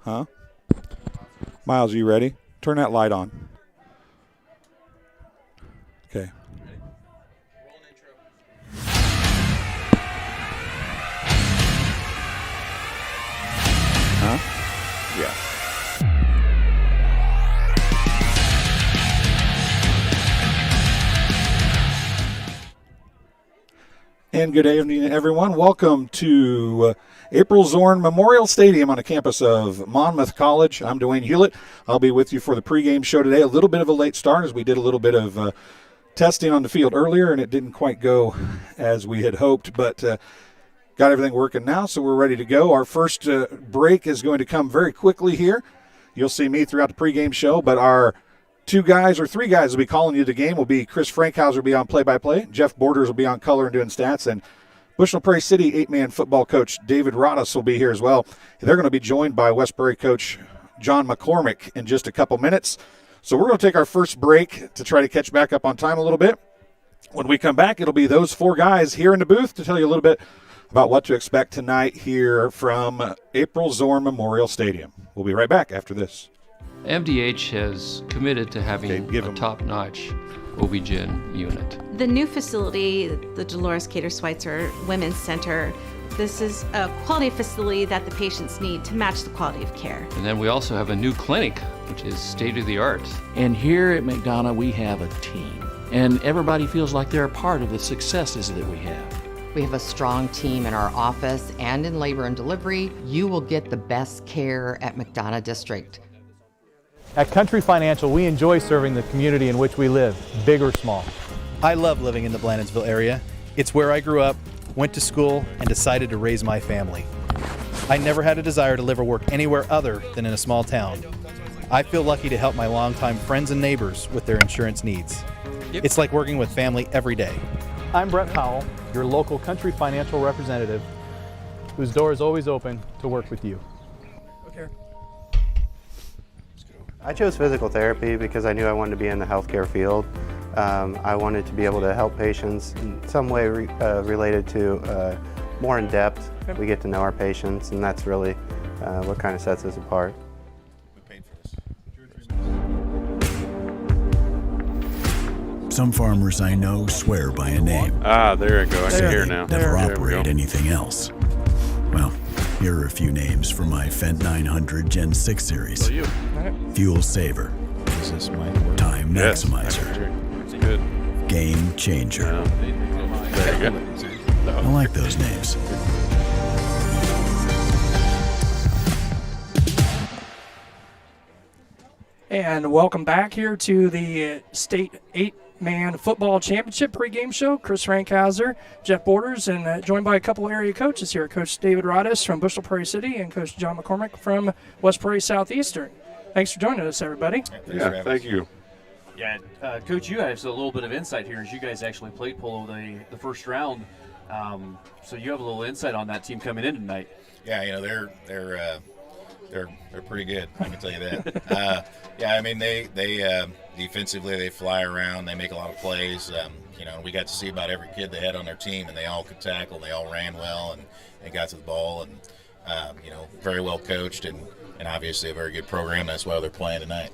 Huh? Miles, are you ready? Turn that light on. Okay. Huh? Yeah. And good evening, everyone. Welcome to April Zorn Memorial Stadium on the campus of Monmouth College. I'm Dwayne Hewlett. I'll be with you for the pregame show today. A little bit of a late start as we did a little bit of testing on the field earlier, and it didn't quite go as we had hoped, but got everything working now, so we're ready to go. Our first break is going to come very quickly here. You'll see me throughout the pregame show, but our three guys will be calling you the game. Will be Chris Frankhauser will be on play-by-play. Jeff Borders will be on color and doing stats. And Bushnell Prairie City 8-man football coach David Rodas will be here as well. They're going to be joined by West Prairie coach John McCormick in just a couple minutes. So we're going to take our first break to try to catch back up on time a little bit. When we come back, it'll be those four guys here in the booth to tell you a little bit about what to expect tonight here from April Zorn Memorial Stadium. We'll be right back after this. MDH has committed to having a top-notch OB-GYN unit. The new facility, the Dolores Cater Schweitzer Women's Center, this is a quality facility that the patients need to match the quality of care. And then we also have a new clinic, which is state-of-the-art. And here at McDonough, we have a team. And everybody feels like they're a part of the successes that we have. We have a strong team in our office and in labor and delivery. You will get the best care at McDonough District. At Country Financial, we enjoy serving the community in which we live, big or small. I love living in the Blandonsville area. It's where I grew up, went to school, and decided to raise my family. I never had a desire to live or work anywhere other than in a small town. I feel lucky to help my longtime friends and neighbors with their insurance needs. It's like working with family every day. I'm Brett Powell, your local Country Financial representative, whose door is always open to work with you. Okay. I chose physical therapy because I knew I wanted to be in the healthcare field. I wanted to be able to help patients in some way related to more in depth. We get to know our patients, and that's really what kind of sets us apart. Some farmers I know swear by a name. Ah, there you go. I can hear now. Never operate anything else. Well, here are a few names for my Fendt 900 Gen 6 series. Fuel saver. Is this my time maximizer. It's good. Game changer. There you go. I like those names. And welcome back here to the State 8-man football championship pregame show. Chris Frankhauser, Jeff Borders, and joined by a couple area coaches here. Coach David Rodas from Bushnell Prairie City and Coach John McCormick from West Prairie Southeastern. Thanks for joining us, everybody. Yeah, thank you. Yeah, Coach, you have a little bit of insight here as you guys actually played Polo the first round. So you have a little insight on that team coming in tonight. Yeah, you know, they're pretty good, I can tell you that. Yeah, I mean, they defensively, they fly around, they make a lot of plays. You know, we got to see about every kid they had on their team, and they all could tackle, they all ran well and got to the ball, and, you know, very well coached, and obviously a very good program. That's why they're playing tonight.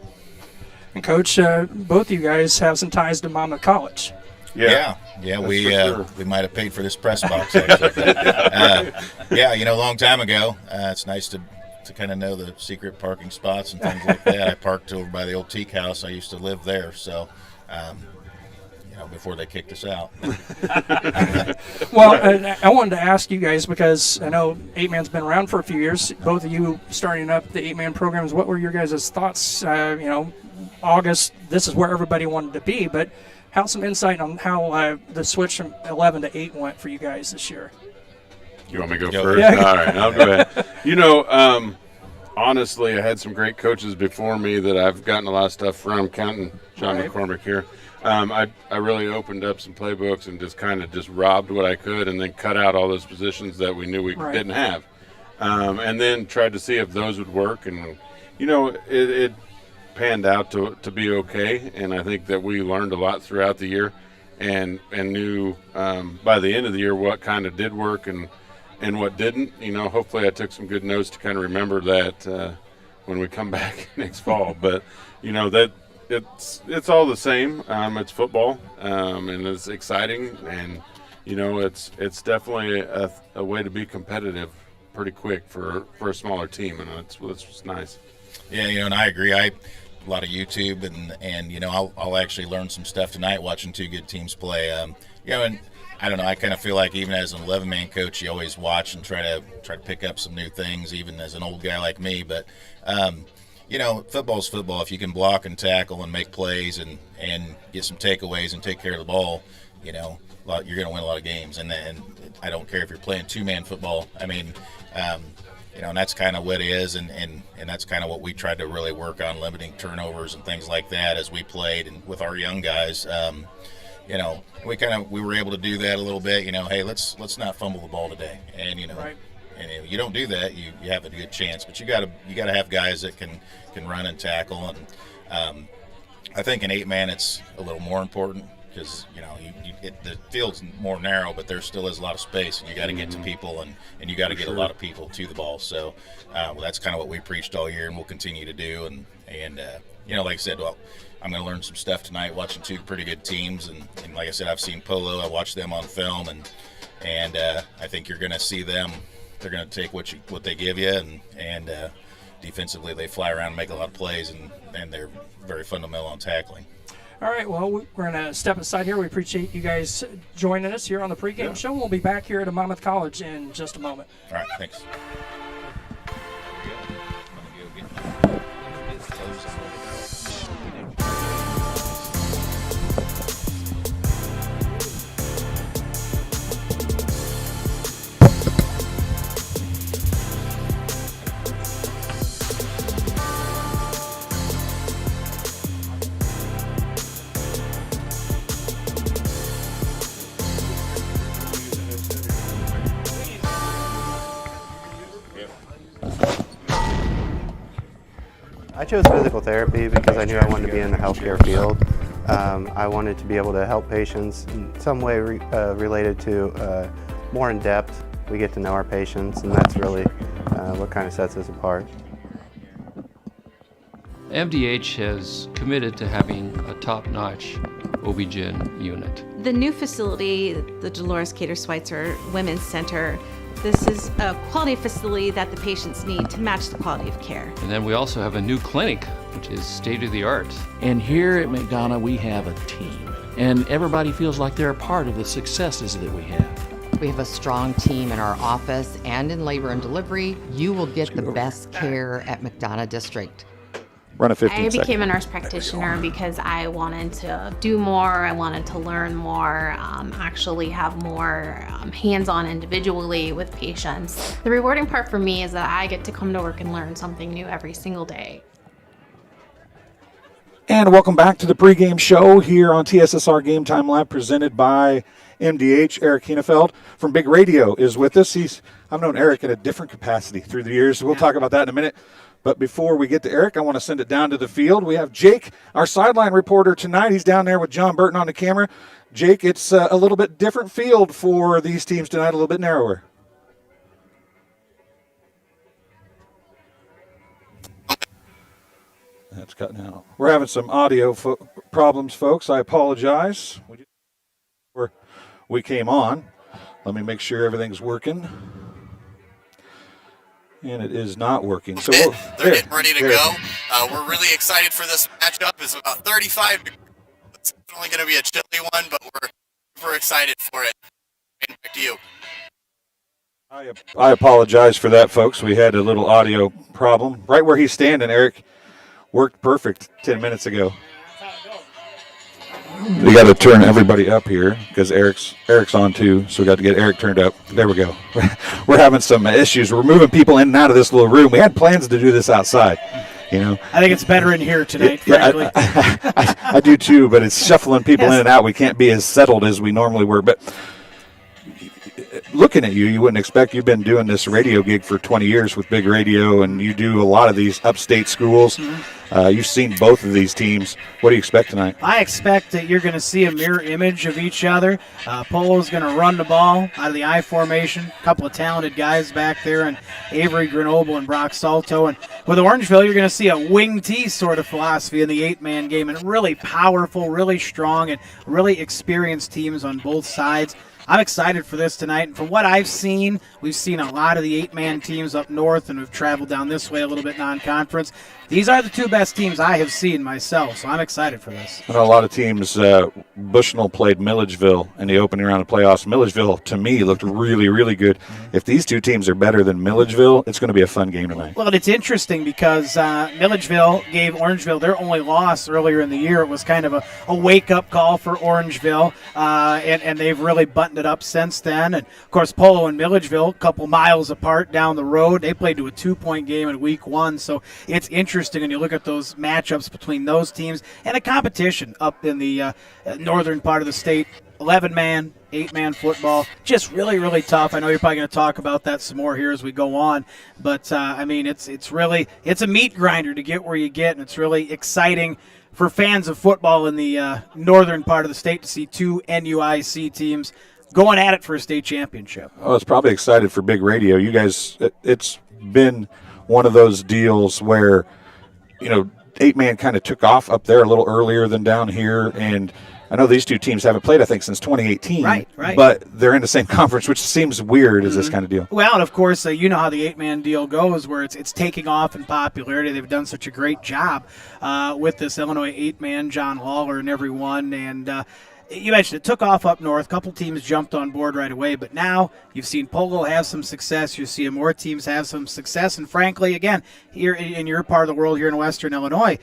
And Coach, both of you guys have some ties to Monmouth College. Yeah, we might have paid for this press box, actually. Yeah, you know, a long time ago. It's nice to kind of know the secret parking spots and things like that. I parked over by the old teak house. I used to live there, so you know, before they kicked us out. Well, I wanted to ask you guys, because I know 8-man's been around for a few years. Both of you starting up the 8-man programs. What were your guys' thoughts? You know, August, this is where everybody wanted to be, but have some insight on how the switch from 11 to 8 went for you guys this year. You want me to go first? Yeah. All right, I'll go ahead. You know, honestly, I had some great coaches before me that I've gotten a lot of stuff from, counting John McCormick here. I really opened up some playbooks and just kind of robbed what I could, and then cut out all those positions that we knew we didn't have. And then tried to see if those would work. And, you know, it panned out to be okay. And I think that we learned a lot throughout the year and knew by the end of the year what kind of did work and what didn't. You know, hopefully I took some good notes to kind of remember that when we come back next fall. But that it's all the same. It's football, and it's exciting, and it's definitely a way to be competitive pretty quick for a smaller team, and that's just nice. Yeah, and I agree. A lot of YouTube, and I'll actually learn some stuff tonight watching two good teams play. And I don't know. I kind of feel like even as an 11-man coach, you always watch and try to pick up some new things, even as an old guy like me. But football's football. If you can block and tackle and make plays and get some takeaways and take care of the ball, you're going to win a lot of games. And I don't care if you're playing two-man football. I mean, and that's kind of what it is, and that's kind of what we tried to really work on, limiting turnovers and things like that as we played and with our young guys. We were able to do that a little bit. Hey, let's not fumble the ball today, and right. And if you don't do that, you have a good chance. But you got to have guys that can run and tackle, and I think in 8-man it's a little more important because the field's more narrow, but there still is a lot of space, and you got to get to people, and you got to get a lot of people to the ball. So that's kind of what we preached all year, and we'll continue to do. And like I said, I'm going to learn some stuff tonight watching two pretty good teams, and like I said, I've seen Polo. I watched them on film, and I think you're going to see them. They're going to take what they give you, and defensively they fly around and make a lot of plays, and they're very fundamental on tackling. All right, well, we're going to step aside here. We appreciate you guys joining us here on the pregame show. We'll be back here at Monmouth College in just a moment. All right, thanks. I chose physical therapy because I knew I wanted to be in the healthcare field. I wanted to be able to help patients in some way related to more in depth. We get to know our patients, and that's really what kind of sets us apart. MDH has committed to having a top-notch OB-GYN unit. The new facility, the Dolores Cater Schweitzer Women's Center, this is a quality facility that the patients need to match the quality of care. And then we also have a new clinic, which is state-of-the-art. And here at McDonough, we have a team. And everybody feels like they're a part of the successes that we have. We have a strong team in our office and in labor and delivery. You will get the best care at McDonough District. Run a 15 I became second. a nurse practitioner because I wanted to do more, I wanted to learn more, actually have more hands-on individually with patients. The rewarding part for me is that I get to come to work and learn something new every single day. And welcome back to the pregame show here on TSSR Game Time Live, presented by MDH. Eric Hienefeld from Big Radio is with us. I've known Eric in a different capacity through the years. We'll talk about that in a minute. But before we get to Eric, I want to send it down to the field. We have Jake, our sideline reporter tonight. He's down there with John Burton on the camera. Jake, it's a little bit different field for these teams tonight, a little bit narrower. That's cutting out. We're having some audio problems, folks. I apologize. We came on. Let me make sure everything's working. And it is not working. So they're getting ready to go. We're really excited for this matchup. It's about 35 degrees. It's definitely going to be a chilly one, but we're excited for it. And back to you. I apologize for that, folks. We had a little audio problem. Right where he's standing, Eric worked perfect 10 minutes ago. We got to turn everybody up here because Eric's on too, so we got to get Eric turned up. There we go. We're having some issues. We're moving people in and out of this little room. We had plans to do this outside, I think it's better in here tonight, frankly. I do too, but it's shuffling people in and out. We can't be as settled as we normally were. But looking at you, you wouldn't expect. You've been doing this radio gig for 20 years with Big Radio, and you do a lot of these upstate schools. You've seen both of these teams. What do you expect tonight? I expect that you're going to see a mirror image of each other. Polo's going to run the ball out of the I formation. A couple of talented guys back there, and Avery Grenoble and Brock Salto. And with Orangeville, you're going to see a wing T sort of philosophy in the 8-man game, and really powerful, really strong, and really experienced teams on both sides. I'm excited for this tonight, and from what I've seen, we've seen a lot of the 8-man teams up north, and we've traveled down this way a little bit non-conference. These are the two best teams I have seen myself, so I'm excited for this. I know a lot of teams. Bushnell played Milledgeville in the opening round of playoffs. Milledgeville, to me, looked really, really good. If these two teams are better than Milledgeville, it's going to be a fun game tonight. Well, it's interesting because Milledgeville gave Orangeville their only loss earlier in the year. It was kind of a wake-up call for Orangeville, and they've really buttoned it up since then. And, of course, Polo and Milledgeville, a couple miles apart down the road, they played to a 2-point game in week 1, so it's interesting when you look at those matchups between those teams and the competition up in the northern part of the state. 11-man, 8-man football, just really, really tough. I know you're probably going to talk about that some more here as we go on, but I mean, it's a meat grinder to get where you get, and it's really exciting for fans of football in the northern part of the state to see two NUIC teams going at it for a state championship. Oh, it's probably excited for Big Radio. You guys, it's been one of those deals where, 8-man kind of took off up there a little earlier than down here, and I know these two teams haven't played, I think, since 2018. Right. But they're in the same conference, which seems weird as this kind of deal. Well, and of course, you know how the 8-man deal goes, where it's taking off in popularity. They've done such a great job with this Illinois 8-man, John Lawler and everyone, and you mentioned it took off up north. A couple teams jumped on board right away, but now you've seen Polo have some success. You're seeing more teams have some success, and frankly, again, here in your part of the world, here in Western Illinois,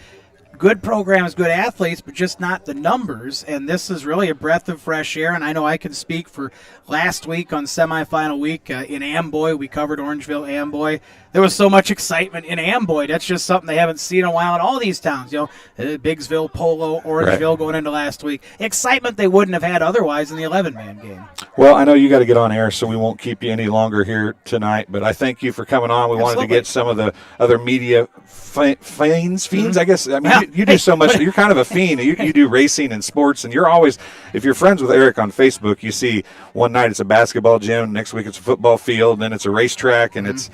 good programs, good athletes, but just not the numbers. And this is really a breath of fresh air. And I know I can speak for last week on semifinal week in Amboy. We covered Orangeville, Amboy. There was so much excitement in Amboy. That's just something they haven't seen in a while in all these towns. Biggsville, Polo, Orangeville going into last week. Excitement they wouldn't have had otherwise in the 11-man game. Well, I know you got to get on air, so we won't keep you any longer here tonight. But I thank you for coming on. We wanted to get some of the other media fiends, I guess. I mean, you do so much. You're kind of a fiend. You do racing and sports, and you're always, if you're friends with Eric on Facebook, you see one night it's a basketball gym, next week it's a football field, and then it's a racetrack, and it's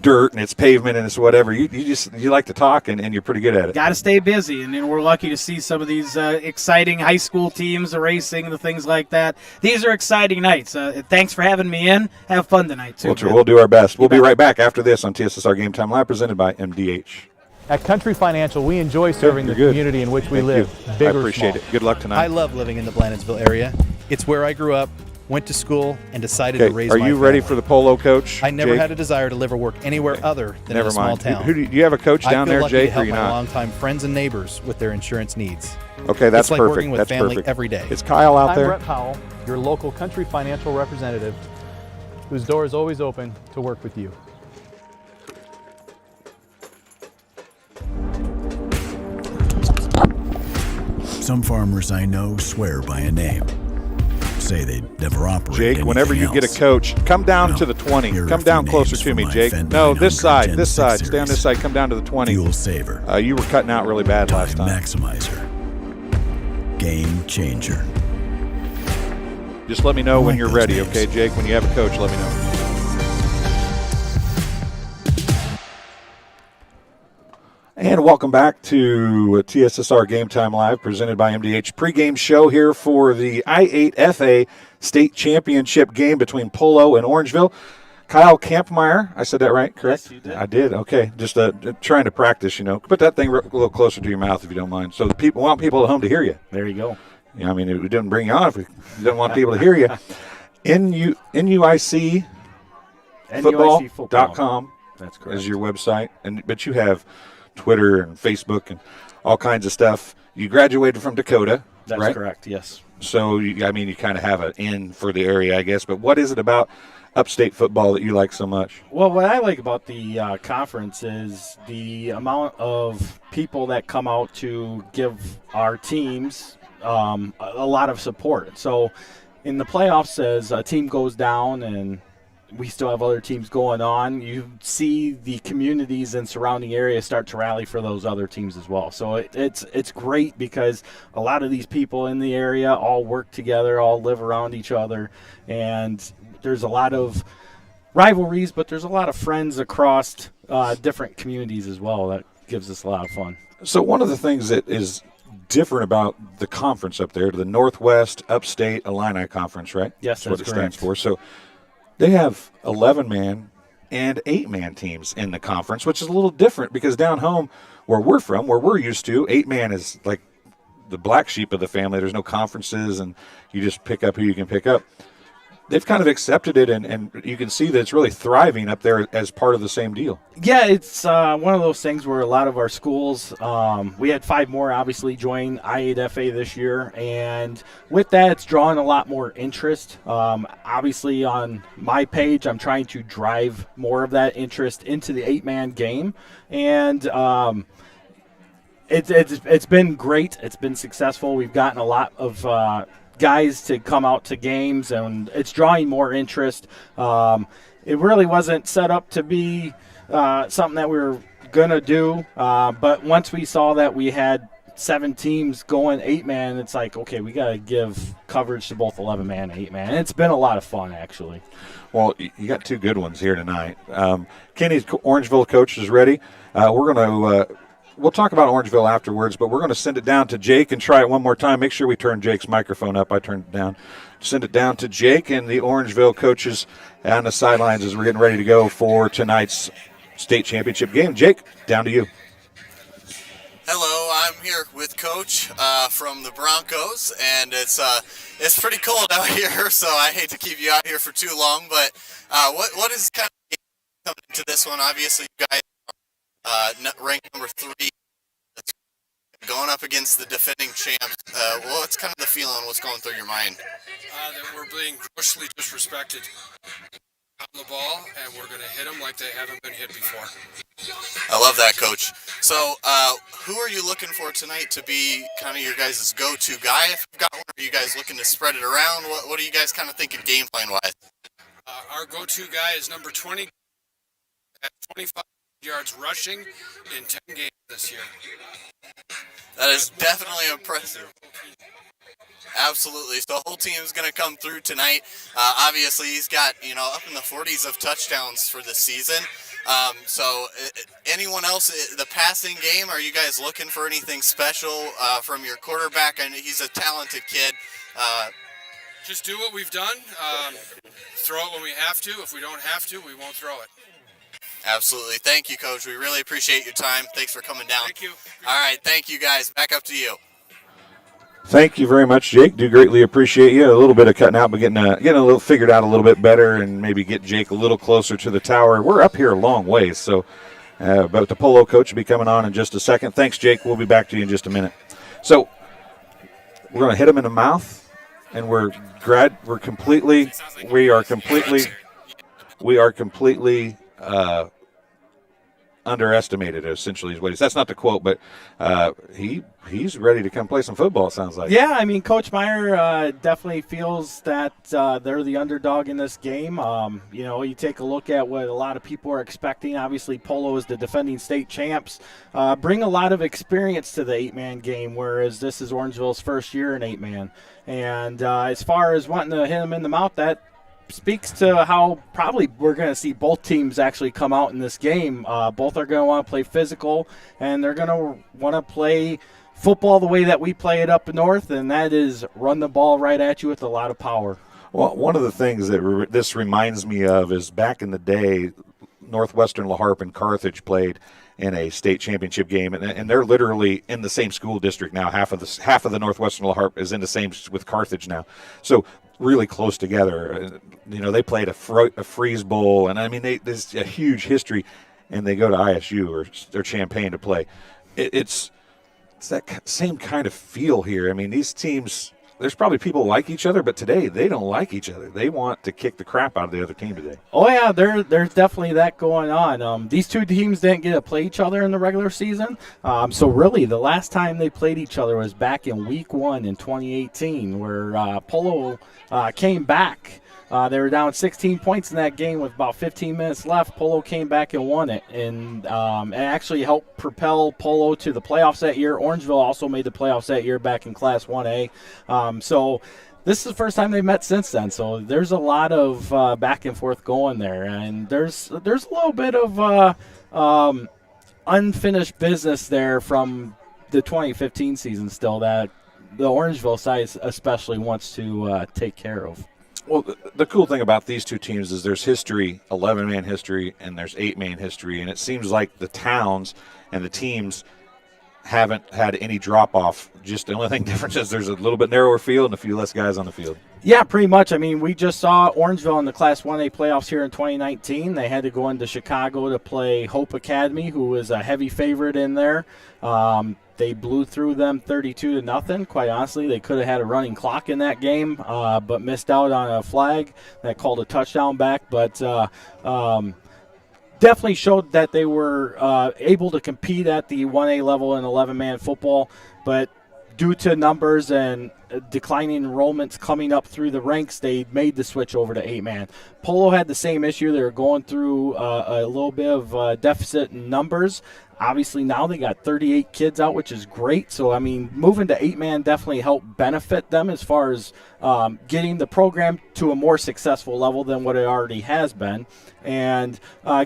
dirt and it's pavement and it's whatever. You like to talk, and you're pretty good at it. Got to stay busy, and we're lucky to see some of these exciting high school teams, the racing, the things like that. These are exciting nights. Thanks for having me in. Have fun tonight too. We'll do our best. We'll be right back after this on TSSR Game Time Live, presented by MDH. At Country Financial, we enjoy serving the community in which we live. Big I or appreciate small. it. Good luck tonight. I love living in the Blandonsville area. It's where I grew up, went to school, and decided to raise my family. Are you ready for the Polo coach? I never Jake? had a desire to live or work anywhere other than in a small town. Do you have a coach down there, Jake, I or feel lucky to you help my not? longtime friends and neighbors with their insurance needs. Okay, that's it's like perfect. working with that's family perfect. every day. Is Kyle out I'm there? Brett Powell, your local country financial representative, whose door is always open to work with you. Some farmers I know swear by a name. Say they'd never operate Jake, whenever you get a coach, come down to the 20. Come down closer to me, Jake. No, this side. Stay on this side. Come down to the 20. Fuel saver. You were cutting out really bad last time. Maximizer. Game changer. Just let me know when you're ready, okay, Jake? When you have a coach, let me know. And welcome back to TSSR Game Time Live, presented by MDH. Pre-game show here for the I8FA State Championship game between Polo and Orangeville. Kyle Kampmeyer, I said that right, correct? Yes, you did. I did, okay. Just trying to practice, Put that thing a little closer to your mouth if you don't mind. So we want people at home to hear you. There you go. Yeah, I mean, we didn't bring you on if we didn't want people to hear you. NUIC football.com That's correct. is your website. But you have Twitter and Facebook and all kinds of stuff. You graduated from Dakota, That's right? correct, yes. So, you kind of have an in for the area, I guess. But what is it about upstate football that you like so much? Well, what I like about the conference is the amount of people that come out to give our teams a lot of support. So, in the playoffs, as a team goes down and we still have other teams going on, you see the communities and surrounding areas start to rally for those other teams as well. So it's great because a lot of these people in the area all work together, all live around each other, and there's a lot of rivalries, but there's a lot of friends across different communities as well. That gives us a lot of fun. So one of the things that is different about the conference up there, the Northwest Upstate Illini Conference, right? Yes, that's what it stands correct. for. So they have 11-man and 8-man teams in the conference, which is a little different because down home where we're from, where we're used to, 8-man is like the black sheep of the family. There's no conferences, and you just pick up who you can pick up. They've kind of accepted it, and you can see that it's really thriving up there as part of the same deal. Yeah, it's one of those things where a lot of our schools, we had 5 more obviously join I8FA this year, and with that it's drawn a lot more interest. Obviously on my page I'm trying to drive more of that interest into the 8-man game, and it's been great. It's been successful. We've gotten a lot of guys to come out to games, and it's drawing more interest. It really wasn't set up to be something that we were going to do, but once we saw that we had 7 teams going 8-man, it's like, okay, we got to give coverage to both 11-man and 8-man. And it's been a lot of fun, actually. Well, you got 2 good ones here tonight. Kenny's Orangeville coach is ready. We're going to we'll talk about Orangeville afterwards, but we're going to send it down to Jake and try it one more time. Make sure we turn Jake's microphone up. I turned it down. Send it down to Jake and the Orangeville coaches on the sidelines as we're getting ready to go for tonight's state championship game. Jake, down to you. Hello, I'm here with Coach from the Broncos, and it's pretty cold out here, so I hate to keep you out here for too long. But what is kind of coming into this one? Obviously, you guys are ranked number 3, going up against the defending champs. What's kind of the feeling? What's going through your mind? That we're being grossly disrespected on the ball, and we're going to hit them like they haven't been hit before. I love that, Coach. So, who are you looking for tonight to be kind of your guys' go-to guy? If you've got one, are you guys looking to spread it around? What are you guys kind of thinking game plan-wise? Our go-to guy is number 20 at 25 yards rushing in 10 games this year. That is definitely impressive. Absolutely. So the whole team is going to come through tonight. Obviously, he's got, up in the 40s of touchdowns for the season. So anyone else, the passing game, are you guys looking for anything special from your quarterback? I know he's a talented kid. Just do what we've done. Throw it when we have to. If we don't have to, we won't throw it. Absolutely. Thank you, Coach. We really appreciate your time. Thanks for coming down. Thank you. All right. Thank you, guys. Back up to you. Thank you very much, Jake. Do greatly appreciate you. A little bit of cutting out, but getting a little figured out a little bit better, and maybe get Jake a little closer to the tower. We're up here a long ways, so but the Polo coach will be coming on in just a second. Thanks, Jake. We'll be back to you in just a minute. So we're going to hit him in the mouth, and we are completely underestimated, essentially, is what he's. That's not the quote, but he's ready to come play some football, it sounds like. Yeah, I mean, Coach Meyer definitely feels that they're the underdog in this game. You take a look at what a lot of people are expecting. Obviously, Polo is the defending state champs. Bring a lot of experience to the 8-man game, whereas this is Orangeville's first year in 8-man. And as far as wanting to hit him in the mouth, that speaks to how probably we're going to see both teams actually come out in this game. Both are going to want to play physical, and they're going to want to play football the way that we play it up north, and that is run the ball right at you with a lot of power. Well, one of the things that this reminds me of is back in the day, Northwestern La Harpe and Carthage played in a state championship game, and they're literally in the same school district now. Half of the Northwestern La Harpe is in the same with Carthage now. So really close together. They played a freeze bowl, and I mean, there's a huge history, and they go to ISU or Champaign to play. It's that same kind of feel here. I mean, these teams there's probably people like each other, but today they don't like each other. They want to kick the crap out of the other team today. Oh, yeah, there's definitely that going on. These two teams didn't get to play each other in the regular season. So really, the last time they played each other was back in Week 1 in 2018, where Polo came back. They were down 16 points in that game with about 15 minutes left. Polo came back and won it, and it actually helped propel Polo to the playoffs that year. Orangeville also made the playoffs that year back in Class 1A. So this is the first time they've met since then. So there's a lot of back and forth going there, and there's a little bit of unfinished business there from the 2015 season still that the Orangeville side especially wants to take care of. Well, the cool thing about these two teams is there's history, 11-man history, and there's 8-man history, and it seems like the towns and the teams haven't had any drop-off. Just the only thing different is there's a little bit narrower field and a few less guys on the field. Yeah, pretty much. I mean, we just saw Orangeville in the Class 1A playoffs here in 2019. They had to go into Chicago to play Hope Academy, who was a heavy favorite in there. They blew through them 32-0. Quite honestly, they could have had a running clock in that game, but missed out on a flag that called a touchdown back. But definitely showed that they were able to compete at the 1A level in 11-man football. But due to numbers and declining enrollments coming up through the ranks, they made the switch over to 8-man. Polo had the same issue. They were going through a little bit of deficit in numbers. Obviously, now they got 38 kids out, which is great. So, I mean, moving to 8-man definitely helped benefit them as far as getting the program to a more successful level than what it already has been, and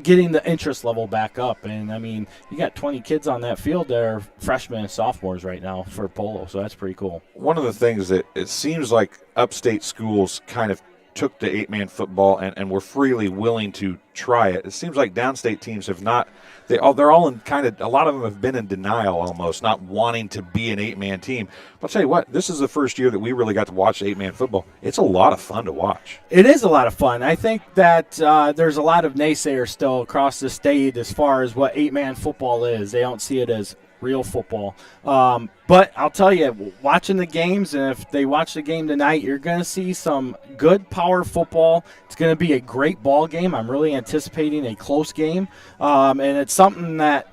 getting the interest level back up. And, I mean, you got 20 kids on that field that are freshmen and sophomores right now for Polo, so that's pretty cool. One of the things that it seems like upstate schools kind of took to 8-man football and were freely willing to try it. It seems like downstate teams have not. They're all in kind of, a lot of them have been in denial almost, not wanting to be an 8-man team. But I'll tell you what, this is the first year that we really got to watch 8-man football. It's a lot of fun to watch. It is a lot of fun. I think that there's a lot of naysayers still across the state as far as what 8-man football is. They don't see it as real football. But I'll tell you, watching the games, and if they watch the game tonight, you're going to see some good power football. It's going to be a great ball game. I'm really anticipating a close game. And it's something that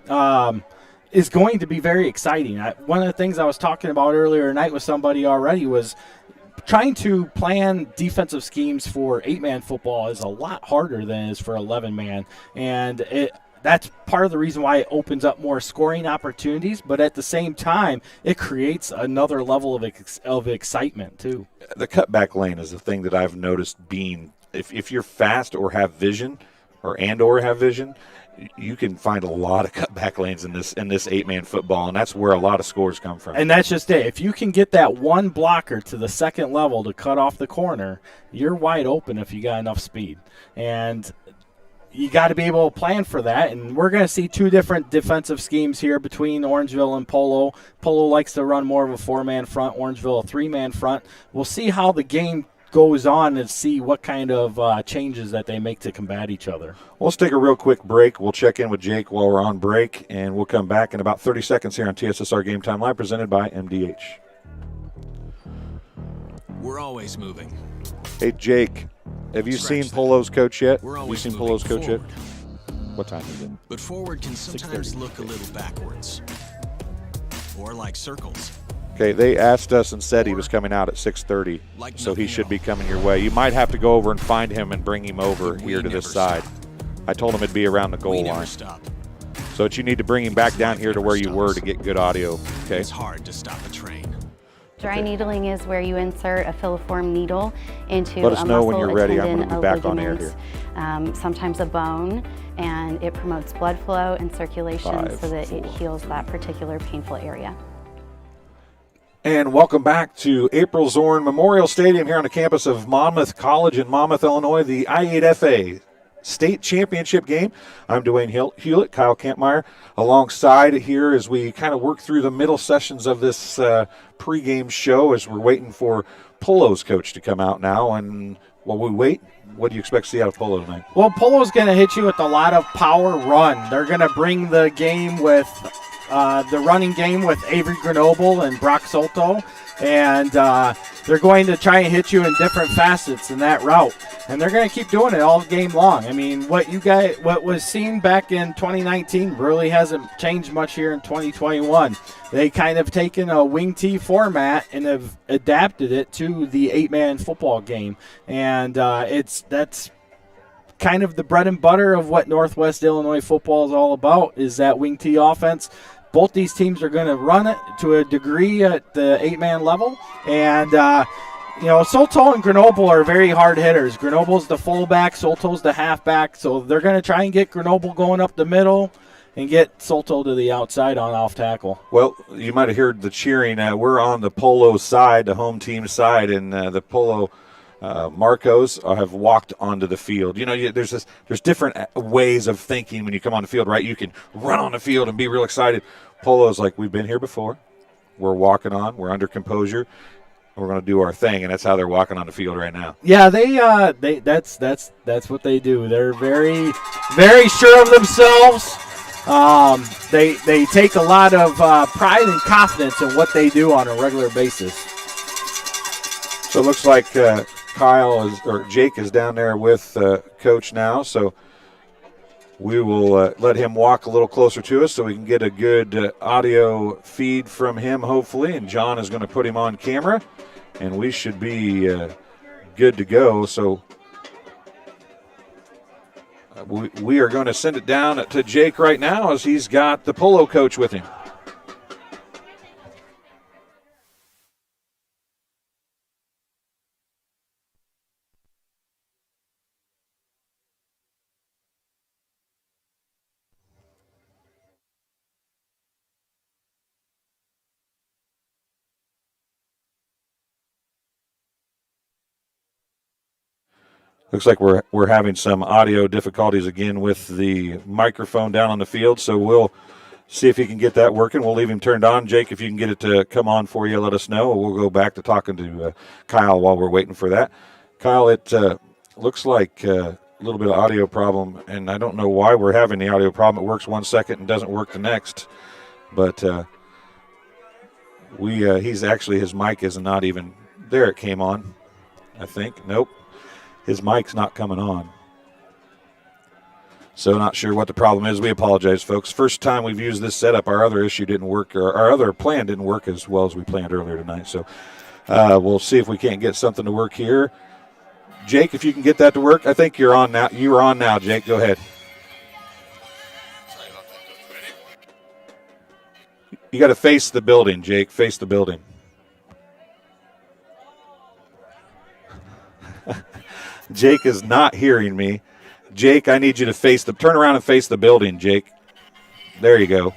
is going to be very exciting. One of the things I was talking about earlier tonight with somebody already was trying to plan defensive schemes for 8-man football is a lot harder than it is for 11-man. And that's part of the reason why it opens up more scoring opportunities, but at the same time, it creates another level of excitement, too. The cutback lane is the thing that I've noticed being, if you're fast or have vision, or have vision, you can find a lot of cutback lanes in this 8-man football, and that's where a lot of scores come from. And that's just it. If you can get that one blocker to the second level to cut off the corner, you're wide open if you got enough speed. And you got to be able to plan for that, and we're going to see two different defensive schemes here between Orangeville and Polo. Polo likes to run more of a 4-man front, Orangeville a 3-man front. We'll see how the game goes on and see what kind of changes that they make to combat each other. Well, let's take a real quick break. We'll check in with Jake while we're on break, and we'll come back in about 30 seconds here on TSSR Game Time Live, presented by MDH. We're always moving. Hey, Jake. Have you seen Polo's coach yet? We're Have you always seen moving Polo's coach yet? forward. What time is it? But forward can sometimes look a little backwards. Or like circles. Okay, they asked us and said he was coming out at 6:30, so he should be coming your way. You might have to go over and find him and bring him over here to this side. I told him it'd be around the goal line. So that you need to bring him back down here to where you were to get good audio. Okay. It's hard to stop a train. Dry needling is where you insert a filiform needle into Let us a know muscle, when you're a ready. I'm tendon, going to be a back on air ligament, here. sometimes a bone, and it promotes blood flow and circulation 5, so that 4. it heals that particular painful area. And welcome back to April Zorn Memorial Stadium here on the campus of Monmouth College in Monmouth, Illinois, the I8FA State Championship game. I'm Dwayne Hewlett, Kyle Kampmeyer, alongside here as we kind of work through the middle sessions of this pregame show as we're waiting for Polo's coach to come out now. And while we wait, what do you expect to see out of Polo tonight? Well, Polo's going to hit you with a lot of power run. They're going to bring the game with the running game with Avery Grenoble and Brock Solto, and they're going to try and hit you in different facets in that route. And they're going to keep doing it all game long. I mean, what was seen back in 2019 really hasn't changed much here in 2021. They kind of taken a wing T format and have adapted it to the 8-man football game. And that's kind of the bread and butter of what Northwest Illinois football is all about, is that wing T offense. Both these teams are going to run it to a degree at the 8-man level. And, Solto and Grenoble are very hard hitters. Grenoble's the fullback, Solto's the halfback. So they're going to try and get Grenoble going up the middle and get Solto to the outside on off tackle. Well, you might have heard the cheering. We're on the Polo side, the home team side, and the Polo Marcos have walked onto the field. There's different ways of thinking when you come on the field, right? You can run on the field and be real excited. Polo's like, we've been here before. We're walking on. We're under composure. We're going to do our thing, and that's how they're walking on the field right now. Yeah, that's what they do. They're very, very sure of themselves. They take a lot of pride and confidence in what they do on a regular basis. So it looks like Jake is down there with Coach now. So we will let him walk a little closer to us so we can get a good audio feed from him, hopefully. And John is going to put him on camera, and we should be good to go. So we are going to send it down to Jake right now as he's got the Polo coach with him. Looks like we're having some audio difficulties again with the microphone down on the field, so we'll see if he can get that working. We'll leave him turned on. Jake, if you can get it to come on for you, let us know. We'll go back to talking to Kyle while we're waiting for that. Kyle, it looks like a little bit of audio problem, and I don't know why we're having the audio problem. It works 1 second and doesn't work the next, but his mic is not even there. It came on, I think. Nope. His mic's not coming on. So not sure what the problem is. We apologize, folks. First time we've used this setup. Our other issue didn't work, or our other plan didn't work as well as we planned earlier tonight. So we'll see if we can't get something to work here. Jake, if you can get that to work. I think you're on now. You are on now, Jake. Go ahead. You got to face the building, Jake. Face the building. Jake is not hearing me. Jake, I need you to turn around and face the building, Jake. There you go.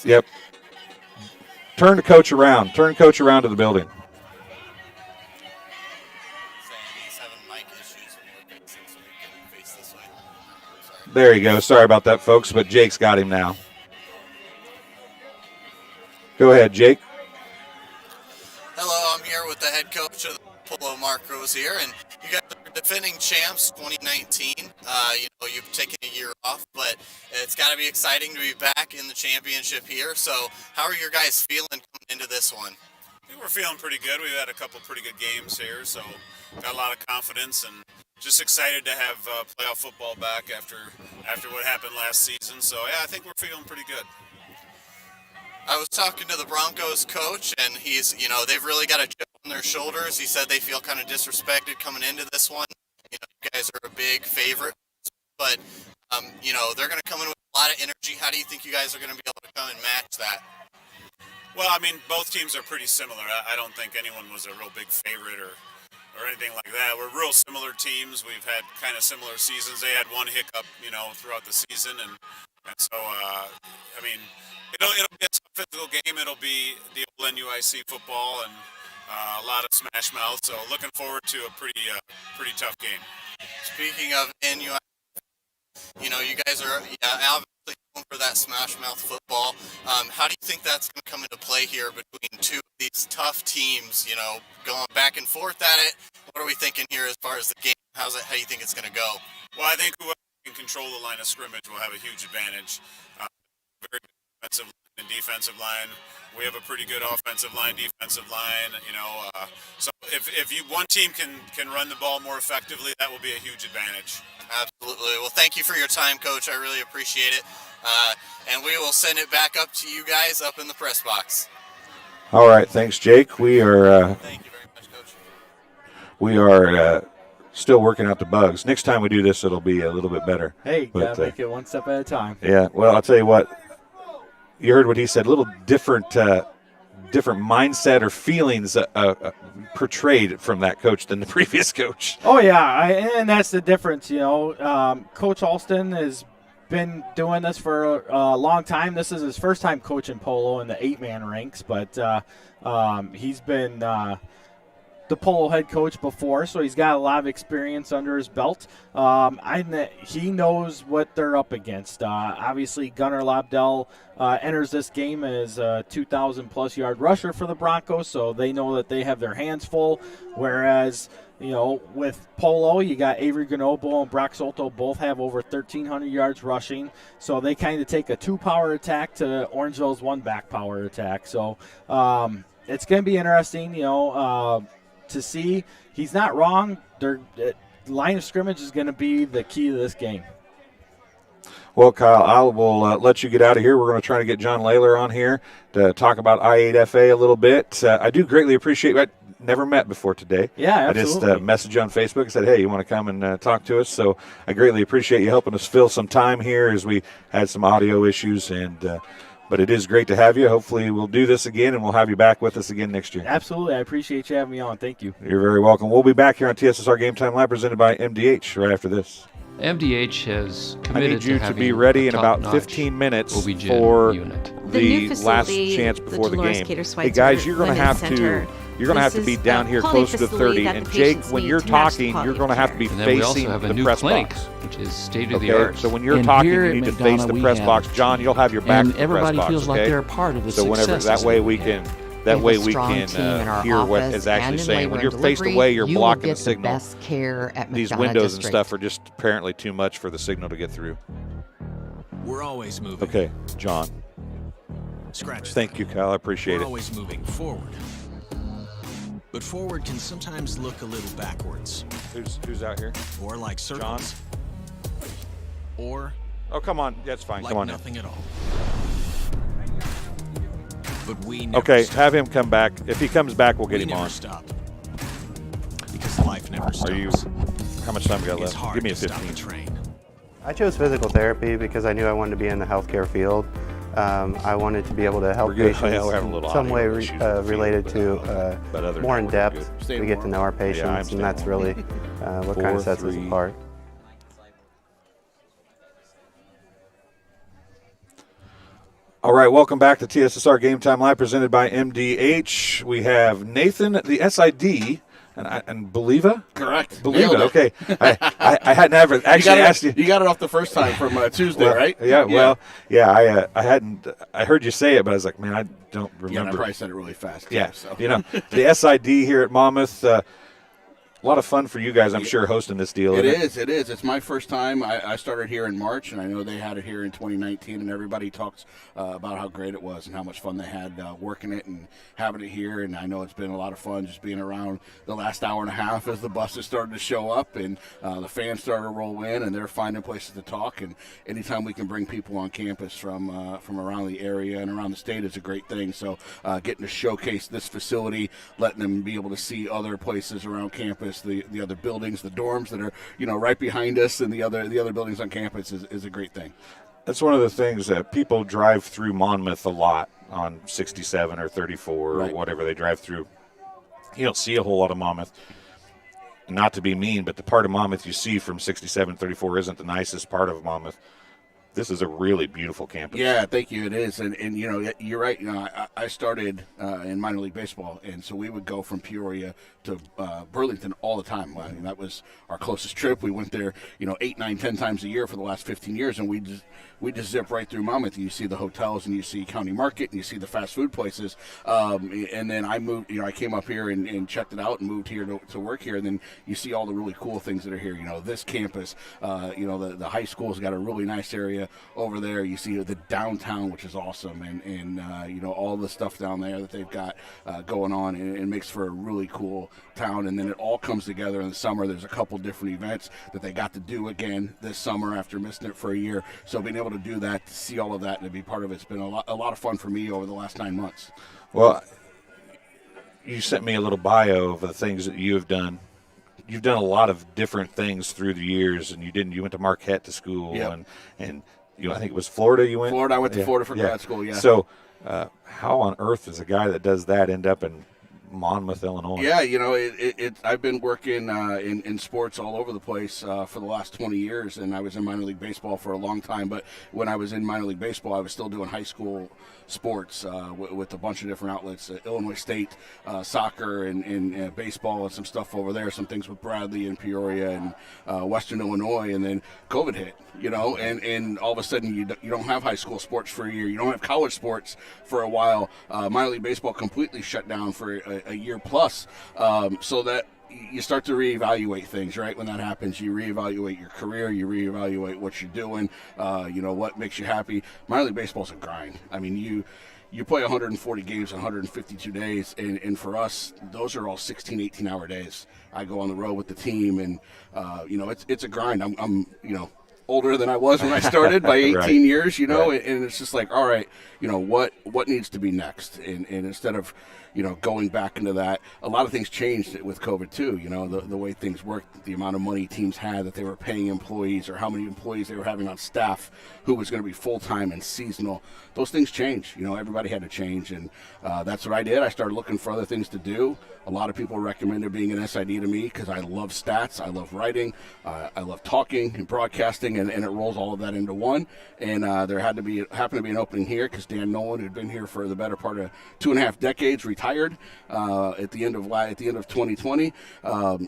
Yep. Turn the coach around. Turn coach around to the building. There you go. Sorry about that, folks, but Jake's got him now. Go ahead, Jake. Hello, I'm here with the head coach of the Polo Marcos here, and you guys are defending champs 2019. You've taken a year off, but it's got to be exciting to be back in the championship here. So how are your guys feeling coming into this one? I think we're feeling pretty good. We've had a couple pretty good games here, so got a lot of confidence and just excited to have playoff football back after what happened last season. So, yeah, I think we're feeling pretty good. I was talking to the Broncos coach, and they've really got a chip on their shoulders. He said they feel kind of disrespected coming into this one. You guys are a big favorite, but they're going to come in with a lot of energy. How do you think you guys are going to be able to come and match that? Well, I mean, both teams are pretty similar. I don't think anyone was a real big favorite or anything like that. We're real similar teams. We've had kind of similar seasons. They had one hiccup, throughout the season, and so I mean, it'll be a physical game. It'll be the old NUIC football and a lot of smash mouth. So looking forward to a pretty tough game. Speaking of NUIC, you guys are obviously going for that smash mouth football. How do you think that's going to come into play here between two of these tough teams? Going back and forth at it. What are we thinking here as far as the game? How do you think it's going to go? Well, I think whoever can control the line of scrimmage will have a huge advantage. very good offensive line and defensive line. We have a pretty good offensive line, defensive line. So if one team can run the ball more effectively, that will be a huge advantage. Absolutely. Well, thank you for your time, Coach. I really appreciate it. And we will send it back up to you guys up in the press box. All right, thanks, Jake. We are. Thank you very much, Coach. We are still working out the bugs. Next time we do this, it'll be a little bit better. Hey, gotta make it one step at a time. Yeah. Well, I'll tell you what. You heard what he said. A little different mindset or feelings portrayed from that coach than the previous coach. Oh yeah, and that's the difference. Coach Alston has been doing this for a long time. This is his first time coaching Polo in the 8-man ranks, but he's been the Polo head coach before, so he's got a lot of experience under his belt. He knows what they're up against. Obviously, Gunnar Lobdell enters this game as a 2,000-plus yard rusher for the Broncos, so they know that they have their hands full, whereas with Polo, you got Avery Grenoble and Brock Soto both have over 1,300 yards rushing. So they kind of take a 2-power attack to Orangeville's 1 power attack. So it's going to be interesting, to see. He's not wrong. Line of scrimmage is going to be the key to this game. Well, Kyle, I will let you get out of here. We're going to try to get John Layler on here to talk about I8FA a little bit. I do greatly appreciate it. Never met before today. Yeah, absolutely. I just messaged you on Facebook and said, hey, you want to come and talk to us? So I greatly appreciate you helping us fill some time here as we had some audio issues. But it is great to have you. Hopefully we'll do this again, and we'll have you back with us again next year. Absolutely. I appreciate you having me on. Thank you. You're very welcome. We'll be back here on TSSR Game Time Live presented by MDH right after this. MDH has committed I need you to to be ready in about 15 minutes for the last chance before the game. Hey guys, you're going to have to be down here close to 30. And Jake, when you're talking, you're going to have to be facing the press box, which is state of the art. So when you're talking, you need to face the press box. John, you'll have your back to the press box. And everybody feels like they're a part of the success. So whenever that way we can. That way we can hear what is actually saying. When you're faced away, you're blocking the signal. These windows and stuff are just apparently too much for the signal to get through. We're always moving. Okay, John. Scratch. Thank you, Kyle. I appreciate it. We're always moving forward. But forward can sometimes look a little backwards. Who's out here? Or like circles. John? Or oh, come on. That's fine. Like come on nothing in. At all. But we never okay, stop. have him come back. If he comes back, we'll get him on. Stop. Because life never stops. Are you? How much time we got left? Give me a 15. I chose physical therapy because I knew I wanted to be in the healthcare field. I wanted to be able to help patients in some way related to more in depth. We get to know our patients, and that's really what kind of sets us apart. All right, welcome back to TSSR Game Time Live presented by MDH. We have Nathan, the SID, and Believa? Correct. Believa, okay. I hadn't ever actually asked you. You got it off the first time from Tuesday, right? Yeah, well, yeah, I hadn't. I heard you say it, but I was like, man, I don't remember. Yeah, I probably said it really fast. Yeah, so. The SID here at Monmouth, a lot of fun for you guys, I'm sure, hosting this deal. It is. It's my first time. I started here in March, and I know they had it here in 2019, and everybody talks about how great it was and how much fun they had working it and having it here. And I know it's been a lot of fun just being around the last hour and a half as the buses started to show up and the fans started to roll in, and they're finding places to talk. And anytime we can bring people on campus from around the area and around the state is a great thing. So getting to showcase this facility, letting them be able to see other places around campus, the other buildings, the dorms that are right behind us, and the other buildings on campus is a great thing. That's one of the things that people drive through Monmouth a lot on 67 or 34 or whatever they drive through. You don't see a whole lot of Monmouth. Not to be mean, but the part of Monmouth you see from 67 34 isn't the nicest part of Monmouth. This is a really beautiful campus. Yeah, thank you. It is, and you're right. I started in minor league baseball, and so we would go from Peoria to Burlington all the time. I mean, that was our closest trip. We went there, 8, 9, 10 times a year for the last 15 years, and we just zip right through Monmouth. And you see the hotels, and you see County Market, and you see the fast food places. And then I moved. I came up here and checked it out, and moved here to work here. And then you see all the really cool things that are here. This campus, the high school's got a really nice area. area over there. You see the downtown, which is awesome, and all the stuff down there that they've got going on, and it makes for a really cool town. And then it all comes together in the summer. There's a couple different events that they got to do again this summer after missing it for a year. So being able to do that, to see all of that, and to be part of it's been a lot of fun for me over the last 9 months. Well, you sent me a little bio of the things that you have done. You've done a lot of different things through the years, and you went to Marquette to school, Yep. and I think it was Florida you went? Florida, I went to Florida for grad school, yeah. So how on earth does a guy that does that end up in Monmouth, Illinois? Yeah, I've been working in sports all over the place for the last 20 years, and I was in minor league baseball for a long time. But when I was in minor league baseball, I was still doing high school sports with a bunch of different outlets, Illinois State, soccer and baseball and some stuff over there, some things with Bradley and Peoria and Western Illinois, and then COVID hit, and all of a sudden you don't have high school sports for a year, you don't have college sports for a while. Minor league baseball completely shut down for a year plus, so that you start to reevaluate things, right? When that happens, you reevaluate your career, you reevaluate what you're doing, what makes you happy. Minor league baseball's a grind. I mean, you play 140 games in 152 days, and for us, those are all 16, 18-hour days. I go on the road with the team, and it's a grind. I'm older than I was when I started by 18 Right. years, Right. and it's just like, all right, what needs to be next? And instead of going back into that, a lot of things changed with COVID too. The way things worked, the amount of money teams had that they were paying employees, or how many employees they were having on staff, who was going to be full-time and seasonal. Those things changed. Everybody had to change, and that's what I did. I started looking for other things to do. A lot of people recommended being an SID to me because I love stats, I love writing, I love talking and broadcasting, and it rolls all of that into one. And there happened to be an opening here because Dan Nolan, who'd been here for the better part of 2.5 decades, retired at the end of 2020.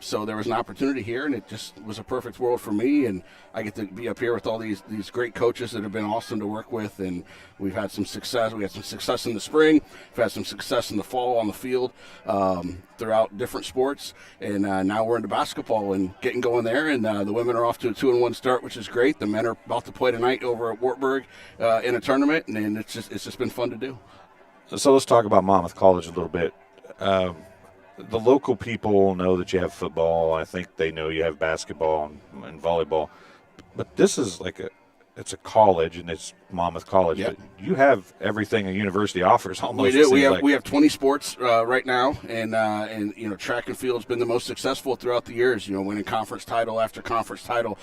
So there was an opportunity here, and it just was a perfect world for me. And I get to be up here with all these great coaches that have been awesome to work with, and we've had some success. We had some success in the spring. We've had some success in the fall on the field throughout different sports, and now we're into basketball and getting going there. And the women are off to a 2-1 start, which is great. The men are about to play tonight over at Wartburg in a tournament, and it's just been fun to do. So let's talk about Monmouth College a little bit. The local people know that you have football. I think they know you have basketball and volleyball. But this is it's a college, and it's Monmouth College. Yep. But you have everything a university offers almost. We do. it We have 20 sports right now, and track and field's been the most successful throughout the years. Winning conference title after conference title.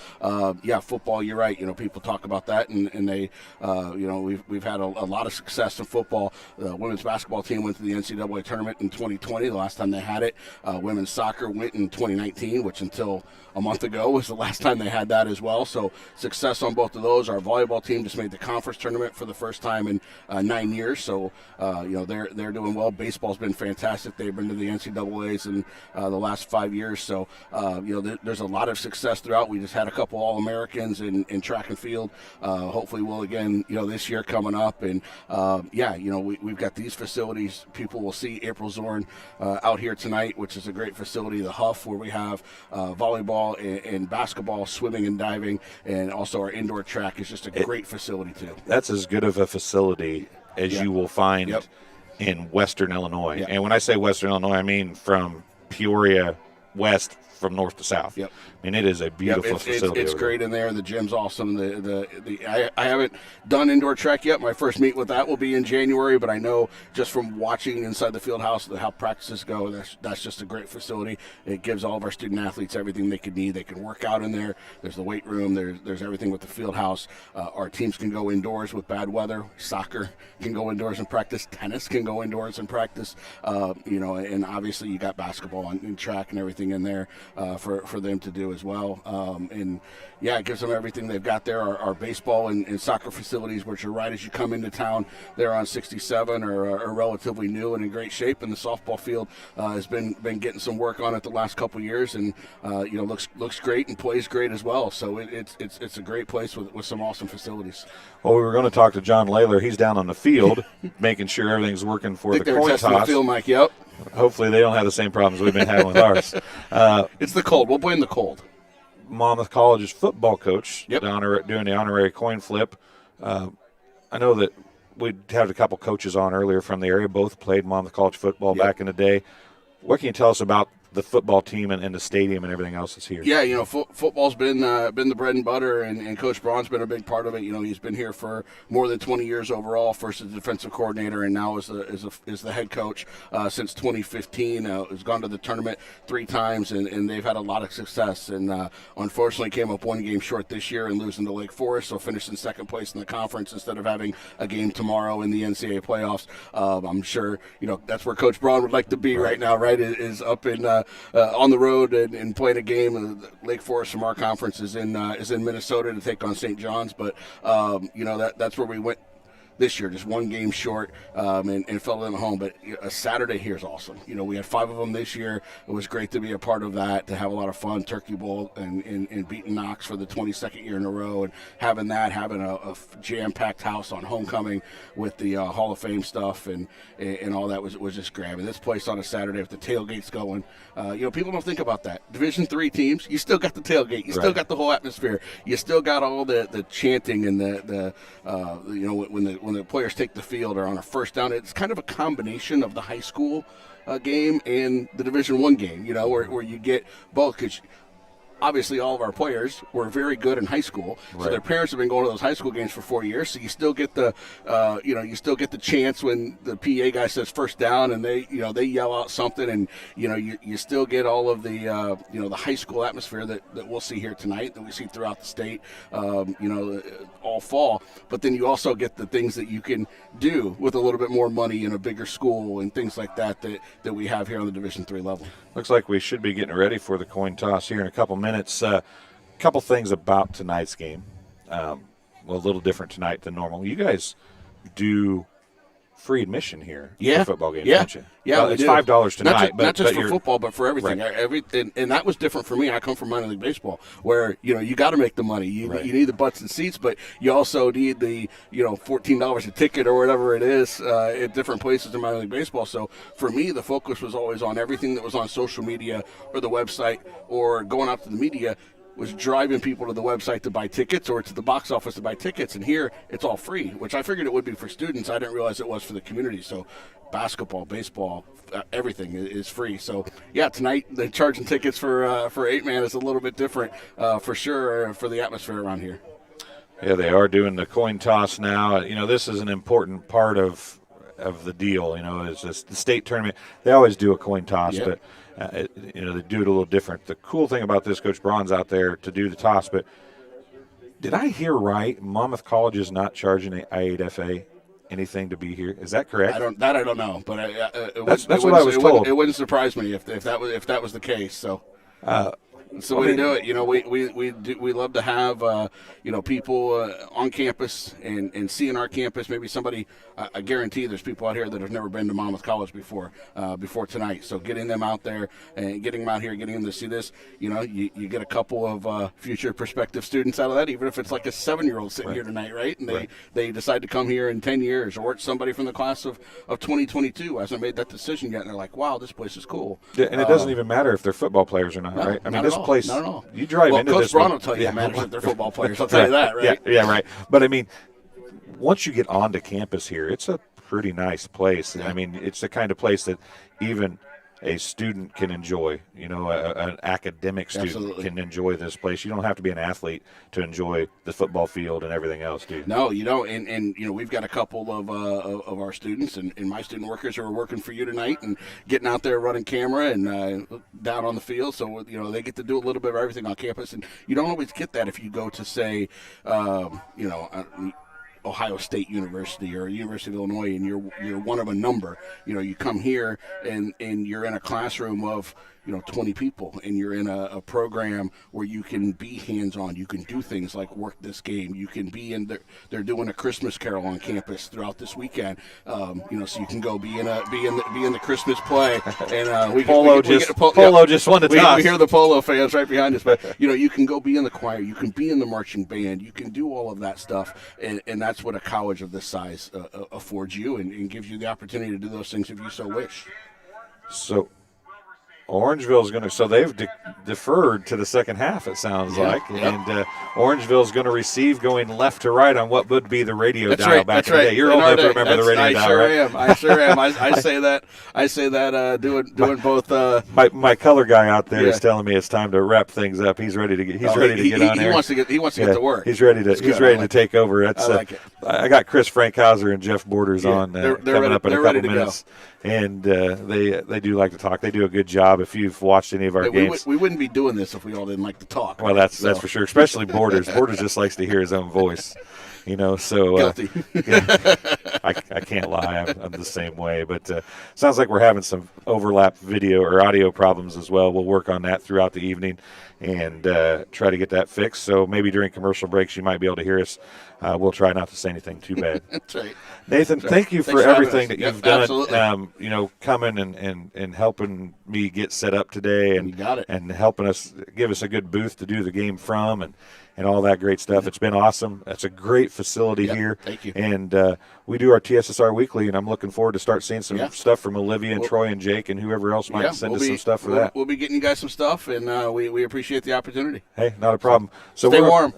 Football. You're right. People talk about that, and they, we've had a lot of success in football. The women's basketball team went to the NCAA tournament in 2020, the last time they had it. Women's soccer went in 2019, which until a month ago was the last time they had that as well. So success on both of those. Our volleyball team just made the conference tournament for the first time in 9 years. So, they're doing well. Baseball's been fantastic. They've been to the NCAAs in the last 5 years. So, there's a lot of success throughout. We just had a couple All-Americans in track and field. Hopefully we'll again, this year coming up. And, we've got these facilities. People will see April Zorn out here tonight, which is a great facility, the Huff, where we have volleyball and basketball, swimming and diving, and also our indoor track is just a great facility too. That's as good of a facility as you will find in Western Illinois. Yep. And when I say Western Illinois, I mean from Peoria west, from north to south. Yep. I mean, it is a beautiful facility. It's great in there. The gym's awesome. I haven't done indoor track yet. My first meet with that will be in January, but I know just from watching inside the field house how practices go, that's just a great facility. It gives all of our student athletes everything they could need. They can work out in there. There's the weight room. There's everything with the field house. Our teams can go indoors with bad weather. Soccer can go indoors and practice. Tennis can go indoors and practice. And obviously you got basketball and track and everything in there for them to do as well. It gives them everything they've got there. Our baseball and soccer facilities, which are right as you come into town, they're on 67, are relatively new and in great shape. And the softball field has been getting some work on it the last couple years, and looks great and plays great as well. So it's a great place with some awesome facilities. Well, we were going to talk to John Layler. He's down on the field making sure everything's working for the coin toss. The field, Mike. Yep. Hopefully they don't have the same problems we've been having with ours. It's the cold. We'll blame the cold. Monmouth College's football coach, Yep. doing the honorary coin flip. I know that we had a couple coaches on earlier from the area. Both played Monmouth College football back in the day. What can you tell us about the football team and the stadium and everything else that's here? Yeah, football's been the bread and butter, and Coach Braun's been a big part of it. He's been here for more than 20 years overall, first as defensive coordinator and now as the head coach since 2015. Has gone to the tournament 3 times, and they've had a lot of success. And unfortunately, came up 1 game short this year and losing to Lake Forest, so finished in 2nd place in the conference instead of having a game tomorrow in the NCAA playoffs. I'm sure that's where Coach Braun would like to be right now. Right, is up in on the road and playing a game. Lake Forest from our conference is in Minnesota to take on St. John's, but that's where we went this year, just 1 game short, and fell them at home. But a Saturday here is awesome. We had 5 of them this year. It was great to be a part of that, to have a lot of fun. Turkey Bowl and beating Knox for the 22nd year in a row, and having a jam-packed house on homecoming with the Hall of Fame stuff and all that was just great. I mean, this place on a Saturday with the tailgates going, people don't think about that. Division III teams, you still got the tailgate, you still got the whole atmosphere, you still got all the chanting and when the players take the field or on a first down. It's kind of a combination of the high school game and the Division I game, where you get both, because obviously all of our players were very good in high school, so their parents have been going to those high school games for 4 years. So you still get the, chance when the PA guy says first down and they yell out something, and you still get all of the the high school atmosphere that we'll see here tonight, that we see throughout the state, all fall. But then you also get the things that you can do with a little bit more money in a bigger school and things like that we have here on the Division III level. Looks like we should be getting ready for the coin toss here in a couple minutes. Couple things about tonight's game. A little different tonight than normal. You guys do free admission here for football games, don't you? Yeah, it's $5 tonight. Not just for football, but for everything. Right. And that was different for me. I come from minor league baseball, where you got to make the money. You need the butts and seats, but you also need the $14 a ticket or whatever it is at different places in minor league baseball. So for me, the focus was always on everything that was on social media or the website or going out to the media. Was driving people to the website to buy tickets or to the box office to buy tickets. And here, it's all free, which I figured it would be for students. I didn't realize it was for the community. So basketball, baseball, everything is free. So, yeah, tonight the charging tickets for 8-man is a little bit different for sure for the atmosphere around here. Yeah, they are doing the coin toss now. This is an important part of the deal. Is this the state tournament? They always do a coin toss, but they do it a little different. The cool thing about this, Coach Braun's out there to do the toss, but did I hear right? Monmouth College is not charging the I8FA anything to be here. Is that correct? I don't know, but that's what I was told. It wouldn't surprise me if that was the case. So. It's the way to do it. We love to have people on campus and seeing our campus. Maybe somebody, I guarantee there's people out here that have never been to Monmouth College before tonight. So getting them out there and getting them out here, getting them to see this, you get a couple of future prospective students out of that, even if it's like a 7-year-old sitting here tonight, right? And they decide to come here in 10 years, or it's somebody from the class of 2022 hasn't made that decision yet, and they're like, wow, this place is cool. Yeah, and it doesn't even matter if they're football players or not, right? I mean, this place, not at all. You drive into Coach this. Braun will tell you it matters if they're football players. I'll tell you that, right? Yeah, right. But I mean, once you get onto campus here, it's a pretty nice place. I mean, it's the kind of place that even a student can enjoy. An academic student can enjoy this place. You don't have to be an athlete to enjoy the football field and everything else, do you? No, you don't. And we've got a couple of our students and my student workers who are working for you tonight and getting out there running camera and down on the field. So, they get to do a little bit of everything on campus. And you don't always get that if you go to, say, Ohio State University or University of Illinois, and you're one of a number. You come here and you're in a classroom of 20 people, and you're in a program where you can be hands-on. You can do things like work this game. You can be in they're doing a Christmas Carol on campus throughout this weekend. So you can go be in the Christmas play. And Polo just won the toss. We hear the Polo fans right behind us, but you can go be in the choir. You can be in the marching band. You can do all of that stuff, and that's what a college of this size affords you and gives you the opportunity to do those things if you so wish. So, Orangeville's going to, so they've deferred to the second half, it sounds like. And Orangeville's going to receive going left to right on what would be the radio dial back in the day. You're old enough to remember the radio dial, right? I sure am. I say that doing both. My color guy out there is telling me it's time to wrap things up. He's ready to get get on there. He wants to get to work. He's ready to take over. That's I like it. I got Chris Frankhauser and Jeff Borders on coming up in a couple minutes. And they do like to talk. They do a good job. If you've watched any of our games, we wouldn't be doing this if we all didn't like to talk. Well, that's for sure. Especially Borders. Borders just likes to hear his own voice. So guilty. I can't lie. I'm the same way. But sounds like we're having some overlap video or audio problems as well. We'll work on that throughout the evening and try to get that fixed. So maybe during commercial breaks you might be able to hear us. We'll try not to say anything too bad. That's right. Nathan, That's thank you Thanks for everything that you've done. Absolutely. Coming and helping me get set up today and helping us give us a good booth to do the game from and all that great stuff. It's been awesome. It's a great facility here. Thank you. And we do our TSSR weekly, and I'm looking forward to start seeing some stuff from Olivia and Troy and Jake and whoever else might send us some stuff for that. We'll be getting you guys some stuff, and we appreciate the opportunity. Hey, not a problem. So stay warm.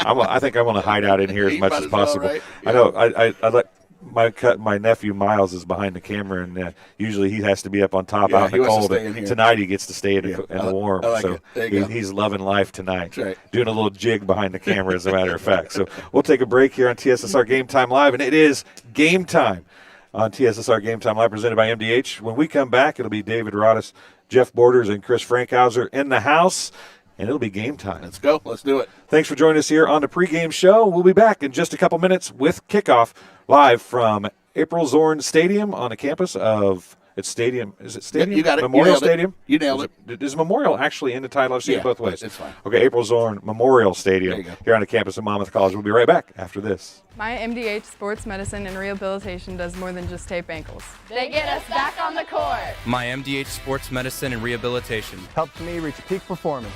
I think I want to hide out in here as much as possible. Right? I know. I let my nephew Miles is behind the camera, and usually he has to be up on top out in the cold. Tonight he gets to stay in the warm. So he's loving life tonight. That's right. Doing a little jig behind the camera, as a matter of fact. So we'll take a break here on TSSR Game Time Live, and it is game time on TSSR Game Time Live presented by MDH. When we come back, it'll be David Rodis, Jeff Borders, and Chris Frankhauser in the house. And it'll be game time. Let's go. Let's do it. Thanks for joining us here on the pregame show. We'll be back in just a couple minutes with kickoff live from April Zorn Stadium on the campus of Stadium. Is it Stadium? You got it. Memorial Stadium? You nailed it. Is Memorial actually in the title? I've seen it both ways. It's fine. Okay, April Zorn Memorial Stadium here on the campus of Monmouth College. We'll be right back after this. My MDH Sports Medicine and Rehabilitation does more than just tape ankles. They get us back on the court. My MDH Sports Medicine and Rehabilitation helped me reach peak performance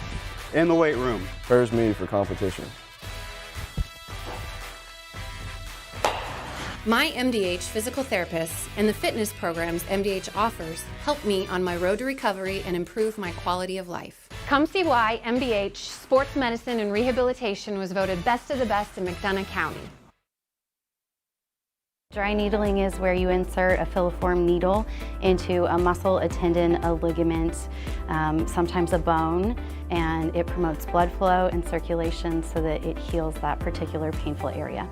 in the weight room. Prepares me for competition. My MDH physical therapists and the fitness programs MDH offers help me on my road to recovery and improve my quality of life. Come see why MDH Sports Medicine and Rehabilitation was voted best of the best in McDonough County. Dry needling is where you insert a filiform needle into a muscle, a tendon, a ligament, sometimes a bone, and it promotes blood flow and circulation so that it heals that particular painful area.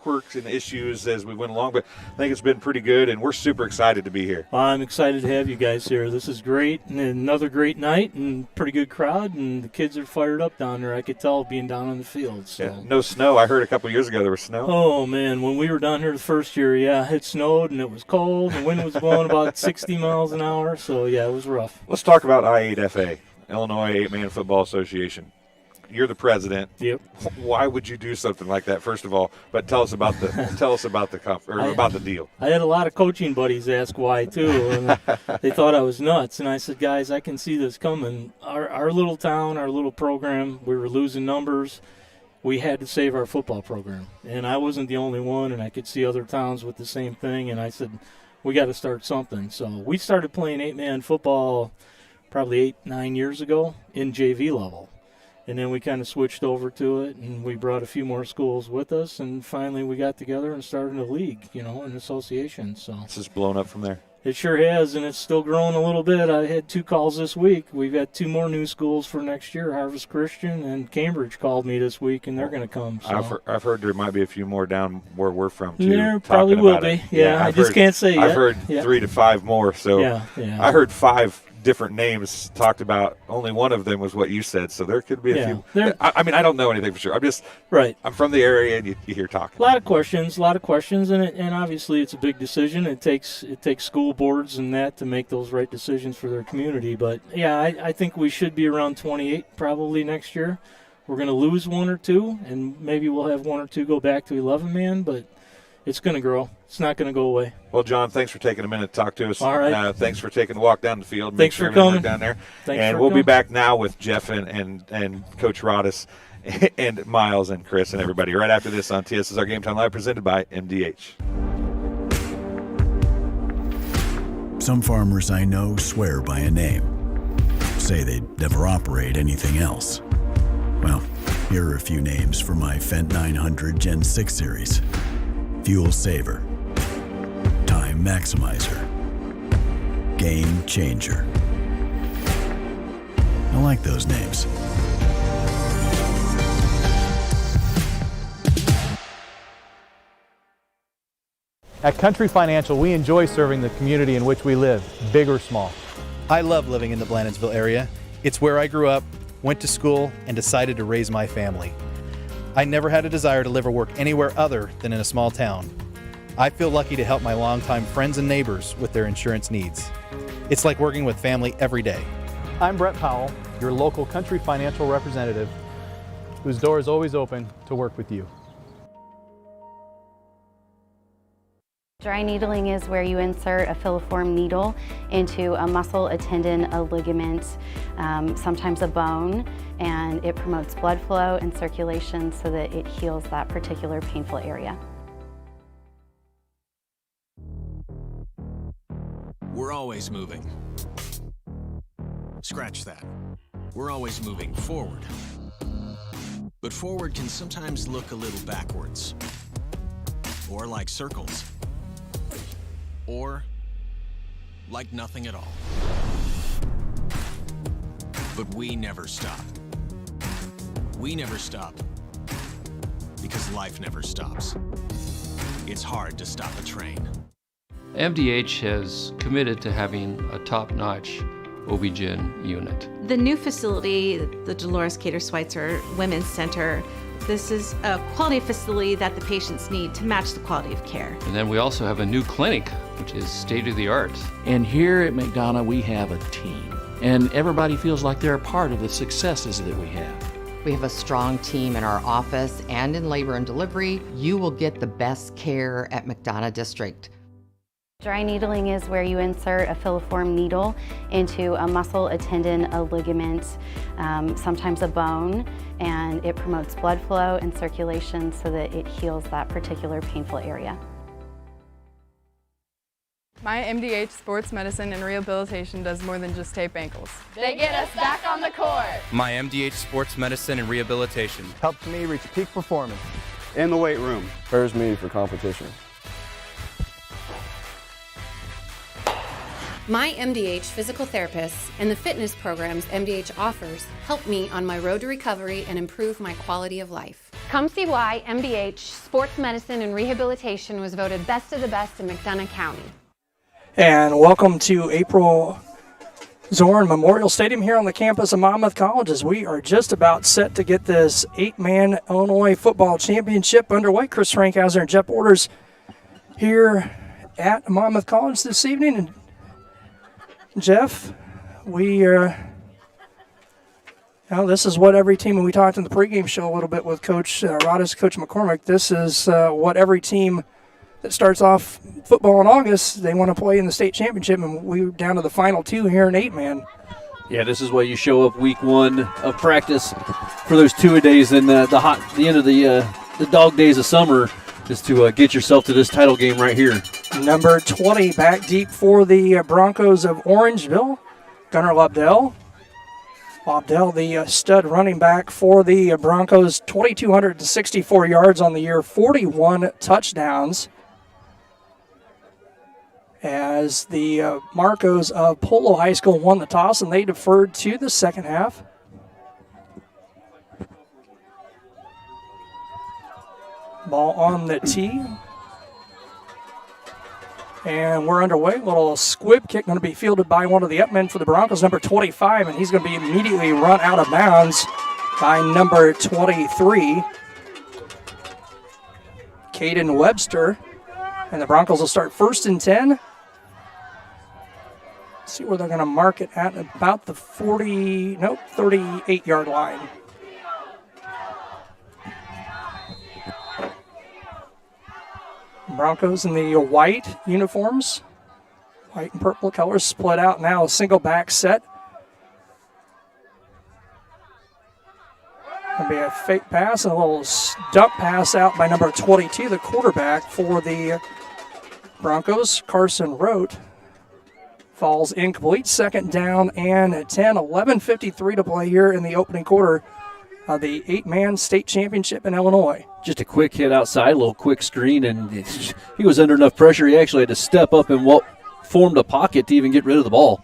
Quirks and issues as we went along, but I think it's been pretty good, and we're super excited to be here. I'm excited to have you guys here. This is great, and another great night, and pretty good crowd, and the kids are fired up down there. I could tell being down on the field. So. Yeah, no snow. I heard a couple years ago there was snow. Oh, man, when we were down here the first year, it snowed, and it was cold, and the wind was blowing about 60 miles an hour, so, yeah, it was rough. Let's talk about I8FA, Illinois 8-Man Football Association. You're the president. Yep. Why would you do something like that? First of all, but tell us about the about the deal. I had a lot of coaching buddies ask why too, and they thought I was nuts. And I said, guys, I can see this coming. Our little town, our little program, we were losing numbers. We had to save our football program, and I wasn't the only one. And I could see other towns with the same thing. And I said, we got to start something. So we started playing 8-man football probably 8-9 years ago in JV level. And then we kind of switched over to it, and we brought a few more schools with us, and finally we got together and started a league, an association. So it's just blown up from there. It sure has, and it's still growing a little bit. I had 2 calls this week. We've got 2 more new schools for next year. Harvest Christian and Cambridge called me this week, and they're going to come. So. I've heard there might be a few more down where we're from, too. There probably will be. Yeah, I just can't say yet. I've heheard 3 to 5 more. So yeah. I heard 5 different names talked about. Only one of them was what you said, so there could be a few. I mean, I don't know anything for sure. I'm from the area, and you hear talking. A lot of questions, and obviously it's a big decision. It takes school boards and that to make those right decisions for their community. But yeah, I think we should be around 28 probably next year. We're going to lose 1 or 2, and maybe we'll have 1 or 2 go back to 11-man, but it's going to grow. It's not going to go away. Well, John, thanks for taking a minute to talk to us. All right. Thanks for taking the walk down the field. Thanks for coming down there. Thanks for we'll be coming. back now with Jeff and Coach Rodis and Miles and Chris and everybody right after this on TSSR Game Time Live, presented by MDH. Some farmers I know swear by a name, say they'd never operate anything else. Well, here are a few names for my Fendt 900 Gen 6 series. Fuel Saver, Time Maximizer, Game Changer. I like those names. At Country Financial, we enjoy serving the community in which we live, big or small. I love living in the Blandonsville area. It's where I grew up, went to school, and decided to raise my family. I never had a desire to live or work anywhere other than in a small town. I feel lucky to help my longtime friends and neighbors with their insurance needs. It's like working with family every day. I'm Brett Powell, your local Country Financial representative, whose door is always open to work with you. Dry needling is where you insert a filiform needle into a muscle, a tendon, a ligament, sometimes a bone, and it promotes blood flow and circulation so that it heals that particular painful area. We're always moving. Scratch that. We're always moving forward. But forward can sometimes look a little backwards, or like circles, or like nothing at all. But we never stop. We never stop because life never stops. It's hard to stop a train. MDH has committed to having a top-notch OB-GYN unit. The new facility, the Dolores Cater Schweitzer Women's Center, this is a quality facility that the patients need to match the quality of care. And then we also have a new clinic, which is state-of-the-art. And here at McDonough, we have a team. And everybody feels like they're a part of the successes that we have. We have a strong team in our office and in labor and delivery. You will get the best care at McDonough District. Dry needling is where you insert a filiform needle into a muscle, a tendon, a ligament, sometimes a bone, and it promotes blood flow and circulation so that it heals that particular painful area. My MDH Sports Medicine and Rehabilitation does more than just tape ankles. They get us back on the court. My MDH Sports Medicine and Rehabilitation Helps me reach peak performance. In the weight room. Prepares me for competition. My MDH physical therapists and the fitness programs MDH offers help me on my road to recovery and improve my quality of life. Come see why MDH Sports Medicine and Rehabilitation was voted best of the best in McDonough County. And welcome to April Zorn Memorial Stadium here on the campus of Monmouth College, as we are just about set to get this 8-man Illinois football championship underway. Chris Frankhauser and Jeff Orders here at Monmouth College this evening. And Jeff, this is what every team, and we talked in the pregame show a little bit with Coach Rodis, Coach McCormick, this is what every team that starts off football in August, they want to play in the state championship, and we're down to the final two here in 8-man. Yeah, this is where you show up week one of practice for those 2 days, and the end of the dog days of summer is to get yourself to this title game right here. Number 20 back deep for the Broncos of Orangeville, Gunnar Lobdell. Lobdell, the stud running back for the Broncos, 2,264 yards on the year, 41 touchdowns. As the Marcos of Polo High School won the toss and they deferred to the second half. Ball on the tee. And we're underway. Little squib kick going to be fielded by one of the upmen for the Broncos, number 25, and he's going to be immediately run out of bounds by number 23, Kaden Webster. And the Broncos will start 1st and 10. See where they're going to mark it at about the 38-yard line. Broncos in the white uniforms. White and purple colors split out now. A single back set. Going to be a fake pass and a little dump pass out by number 22, the quarterback for the Broncos, Carson Rote. Falls incomplete. Second down and 10. 11:53 to play here in the opening quarter of the 8-man state championship in Illinois. Just a quick hit outside, a little quick screen, and he was under enough pressure. He actually had to step up and formed a pocket to even get rid of the ball.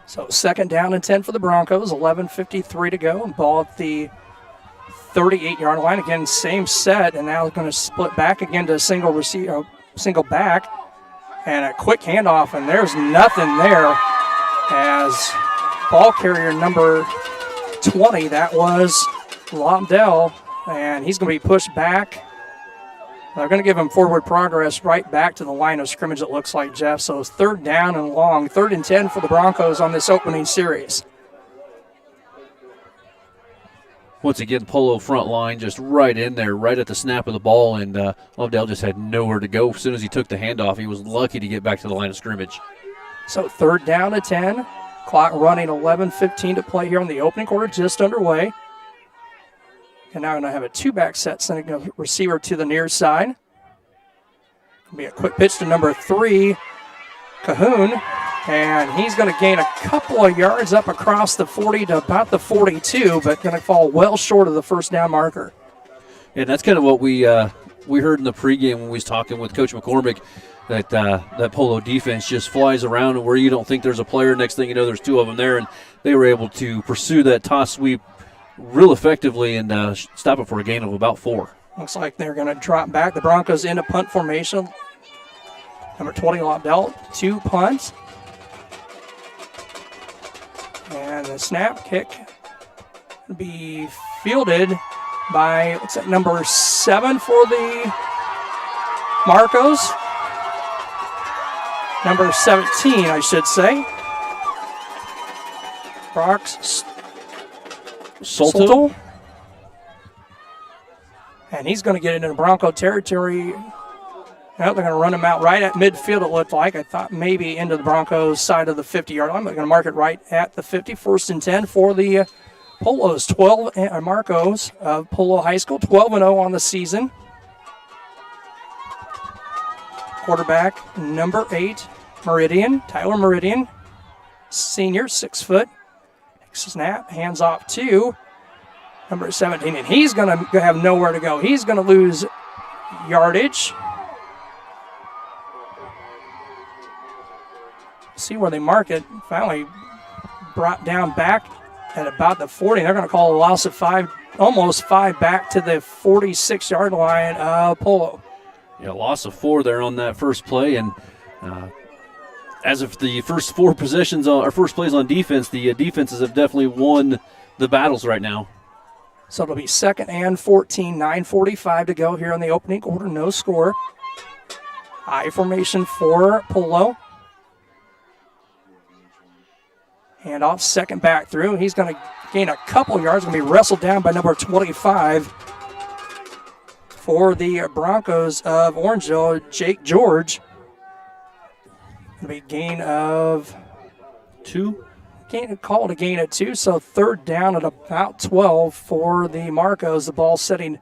So second down and 10 for the Broncos. 11:53 to go. Ball at the 38-yard line. Again, same set, and now going to split back again to a single receiver, single back, and a quick handoff, and there's nothing there as ball carrier number 20, that was Lobdell, and he's going to be pushed back. They're going to give him forward progress right back to the line of scrimmage, it looks like, Jeff. So it's third down and long. 3rd and 10 for the Broncos on this opening series. Once again, Polo front line just right in there, right at the snap of the ball, and Lobdell just had nowhere to go. As soon as he took the handoff, he was lucky to get back to the line of scrimmage. So third down and 10. Clock running, 11:15 to play here in the opening quarter, just underway. And now going to have a two-back set, sending a receiver to the near side. Going to be a quick pitch to number 3, Cahoon. And he's going to gain a couple of yards up across the 40 to about the 42, but going to fall well short of the first down marker. And that's kind of what we heard in the pregame when we was talking with Coach McCormick, that that Polo defense just flies around, and where you don't think there's a player, next thing you know, there's 2 of them there, and they were able to pursue that toss sweep real effectively and stop it for a gain of about 4. Looks like they're going to drop back. The Broncos into punt formation. Number 20, Lobdell, 2 punts. And the snap kick will be fielded by, what's that, number 7 for the Marcos. Number 17, I should say. Brox Solto. And he's going to get into Bronco territory. Well, they're going to run him out right at midfield, it looked like. I thought maybe into the Broncos side of the 50-yard line. They're going to mark it right at the 50. 1st and 10 for the Polos. Marcos of Polo High School, 12-0 on the season. Quarterback number 8, Meridian, Tyler Meridian, senior, 6 foot. Snap, hands off to number 17, and he's going to have nowhere to go. He's going to lose yardage. See where they mark it. Finally brought down back at about the 40. They're going to call a loss of 5, almost 5 back to the 46-yard line of Polo. Yeah, loss of 4 there on that first play, and as of the first 4 possessions or first plays on defense, the defenses have definitely won the battles right now. So it'll be 2nd and 14, 9:45 to go here in the opening quarter. No score. I formation for Polo. Hand off, second back through. He's going to gain a couple yards. Going to be wrestled down by number 25 for the Broncos of Orangeville, Jake George. Going to be gain of 2. Called a gain of 2, so third down at about 12 for the Marcos. The ball sitting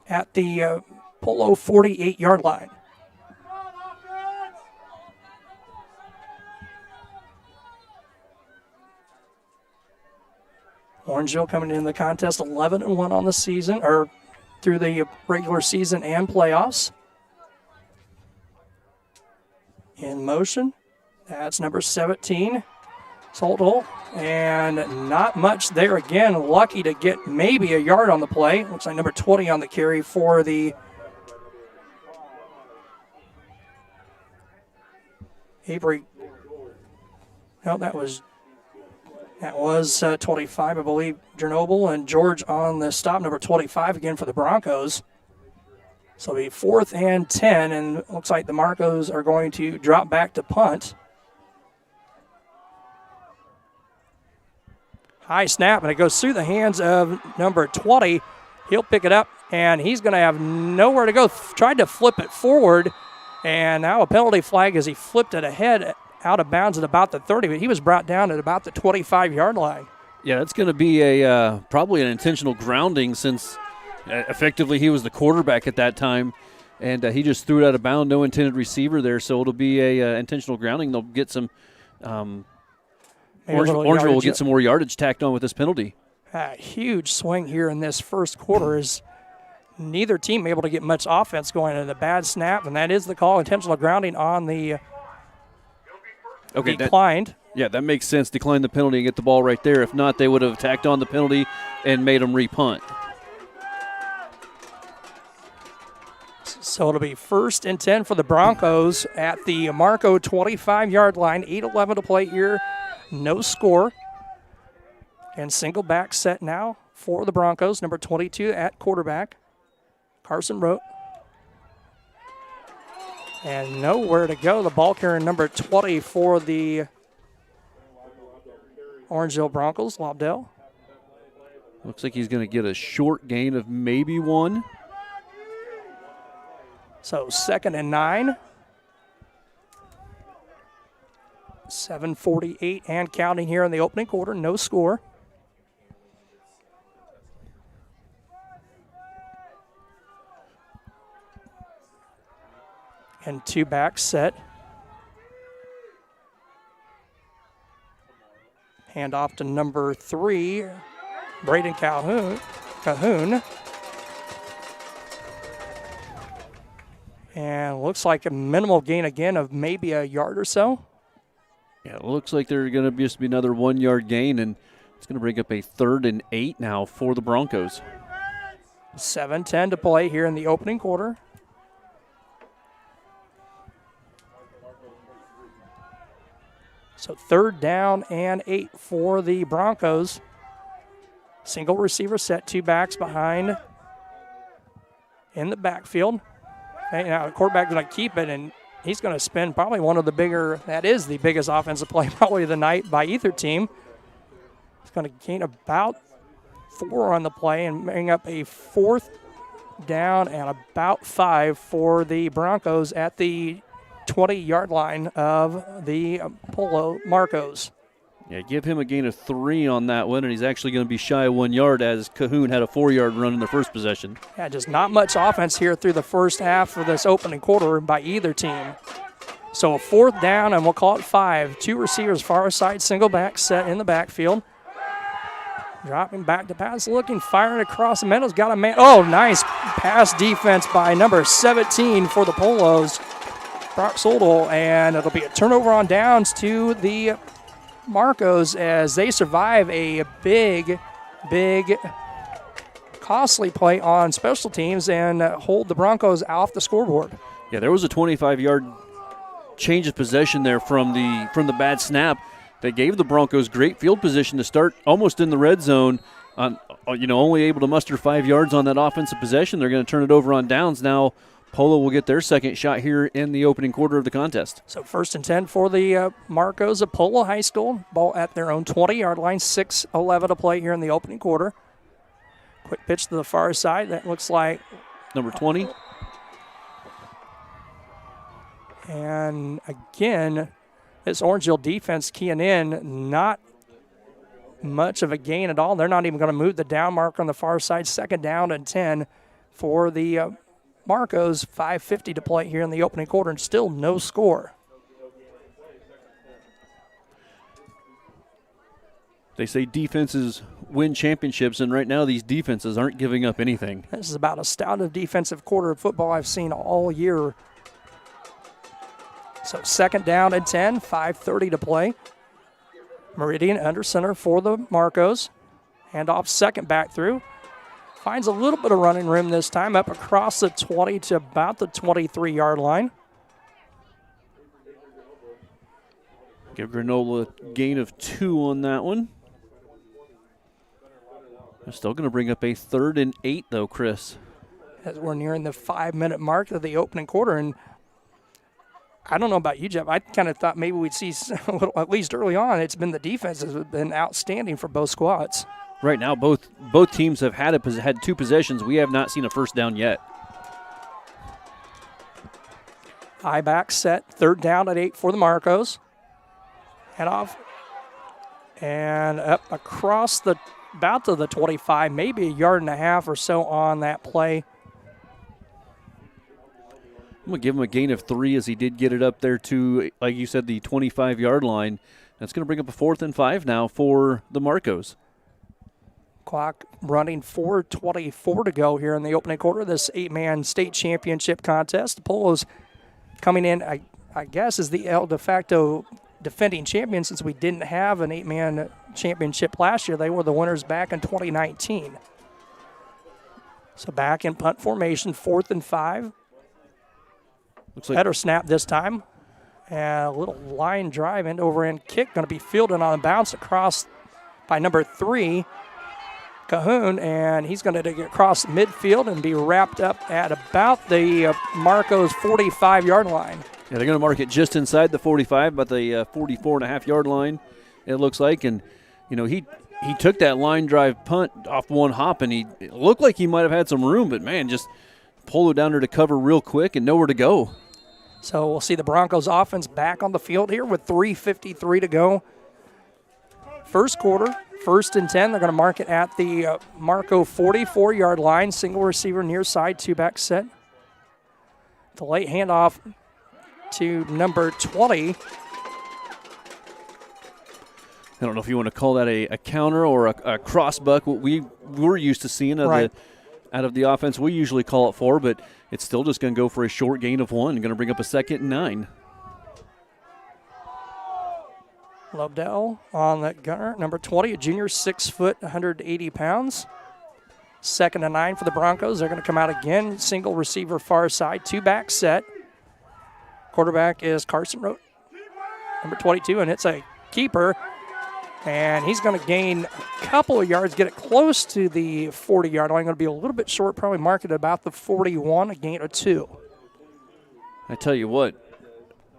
at the Polo 48-yard line. Orangeville coming into the contest 11-1 on the season, or through the regular season and playoffs. In motion, that's number 17, Soltol, and not much there again. Lucky to get maybe a yard on the play. Looks like number 20 on the carry for the Avery. No, that was 25, I believe, Chernobyl, and George on the stop, number 25 again for the Broncos. So it'll be 4th and 10, and it looks like the Marcos are going to drop back to punt. High snap, and it goes through the hands of number 20, He'll pick it up, and he's going to have nowhere to go. Tried to flip it forward, and now a penalty flag as he flipped it ahead out of bounds at about the 30, but he was brought down at about the 25-yard line. Yeah, that's going to be probably an intentional grounding since effectively he was the quarterback at that time, and he just threw it out of bounds, no intended receiver there, so it'll be a intentional grounding. They'll get some Orangeville will get some more yardage tacked on with this penalty. A huge swing here in this first quarter is neither team able to get much offense going into the bad snap, and that is the call, intentional grounding on the declined. That makes sense. Decline the penalty and get the ball right there. If not, they would have tacked on the penalty and made them repunt. So it'll be 1st and 10 for the Broncos at the Marco 25-yard line. 8:11 to play here. No score. And single back set now for the Broncos. Number 22 at quarterback, Carson Rote. And nowhere to go. The ball carrier number 20 for the Orangeville Broncos, Lobdell. Looks like he's going to get a short gain of maybe 1. So 2nd and 9. 7:48 and counting here in the opening quarter. No score. And 2 back set. Hand off to number 3, Braden Cahoon. And looks like a minimal gain again of maybe a yard or so. Yeah, it looks like they're going to just be another 1-yard gain, and it's going to bring up a 3rd and 8 now for the Broncos. 7:10 to play here in the opening quarter. So 3rd down and 8 for the Broncos. Single receiver set, 2 backs behind in the backfield. Okay, now the quarterback's going to keep it, and he's going to spin probably one of the bigger, that is the biggest offensive play probably of the night by either team. He's going to gain about 4 on the play and bring up a 4th down and about 5 for the Broncos at the 20-yard line of the Polo Marcos. Yeah, give him a gain of 3 on that one, and he's actually going to be shy of 1 yard as Cahoon had a 4-yard run in the first possession. Yeah, just not much offense here through the first half of this opening quarter by either team. So a 4th down, and we'll call it 5. 2 receivers far side, single back set in the backfield. Dropping back to pass, looking, firing across the middle. Got a man. Oh, nice pass defense by number 17 for the Polos, Brock Soldel, and it'll be a turnover on downs to the Marcos as they survive a big, costly play on special teams and hold the Broncos off the scoreboard. Yeah, there was a 25-yard change of possession there from the bad snap. They gave the Broncos great field position to start almost in the red zone. Only able to muster 5 yards on that offensive possession. They're going to turn it over on downs now. Polo will get their second shot here in the opening quarter of the contest. So 1st and 10 for the Marcos of Polo High School. Ball at their own 20-yard line. 6:11 to play here in the opening quarter. Quick pitch to the far side. That looks like number 20. And again, this Orangeville defense keying in, not much of a gain at all. They're not even going to move the down mark on the far side. 2nd down and 10 for the Marcos. 5:50 to play here in the opening quarter, and still no score. They say defenses win championships, and right now these defenses aren't giving up anything. This is about as stout of defensive quarter of football I've seen all year. So 2nd down and 10, 5:30 to play. Meridian under center for the Marcos. Hand off second back through. Finds a little bit of running room this time, up across the 20 to about the 23-yard line. Give Granola a gain of 2 on that one. They're still going to bring up a 3rd and 8, though, Chris. As we're nearing the 5-minute mark of the opening quarter, and I don't know about you, Jeff. I kind of thought maybe we'd see a little, at least early on, it's been the defense has been outstanding for both squads. right now both teams have had two possessions. We have not seen a first down yet. High back set, 3rd down at 8 for the Marcos. Head off and up across about to the 25, maybe a yard and a half or so on that play. I'm going to give him a gain of 3 as he did get it up there to, like you said, the 25-yard line. That's going to bring up a 4th and 5 now for the Marcos. Clock running, 4:24 to go here in the opening quarter of this 8-man state championship contest. The Polo's coming in, I guess, as the de facto defending champion since we didn't have an 8-man championship last year. They were the winners back in 2019. So back in punt formation, 4th and 5. Looks like header snap this time. And a little line drive and over-end kick going to be fielded on a bounce across by number 3, Cahoon, and he's going to get across midfield and be wrapped up at about the Marcos 45-yard line. Yeah, they're going to mark it just inside the 45, but the 44.5-yard line, it looks like. And, you know, he took that line drive punt off one hop, and it looked like he might have had some room, but, man, just Polo down there to cover real quick and nowhere to go. So we'll see the Broncos offense back on the field here with 3:53 to go. First quarter, 1st and 10. They're going to mark it at the Marco 44-yard line. Single receiver near side, 2-back set. The late handoff to number 20. I don't know if you want to call that a counter or a cross buck. What we're used to seeing out of the offense, we usually call it 4, but it's still just going to go for a short gain of 1. Going to bring up a 2nd and 9. Lobdell on the gunner, number 20, a junior, 6 foot, 180 pounds. 2nd and 9 for the Broncos. They're going to come out again. Single receiver far side, 2-back set. Quarterback is Carson Rote, number 22, and it's a keeper. And he's going to gain a couple of yards, get it close to the 40-yard line. Going to be a little bit short, probably marked at about the 41, a gain of 2. I tell you what,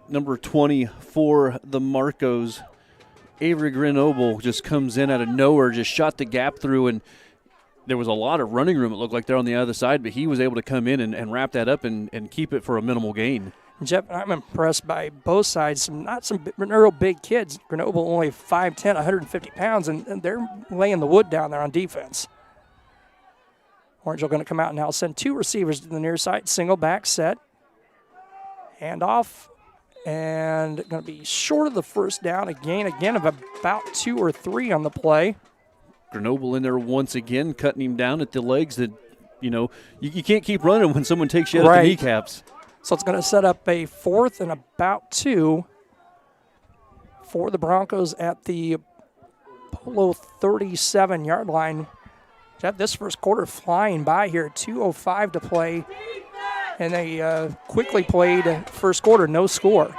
number 20 for the Marcos, Avery Grenoble, just comes in out of nowhere, just shot the gap through, and there was a lot of running room, it looked like, there on the other side, but he was able to come in and wrap that up and keep it for a minimal gain. Jeff, I'm impressed by both sides. Not some real big kids. Grenoble only 5'10", 150 pounds, and they're laying the wood down there on defense. Orangeville going to come out now, send 2 receivers to the near side, single back set. Hand off, and going to be short of the first down, a gain again of about 2 or 3 on the play. Grenoble in there once again, cutting him down at the legs. That, you know, you can't keep running when someone takes you out at the kneecaps. So it's going to set up a 4th and about 2 for the Broncos at the Polo 37-yard line. Jeff, this first quarter flying by here, 2:05 to play. And they quickly played first quarter, no score.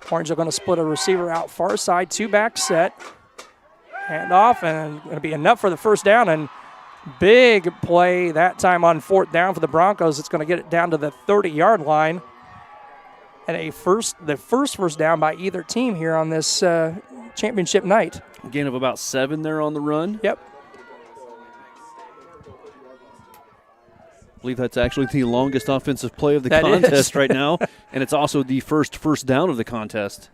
Orangeville going to split a receiver out far side, 2-back set. Hand off, and going to be enough for the first down. And big play that time on 4th down for the Broncos. It's going to get it down to the 30-yard line. And the first down by either team here on this championship night. Gain of about 7 there on the run. Yep. I believe that's actually the longest offensive play of the contest right now, and it's also the first down of the contest.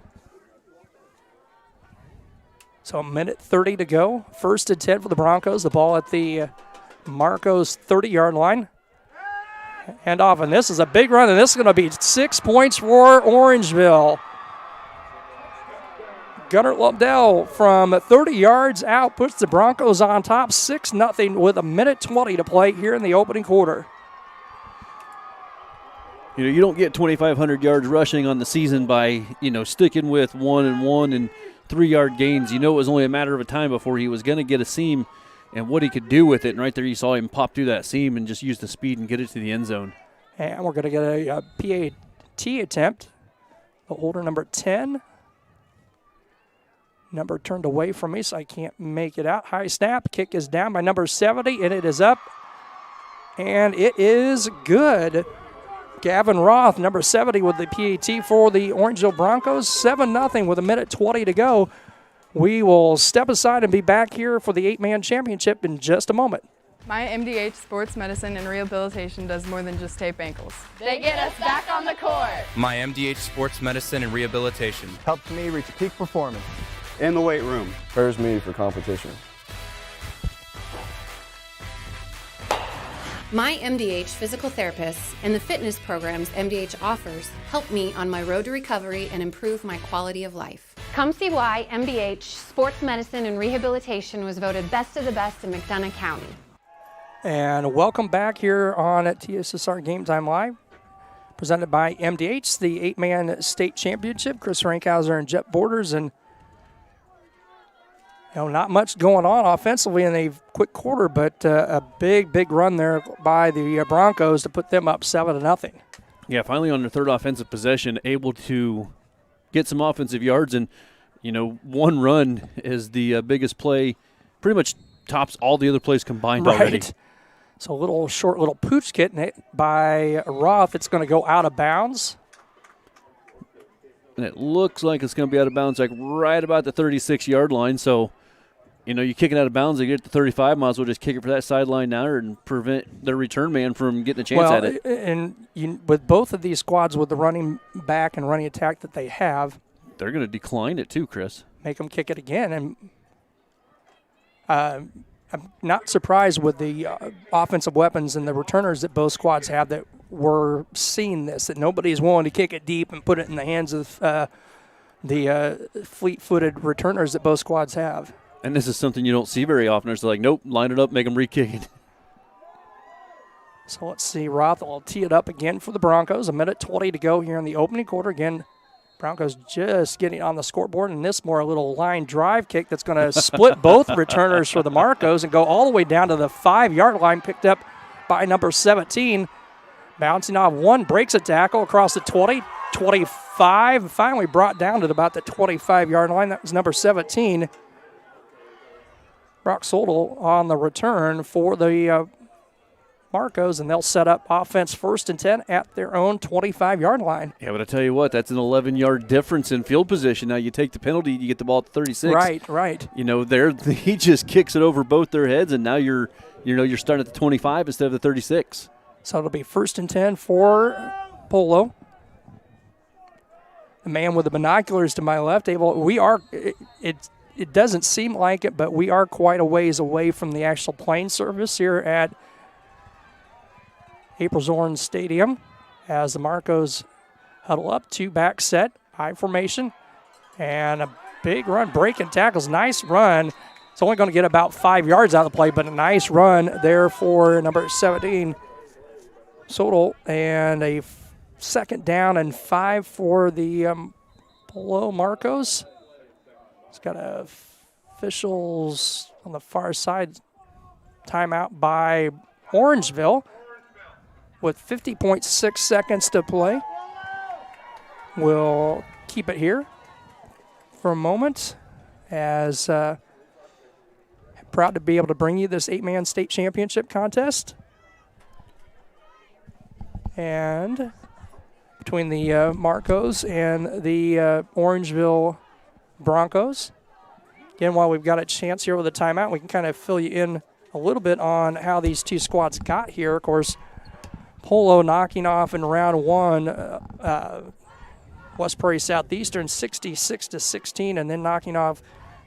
So 1:30 to go. 1st and 10 for the Broncos. The ball at the Marcos 30-yard line. Hand off, and this is a big run, and this is going to be 6 points for Orangeville. Gunnar Lobdell from 30 yards out puts the Broncos on top, 6-0 with 1:20 to play here in the opening quarter. You know, you don't get 2,500 yards rushing on the season by, sticking with 1-1 and 3-yard gains. You know, it was only a matter of time before he was going to get a seam and what he could do with it. And right there you saw him pop through that seam and just use the speed and get it to the end zone. And we're going to get a PAT attempt. The holder, number 10. Number turned away from me, so I can't make it out. High snap. Kick is down by number 70, and it is up. And it is good. Gavin Roth, number 70, with the PAT for the Orangeville Broncos. 7-0 with 1:20 to go. We will step aside and be back here for the 8-man championship in just a moment. My MDH Sports Medicine and Rehabilitation does more than just tape ankles. They get us back on the court. My MDH Sports Medicine and Rehabilitation Helps me reach peak performance. In the weight room. Prepares me for competition. My MDH physical therapists and the fitness programs MDH offers help me on my road to recovery and improve my quality of life. Come see why MDH Sports Medicine and Rehabilitation was voted best of the best in McDonough County. And welcome back here on at TSSR Game Time Live, presented by MDH, the 8-man state championship. Chris Rankhauser and Jet Borders, and not much going on offensively in a quick quarter, but a big run there by the Broncos to put them up 7-0. Yeah, finally on their third offensive possession, able to get some offensive yards, and one run is the biggest play, pretty much tops all the other plays combined already. So a short little pooch kit by Ruff. It's going to go out of bounds. And it looks like it's going to be out of bounds like right about the 36-yard line. So, you kick it out of bounds, they get to 35, might as well just kick it for that sideline now and prevent their return man from getting a chance at it. And with both of these squads with the running back and running attack that they have, they're going to decline it too, Chris. Make them kick it again. And I'm not surprised with the offensive weapons and the returners that both squads have that we're seeing this, that nobody's willing to kick it deep and put it in the hands of the fleet-footed returners that both squads have. And this is something you don't see very often. It's like, nope, line it up, make them re-kick it. So let's see. Roth will tee it up again for the Broncos. 1:20 to go here in the opening quarter. Again, Broncos just getting on the scoreboard, and this more a little line drive kick that's going to split both returners for the Marcos and go all the way down to the 5-yard line, picked up by number 17. Bouncing off one, breaks a tackle across the 20, 25, finally brought down to about the 25-yard line. That was number 17. Brock Soldel on the return for the Marcos, and they'll set up offense 1st and 10 at their own 25-yard line. Yeah, but I tell you what, that's an 11-yard difference in field position. Now you take the penalty, you get the ball at the 36. Right. He just kicks it over both their heads, and now you're starting at the 25 instead of the 36. So it'll be 1st and 10 for Polo. The man with the binoculars to my left, it doesn't seem like it, but we are quite a ways away from the actual plane service here at April Zorn Stadium as the Marcos huddle up. 2-back set, high formation, and a big run, breaking tackles. Nice run. It's only going to get about 5 yards out of the play, but a nice run there for number 17, Sodal, and a 2nd down and 5 for the Polo Marcos. It's got officials on the far side. Timeout by Orangeville with 50.6 seconds to play. We'll keep it here for a moment as proud to be able to bring you this 8-man state championship contest. And between the Marcos and the Orangeville Broncos. Again, while we've got a chance here with a timeout, we can kind of fill you in a little bit on how these two squads got here. Of course, Polo knocking off in round one West Prairie Southeastern 66-16, and then knocking off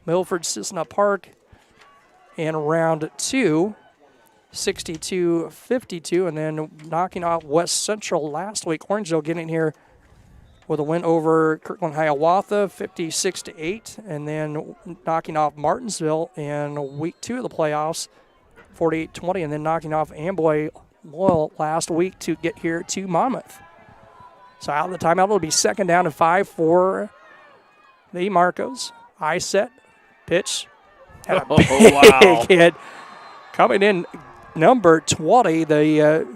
Milford Cissna Park in round two 62-52, and then knocking off West Central last week. Orangeville getting here with a win over Kirkland Hiawatha 56-8, and then knocking off Martinsville in week 2 of the playoffs 48-20, and then knocking off Amboy Loyal last week to get here to Monmouth. So out of the timeout, it'll be 2nd down and 5 for the Marcos. High set, pitch. Had a big hit. Coming in number 20, the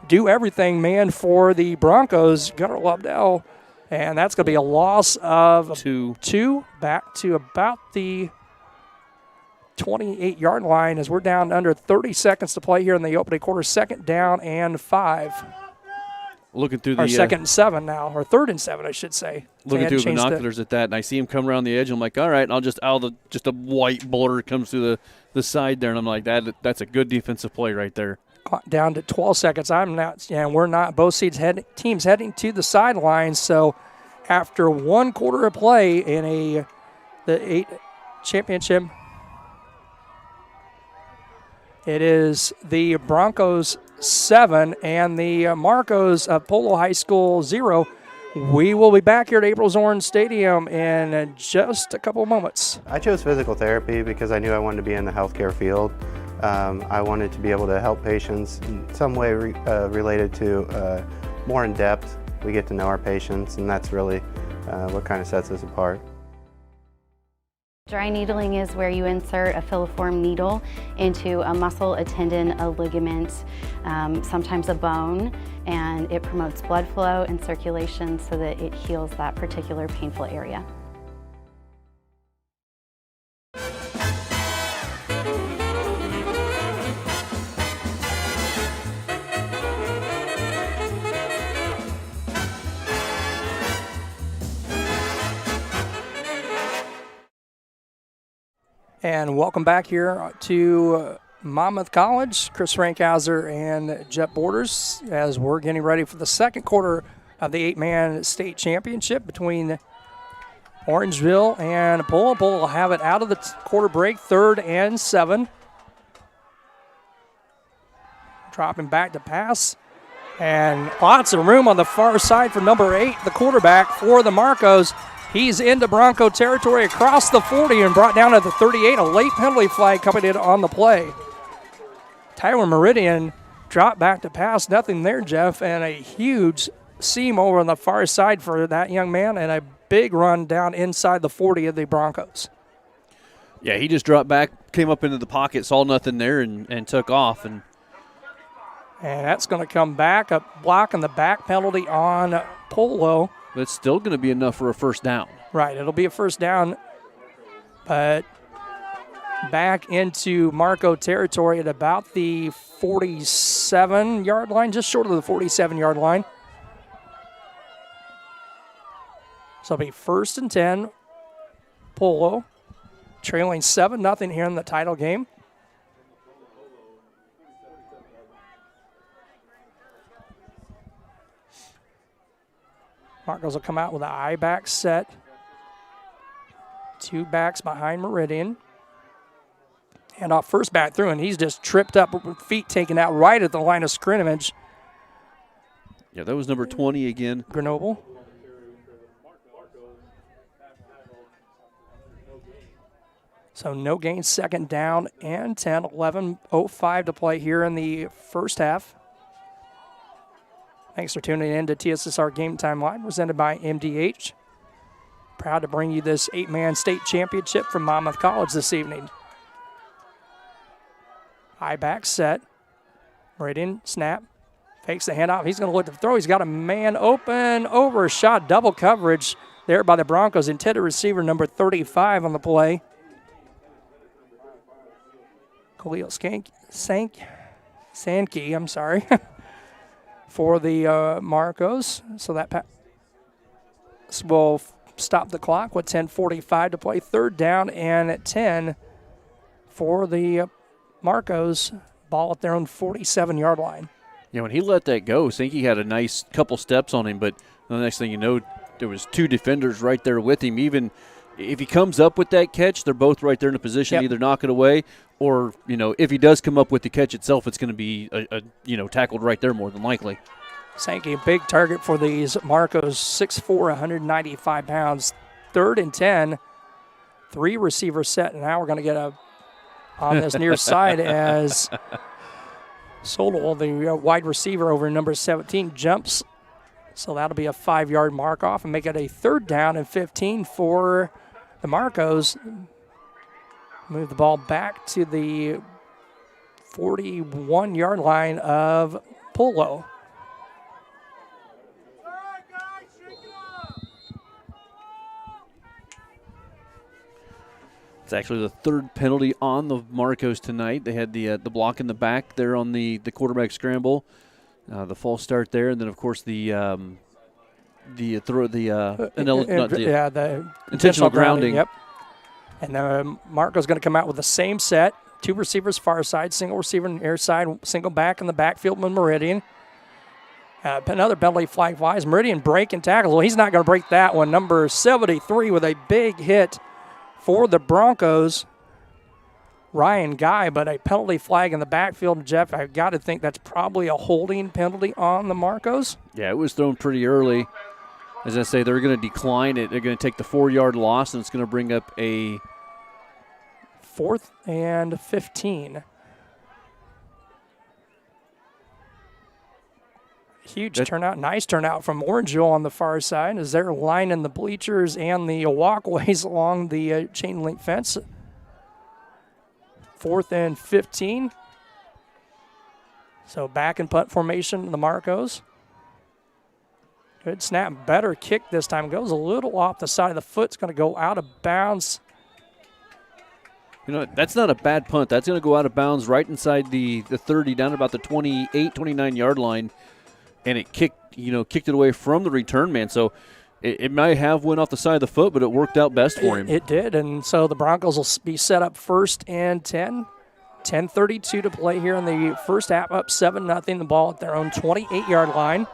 do-everything man for the Broncos, Gunnar Lobdell. And that's going to be a loss of two back to about the 28-yard line as we're down under 30 seconds to play here in the opening quarter. 2nd down and 5. looking through Or the second and 7 now, or third and 7, I should say. looking through binoculars at that, and I see him come around the edge. I'm like, all right, and I'll just just a white border comes through the side there, and I'm like, that's a good defensive play right there. Down to 12 seconds. We're not. Both teams heading to the sidelines. So after one quarter of play in the 8 championship, it is the Broncos 7 and the Marcos of Polo High School 0. We will be back here at April Zorn Stadium in just a couple of moments. I chose physical therapy because I knew I wanted to be in the healthcare field. I wanted to be able to help patients in some way related to more in depth. We get to know our patients, and that's really what kind of sets us apart. Dry needling is where you insert a filiform needle into a muscle, a tendon, a ligament, sometimes a bone, and it promotes blood flow and circulation so that it heals that particular painful area. And welcome back here to Monmouth College. Chris Frankhauser and Jet Borders as we're getting ready for the second quarter of the 8-man state championship between Orangeville and Polo. Polo will have it out of the quarter break, 3rd and 7. Dropping back to pass. And lots of room on the far side for number 8, the quarterback for the Marcos. He's into Bronco territory across the 40 and brought down at the 38. A late penalty flag coming in on the play. Tyler Meridian dropped back to pass. Nothing there, Jeff. And a huge seam over on the far side for that young man and a big run down inside the 40 of the Broncos. Yeah, he just dropped back, came up into the pocket, saw nothing there, and took off. And that's going to come back. A block and the back penalty on Polo. But it's still going to be enough for a first down. Right, it'll be a first down, but back into Marco territory at about the 47-yard line, just short of the 47-yard line. So it'll be 1st and 10, Polo, trailing 7-0 here in the title game. Marcos will come out with an I-back set. 2 backs behind Meridian. And off first back through, and he's just tripped up with feet taken out right at the line of scrimmage. Yeah, that was number 20 again. Grenoble. So no gain, 2nd down and 10, 11:05 to play here in the first half. Thanks for tuning in to TSSR Game Time Live, presented by MDH. Proud to bring you this 8-man state championship from Monmouth College this evening. High back set. Meridian snap. Fakes the handoff. He's going to look to throw. He's got a man open over shot. Double coverage there by the Broncos. Intended receiver number 35 on the play. Khalil Sankey, I'm sorry. For the Marcos. So that pass will stop the clock with 10:45 to play. 3rd down and at 10 for the Marcos. Ball at their own 47-yard line. Yeah, when he let that go, Sankey had a nice couple steps on him, but the next thing you know, there was 2 defenders right there with him. Even if he comes up with that catch, they're both right there in a position to either knock it away or, if he does come up with the catch itself, it's going to be, tackled right there more than likely. Sankey, a big target for these Marcos, 6'4", 195 pounds. 3rd and 10, 3 receiver set, and now we're going to get on this near side as Solol, the wide receiver over number 17, jumps. So that'll be a 5-yard mark off and make it a 3rd down and 15 for the Marcos. Move the ball back to the 41-yard line of Polo. It's actually the 3rd penalty on the Marcos tonight. They had the block in the back there on the quarterback scramble. the false start there, and then of course the intentional grounding. Yep. And Marco's going to come out with the same set. 2 receivers far side, single receiver near side, single back in the backfield with Meridian. Another penalty flag flies. Meridian breaking tackles. Well, he's not going to break that one. Number 73 with a big hit for the Broncos. Ryan Guy, but a penalty flag in the backfield. Jeff, I've got to think that's probably a holding penalty on the Marcos. Yeah, it was thrown pretty early. As I say, they're going to decline it. They're going to take the 4-yard loss, and it's going to bring up a 4th and 15. Huge turnout, nice turnout from Orangeville on the far side as they're lining the bleachers and the walkways along the chain link fence. 4th and 15. So back in punt formation, the Marcos. Good snap, better kick this time. Goes a little off the side of the foot. It's going to go out of bounds. You know, that's not a bad punt. That's going to go out of bounds right inside the 30, down about the 28, 29-yard line. And it kicked it away from the return man. So it might have went off the side of the foot, but it worked out best for him. It did, and so the Broncos will be set up 1st and 10. 10:32 to play here in the first half, up 7-0. The ball at their own 28-yard line.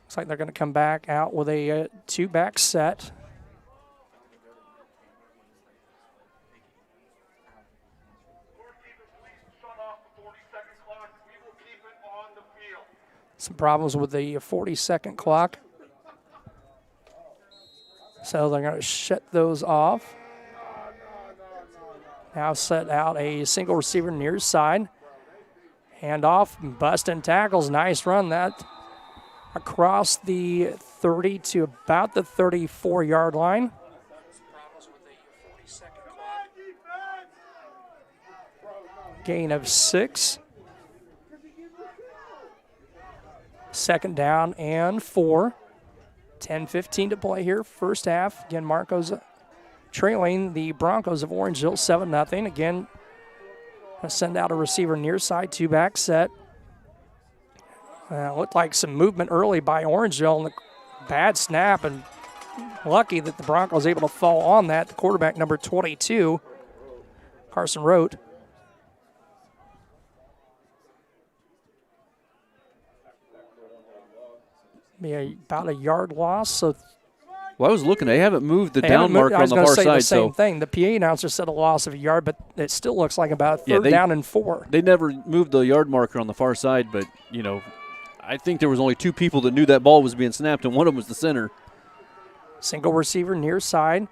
Looks like they're going to come back out with a 2-back set. Some problems with the 40-second clock. So they're going to shut those off. Now set out a single receiver near side. Hand off, busting tackles. Nice run. That across the 30 to about the 34-yard line. Gain of 6. 2nd down and 4. 10:15 to play here, first half. Again, Marcos trailing the Broncos of Orangeville 7-0. Again, send out a receiver near side, 2-back set. Looked like some movement early by Orangeville, and the bad snap, and lucky that the Broncos able to fall on that. The quarterback, number 22, Carson Rote. Be about a yard loss. So, well, I was looking. They haven't moved the down marker on the far side. I was going to say the same thing. The PA announcer said a loss of a yard, but it still looks like about a 3rd down and 4. They never moved the yard marker on the far side, but, I think there was only 2 people that knew that ball was being snapped, and one of them was the center. Single receiver near side.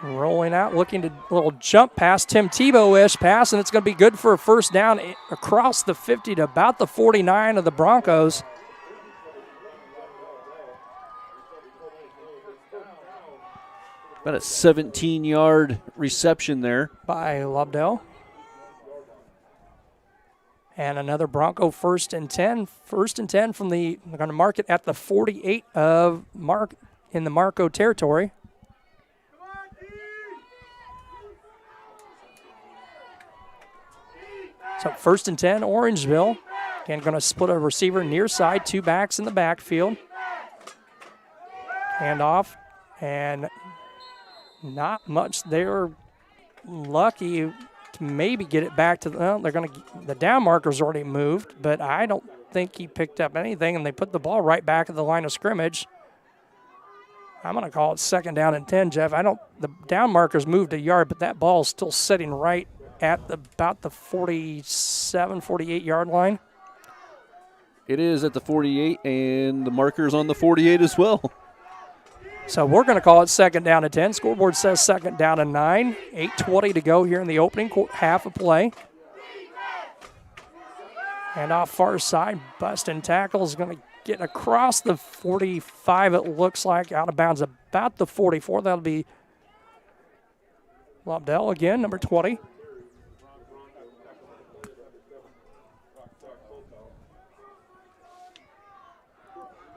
Rolling out, looking to little jump pass, Tim Tebow-ish pass, and it's going to be good for a 1st down across the 50 to about the 49 of the Broncos. About a 17-yard reception there by Lobdell. And another Bronco 1st and 10. 1st and 10 from they're going to mark it at the 48 of in the Marco territory. So 1st and 10, Orangeville. Again, going to split a receiver near side, 2 backs in the backfield. Hand off, and not much. They're lucky to maybe get it back to the down marker's already moved, but I don't think he picked up anything, and they put the ball right back at the line of scrimmage. I'm going to call it 2nd down and 10, Jeff. The down marker's moved a yard, but that ball's still sitting right at about the 47, 48-yard line. It is at the 48, and the marker's on the 48 as well. So we're going to call it 2nd down and 10. Scoreboard says 2nd down and 9. 8:20 to go here in the opening half of play. And off far side, busting tackle is going to get across the 45, it looks like, out of bounds about the 44. That'll be Lobdell again, number 20.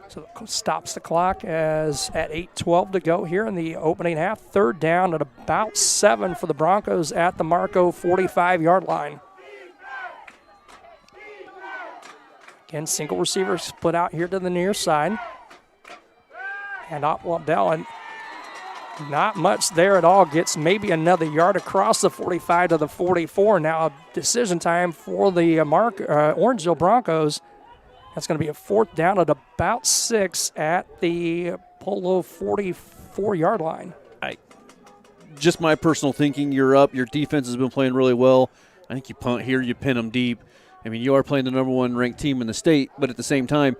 So stops the clock as at 8:12 to go here in the opening half. Third down at about 7 for the Broncos at the Marco 45-yard line. Again, single receiver split out here to the near side. And off Waddell, and not much there at all. Gets maybe another yard across the 45 to the 44. Now a decision time for the Orangeville Broncos. That's going to be a fourth down at about 6 at the Polo 44-yard line. Just my personal thinking, you're up. Your defense has been playing really well. I think you punt here, you pin them deep. I mean, you are playing the number 1 ranked team in the state, but at the same time,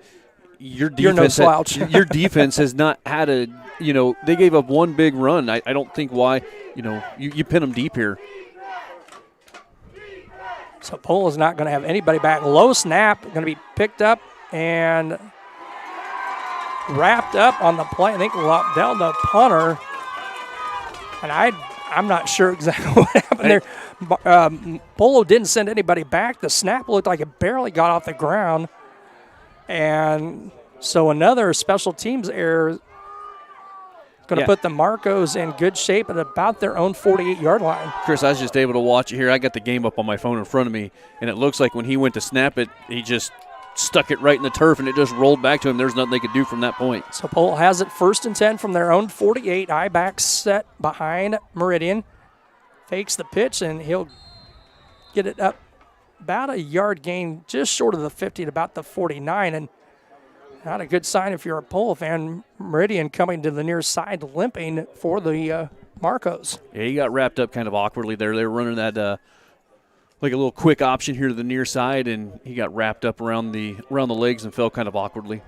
your defense, you're no slouch. Your defense has not had a, they gave up one big run. I don't think why, you pin them deep here. So Polo's not going to have anybody back. Low snap, going to be picked up and wrapped up on the play. I think Waddell, the punter, and I'm not sure exactly what happened there. Polo didn't send anybody back. The snap looked like it barely got off the ground. And so another special teams error going to put the Marcos in good shape at about their own 48-yard line. Chris, I was just able to watch it here. I got the game up on my phone in front of me, and it looks like when he went to snap it, he just stuck it right in the turf, and it just rolled back to him. There's nothing they could do from that point. So Polo has it 1st and 10 from their own 48. I-back set behind Meridian. Fakes the pitch, and he'll get it up about a yard gain just short of the 50 at about the 49. And not a good sign if you're a Polo fan. Meridian coming to the near side limping for the Marcos. Yeah, he got wrapped up kind of awkwardly there. They were running that like a little quick option here to the near side, and he got wrapped up around the legs and fell kind of awkwardly.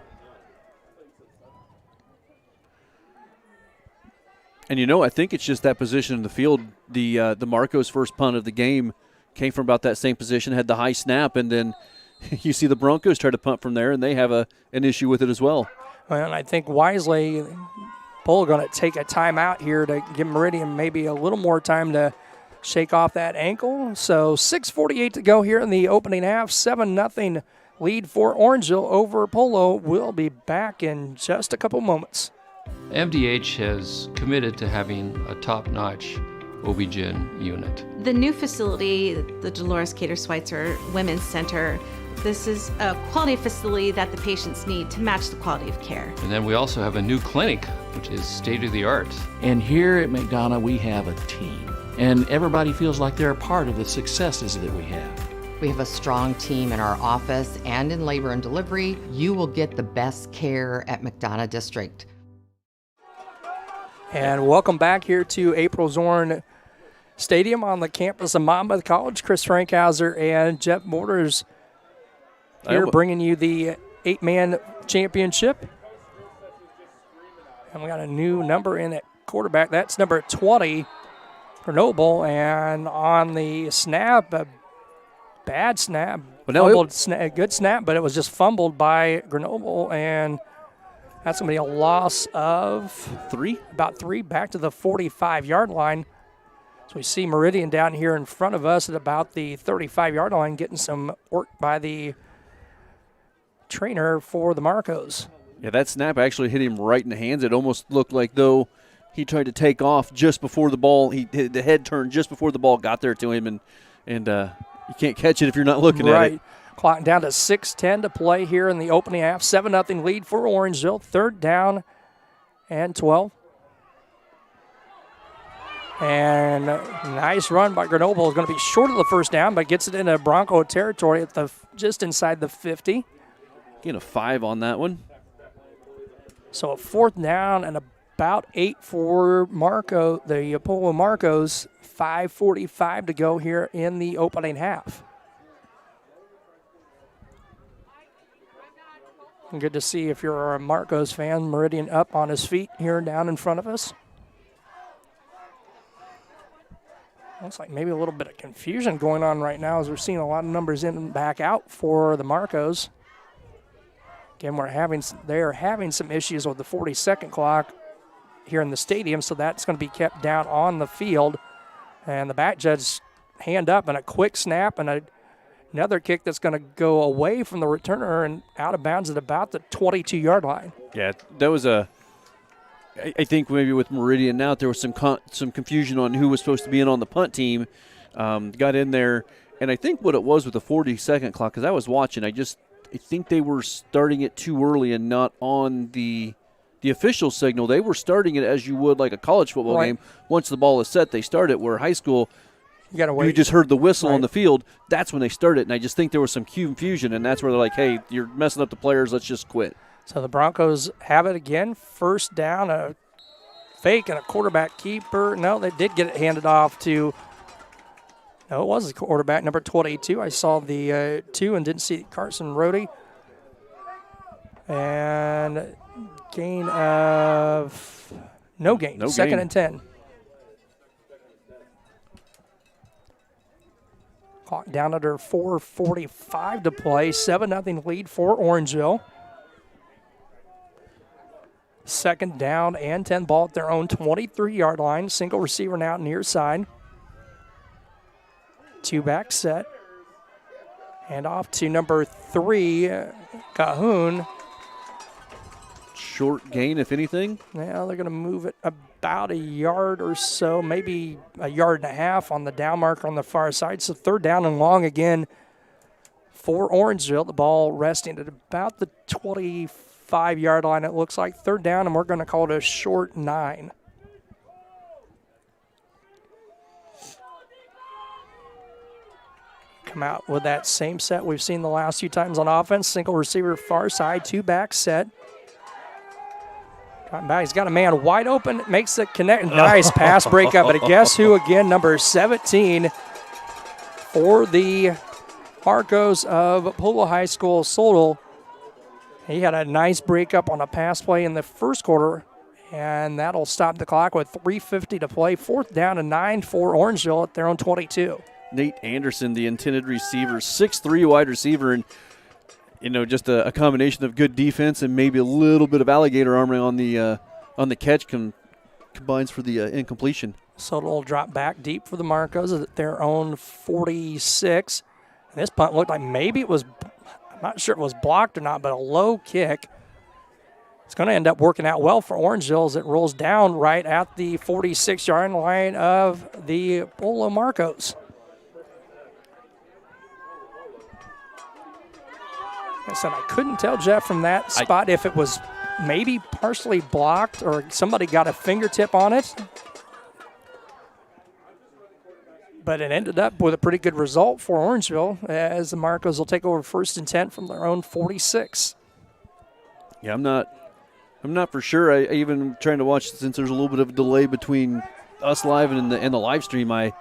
And I think it's just that position in the field. The Marcos' first punt of the game came from about that same position, had the high snap, and then you see the Broncos try to punt from there, and they have an issue with it as well. Well, I think wisely, Polo going to take a timeout here to give Meridian maybe a little more time to shake off that ankle. So 6:48 to go here in the opening half. 7-0 lead for Orangeville over Polo. We'll be back in just a couple moments. MDH has committed to having a top-notch OB-GYN unit. The new facility, the Dolores Cater Schweitzer Women's Center, this is a quality facility that the patients need to match the quality of care. And then we also have a new clinic, which is state-of-the-art. And here at McDonough, we have a team. And everybody feels like they're a part of the successes that we have. We have a strong team in our office and in labor and delivery. You will get the best care at McDonough District. And welcome back here to April Zorn Stadium on the campus of Monmouth College. Chris Frankhauser and Jeff Borders here bringing you the 8-man championship. And we got a new number in at quarterback. That's number 20 for Noble. And on the snap, a bad snap. A good snap, but it was just fumbled by Grenoble, and that's going to be a loss of 3? About 3 back to the 45-yard line. So we see Meridian down here in front of us at about the 35-yard line getting some work by the trainer for the Marcos. Yeah, that snap actually hit him right in the hands. It almost looked like though he tried to take off just before the ball. The head turned just before the ball got there to him, and you can't catch it if you're not looking at it. Right. Clock down to 6:10 to play here in the opening half. 7-0 lead for Orangeville. 3rd down and 12. And nice run by Grenoble. Is going to be short of the first down, but gets it into Bronco territory at just inside the 50. Getting a 5 on that one. So a 4th down and about 8 for the Polo Marcos. 5:45 to go here in the opening half. And good to see if you're a Marcos fan, Meridian up on his feet here down in front of us. Looks like maybe a little bit of confusion going on right now as we're seeing a lot of numbers in and back out for the Marcos. Again, they're having some issues with the 40-second clock here in the stadium, so that's going to be kept down on the field. And the back judge hand up and a quick snap and a Another kick that's going to go away from the returner and out of bounds at about the 22-yard line. Yeah, that was I think maybe with Meridian now, there was some confusion on who was supposed to be in on the punt team. Got in there, and I think what it was with the 40-second clock, because I was watching, I think they were starting it too early and not on the official signal. They were starting it as you would like a college football game. Once the ball is set, they start it, where high school – you gotta wait. You just heard the whistle on the field. That's when they started, and I just think there was some confusion, and that's where they're like, hey, you're messing up the players. Let's just quit. So the Broncos have it again. First down, a fake and a quarterback keeper. No, they did get it handed off to – no, it was a quarterback, number 22. I saw the 2 and didn't see Carson Rohde. And gain of – no gain. Second and 10. Clock down under 4:45 to play. 7-0 lead for Orangeville. Second down and 10, ball at their own 23-yard line. Single receiver now near side. 2-back set. And off to number 3, Cahoon. Short gain, if anything. Yeah, they're going to move it about a yard or so, maybe a yard and a half on the down marker on the far side. So third down and long again for Orangeville. The ball resting at about the 25-yard line, it looks like. Third down, and we're going to call it a short 9. Come out with that same set we've seen the last few times on offense. Single receiver far side, 2-back set. He's got a man wide open, makes the connect. Nice pass breakup, but guess who again? Number 17 for the Marcos of Polo High School, Soto. He had a nice breakup on a pass play in the first quarter, and that'll stop the clock with 3:50 to play. Fourth down and 9 for Orangeville at their own 22. Nate Anderson, the intended receiver, 6'3" wide receiver, and just a combination of good defense and maybe a little bit of alligator armor on the catch combines for the incompletion. So it'll drop back deep for the Marcos at their own 46. And this punt looked like maybe it was, I'm not sure if it was blocked or not, but a low kick. It's going to end up working out well for Orangeville as it rolls down right at the 46-yard line of the Polo Marcos. I said I couldn't tell, Jeff, from that spot if it was maybe partially blocked or somebody got a fingertip on it. But it ended up with a pretty good result for Orangeville as the Marcos will take over 1st and 10 from their own 46. Yeah, I'm not for sure. I even trying to watch, since there's a little bit of a delay between us live and the live stream. I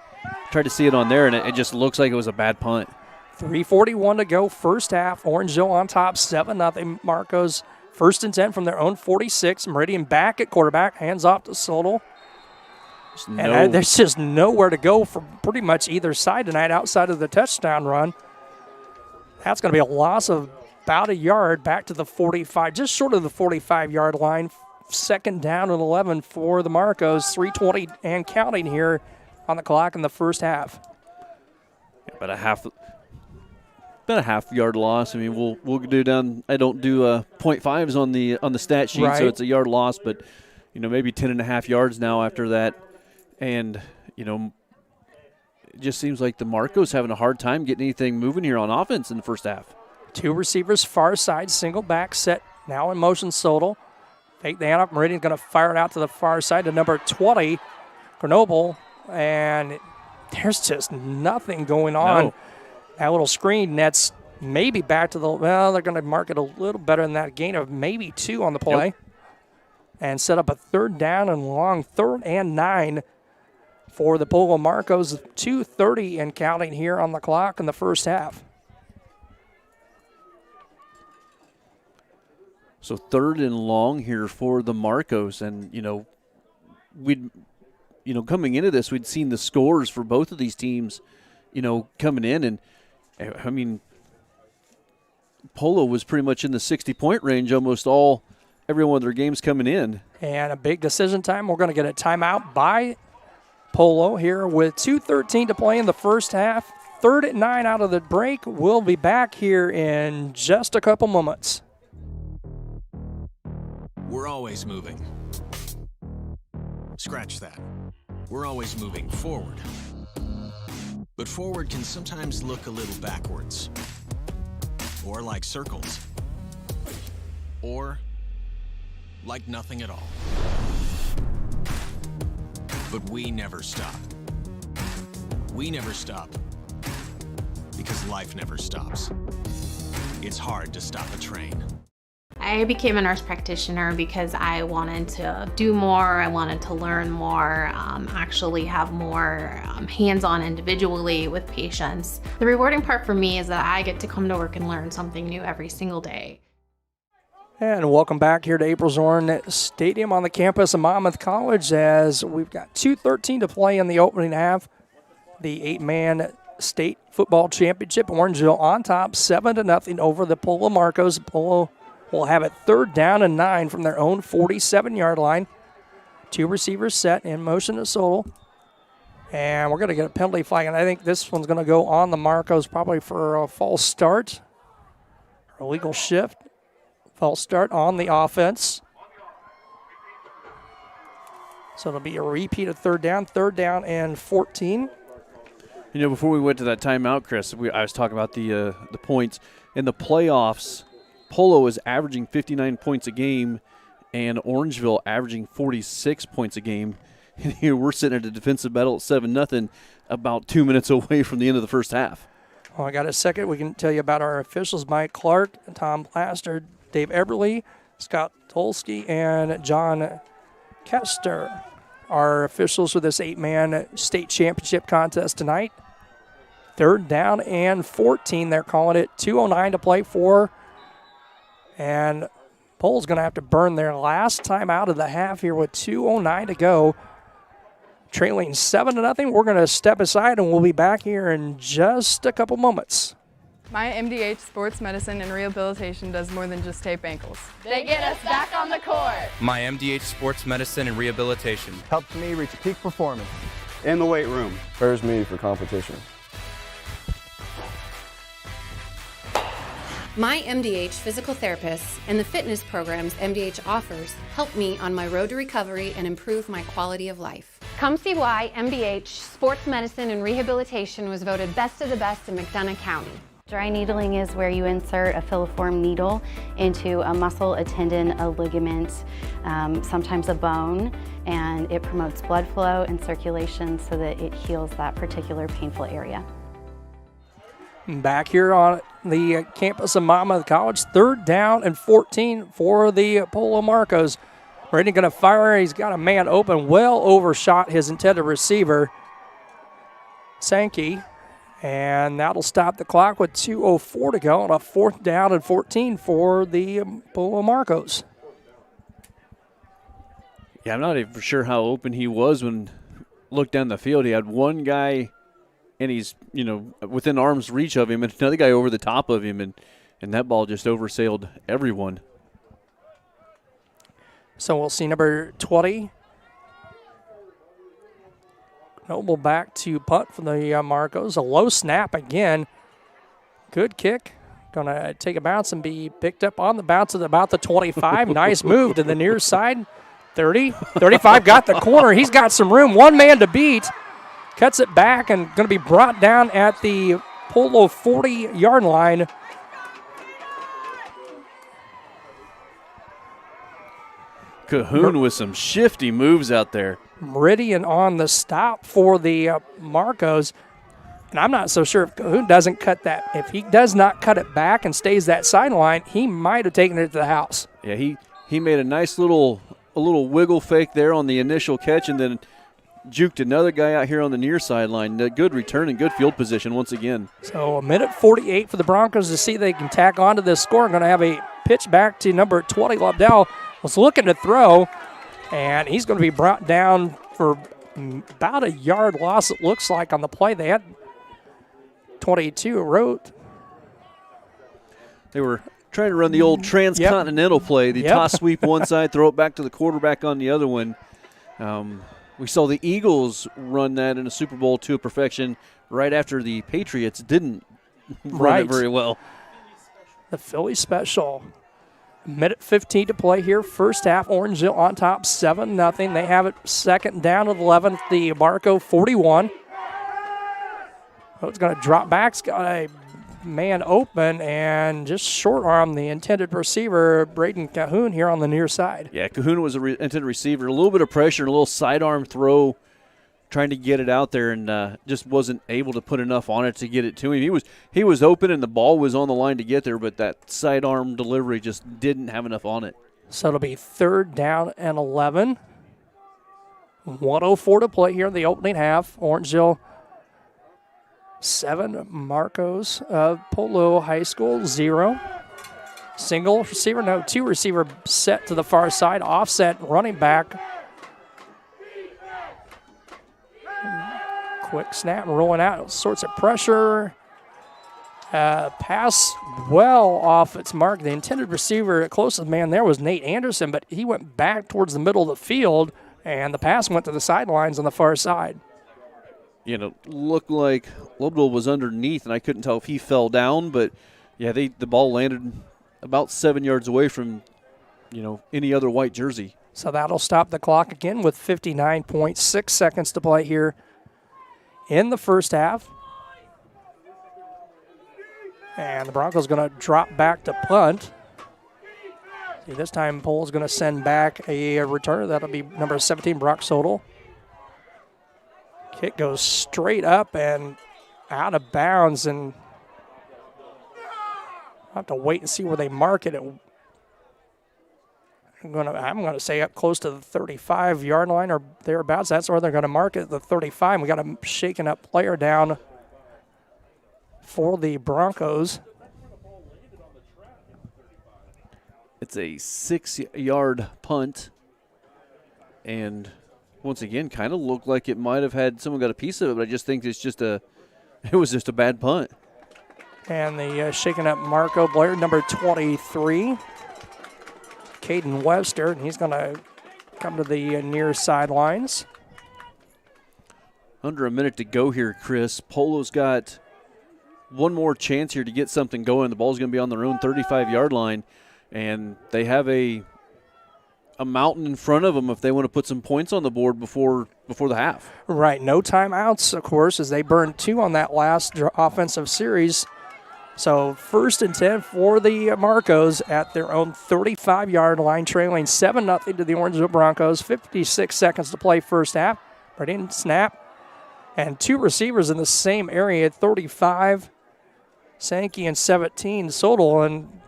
tried to see it on there, and it just looks like it was a bad punt. 3:41 to go, first half. Orangeville on top, 7-0. Marcos 1st and 10 from their own 46. Meridian back at quarterback, hands off to Soto. And there's just nowhere to go for pretty much either side tonight outside of the touchdown run. That's going to be a loss of about a yard back to the 45, just short of the 45-yard line. Second down and 11 for the Marcos. 3:20 and counting here on the clock in the first half. About a half-yard loss. I mean, we'll do down. I don't do 0.5s on the stat sheet, so it's a yard loss. But maybe 10.5 yards now after that, and it just seems like the Marcos having a hard time getting anything moving here on offense in the first half. 2 receivers far side, single back set now in motion. Soto fake the handoff. Meridian's going to fire it out to the far side to number 20, Grenoble, and there's just nothing going on. No. That little screen, that's maybe back to they're going to mark it a little better than that. Gain of maybe 2 on the play. Yep. And set up a third down and long, 3rd and 9 for the Polo Marcos. 2:30 and counting here on the clock in the first half. So 3rd and long here for the Marcos. And, coming into this, we'd seen the scores for both of these teams, coming in. And, I mean, Polo was pretty much in the 60-point range almost every one of their games coming in. And a big decision time. We're going to get a timeout by Polo here with 2:13 to play in the first half. 3rd and 9 out of the break. We'll be back here in just a couple moments. We're always moving. Scratch that. We're always moving forward. But forward can sometimes look a little backwards. Or like circles. Or like nothing at all. But we never stop. We never stop. Because life never stops. It's hard to stop a train. I became a nurse practitioner because I wanted to do more, I wanted to learn more, actually have more hands-on individually with patients. The rewarding part for me is that I get to come to work and learn something new every single day. And welcome back here to April Zorn Stadium on the campus of Monmouth College as we've got 2:13 to play in the opening half. The 8-man state football championship, Orangeville on top, 7-0 over the Polo Marcos. Polo will have it 3rd down and 9 from their own 47-yard line. 2 receivers set in motion to Solo. And we're going to get a penalty flag, and I think this one's going to go on the Marcos probably for a false start. Or illegal shift. False start on the offense. So it'll be a repeat of 3rd down and 14. You know, before we went to that timeout, Chris, I was talking about the points. In the playoffs, Polo is averaging 59 points a game, and Orangeville averaging 46 points a game. And here we're sitting at a defensive battle at 7-0, about 2 minutes away from the end of the first half. Well, I got a second. We can tell you about our officials, Mike Clark, Tom Plaster, Dave Eberly, Scott Tolsky, and John Kester. Our officials for this 8-man state championship contest tonight. 3rd down and 14. They're calling it 2:09 to play for. And Pole's going to have to burn their last time out of the half here with 2:09 to go. Trailing 7-0. We're going to step aside and we'll be back here in just a couple moments. My MDH Sports Medicine and Rehabilitation does more than just tape ankles. They get us back on the court. My MDH Sports Medicine and Rehabilitation Helps me reach peak performance. In the weight room. Prepares me for competition. My MDH physical therapists and the fitness programs MDH offers help me on my road to recovery and improve my quality of life. Come see why MDH Sports Medicine and Rehabilitation was voted best of the best in McDonough County. Dry needling is where you insert a filiform needle into a muscle, a tendon, a ligament, sometimes a bone, and it promotes blood flow and circulation so that it heals that particular painful area. Back here on the campus of Monmouth College, 3rd down and 14 for the Polo Marcos. Braden going to fire. He's got a man open, well overshot his intended receiver, Sankey. And that'll stop the clock with 2:04 to go on a 4th down and 14 for the Polo Marcos. Yeah, I'm not even for sure how open he was when looked down the field. He had one guy, and he's, you know, within arm's reach of him, and another guy over the top of him, and that ball just oversailed everyone. So we'll see number 20. Noble back to punt for the Marcos. A low snap again. Good kick. Going to take a bounce and be picked up on the bounce at about the 25. Nice move to the near side. 30, 35, got the corner. He's got some room. One man to beat. Cuts it back and going to be brought down at the Polo 40-yard line. Cahoon with some shifty moves out there. Meridian on the stop for the Marcos. And I'm not so sure if Cahoon doesn't cut that. If he does not cut it back and stays that sideline, he might have taken it to the house. Yeah, he made a nice little wiggle fake there on the initial catch and then juked another guy out here on the near sideline. Good return and good field position once again. So 1:48 for the Broncos to see if they can tack on to this score. I'm going to have a pitch back to number 20. Lobdell was looking to throw, and he's going to be brought down for about a yard loss, it looks like, on the play. They had 22 wrote. They were trying to run the old transcontinental play, the toss sweep one side, throw it back to the quarterback on the other one. We saw the Eagles run that in a Super Bowl to perfection right after the Patriots didn't run it very well. The Philly special. Minute 15 to play here. First half, Orangeville on top, 7-0. They have it second down at 11, the Marco 41. Oh, it's going to drop back. It's got a man open and just short arm the intended receiver, Braden Cahoon, here on the near side. Yeah, Cahoon was an intended receiver. A little bit of pressure, a little sidearm throw, trying to get it out there, and just wasn't able to put enough on it to get it to him. He was open, and the ball was on the line to get there, but that sidearm delivery just didn't have enough on it. So it'll be third down and 11. 1:04 to play here in the opening half. Orangeville 7, Marcos of Polo High School 0. Single receiver, no, 2 receiver set to the far side, offset running back. Quick snap, rolling out, all sorts of pressure. Pass well off its mark. The intended receiver, closest man there was Nate Anderson, but he went back towards the middle of the field, and the pass went to the sidelines on the far side. Looked like Lobdell was underneath, and I couldn't tell if he fell down, but yeah, the ball landed about 7 yards away from, any other white jersey. So that'll stop the clock again with 59.6 seconds to play here in the first half. And the Broncos going to drop back to punt. See, this time Pole's going to send back a returner. That'll be number 17, Brock Sodal. Kick goes straight up and out of bounds, and I'll have to wait and see where they mark it. I'm gonna say up close to the 35-yard line or thereabouts. That's where they're going to mark it, the 35. We got a shaken up player down for the Broncos. It's a 6-yard punt, and once again, kind of looked like it might have had someone got a piece of it, but I just think it was just a bad punt. And the shaking up Marco Blair, number 23, Kaden Webster, and he's going to come to the near sidelines. Under a minute to go here, Chris. Polo's got one more chance here to get something going. The ball's going to be on their own 35-yard line, and they have a mountain in front of them if they want to put some points on the board before the half. Right, no timeouts, of course, as they burned 2 on that last offensive series. So 1st and 10 for the Marcos at their own 35-yard line, trailing 7-0 to the Orangeville Broncos. 56 seconds to play first half. Ready, snap. And 2 receivers in the same area at 35. Sankey and 17, Sodal, and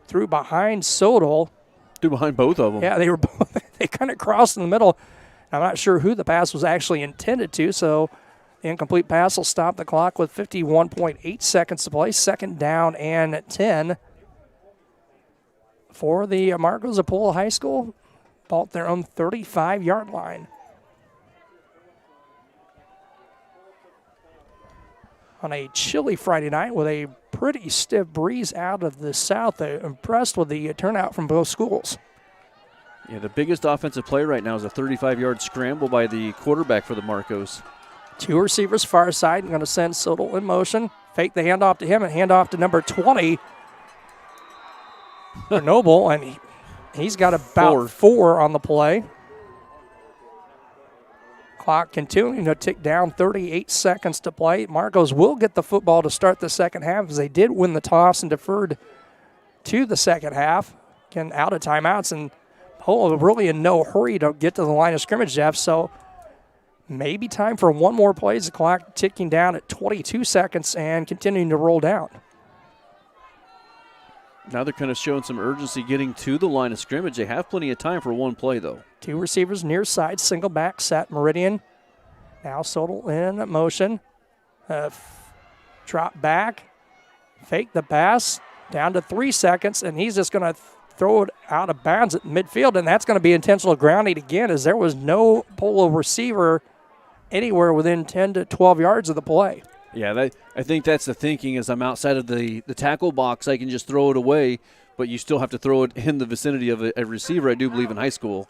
threw behind Sodal. Threw behind both of them. Yeah, they kind of crossed in the middle. I'm not sure who the pass was actually intended to, so the incomplete pass will stop the clock with 51.8 seconds to play. Second down and 10 for the Marcos of Polo High School. Ball at their own 35-yard line. On a chilly Friday night with a pretty stiff breeze out of the south. They're impressed with the turnout from both schools. Yeah, the biggest offensive play right now is a 35-yard scramble by the quarterback for the Marcos. 2 receivers far side. I'm going to send Sodal in motion. Fake the handoff to him and handoff to number 20, Noble, and he's got about 4 on the play. Clock continuing to tick down, 38 seconds to play. Marcos will get the football to start the second half as they did win the toss and deferred to the second half. Again, out of timeouts, and Polo really in no hurry to get to the line of scrimmage, Jeff, so maybe time for one more play as the clock ticking down at 22 seconds and continuing to roll down. Now they're kind of showing some urgency getting to the line of scrimmage. They have plenty of time for one play, though. 2 receivers near side, single back set, Meridian. Now Sodal in motion. Drop back, fake the pass, down to 3 seconds, and he's just going to throw it out of bounds at midfield, and that's going to be intentional grounding again as there was no Polo receiver anywhere within 10 to 12 yards of the play. Yeah, I think that's the thinking is I'm outside of the tackle box. I can just throw it away, but you still have to throw it in the vicinity of a receiver, I do believe, in high school.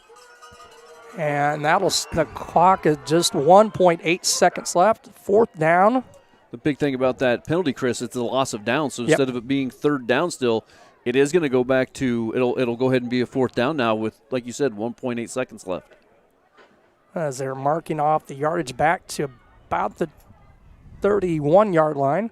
And the clock is just 1.8 seconds left. 4th down. The big thing about that penalty, Chris, it's the loss of down. So Yep. instead of it being 3rd down still, it is going to go back to it'll go ahead and be a 4th down now with, like you said, 1.8 seconds left. As they're marking off the yardage back to about the 31-yard line.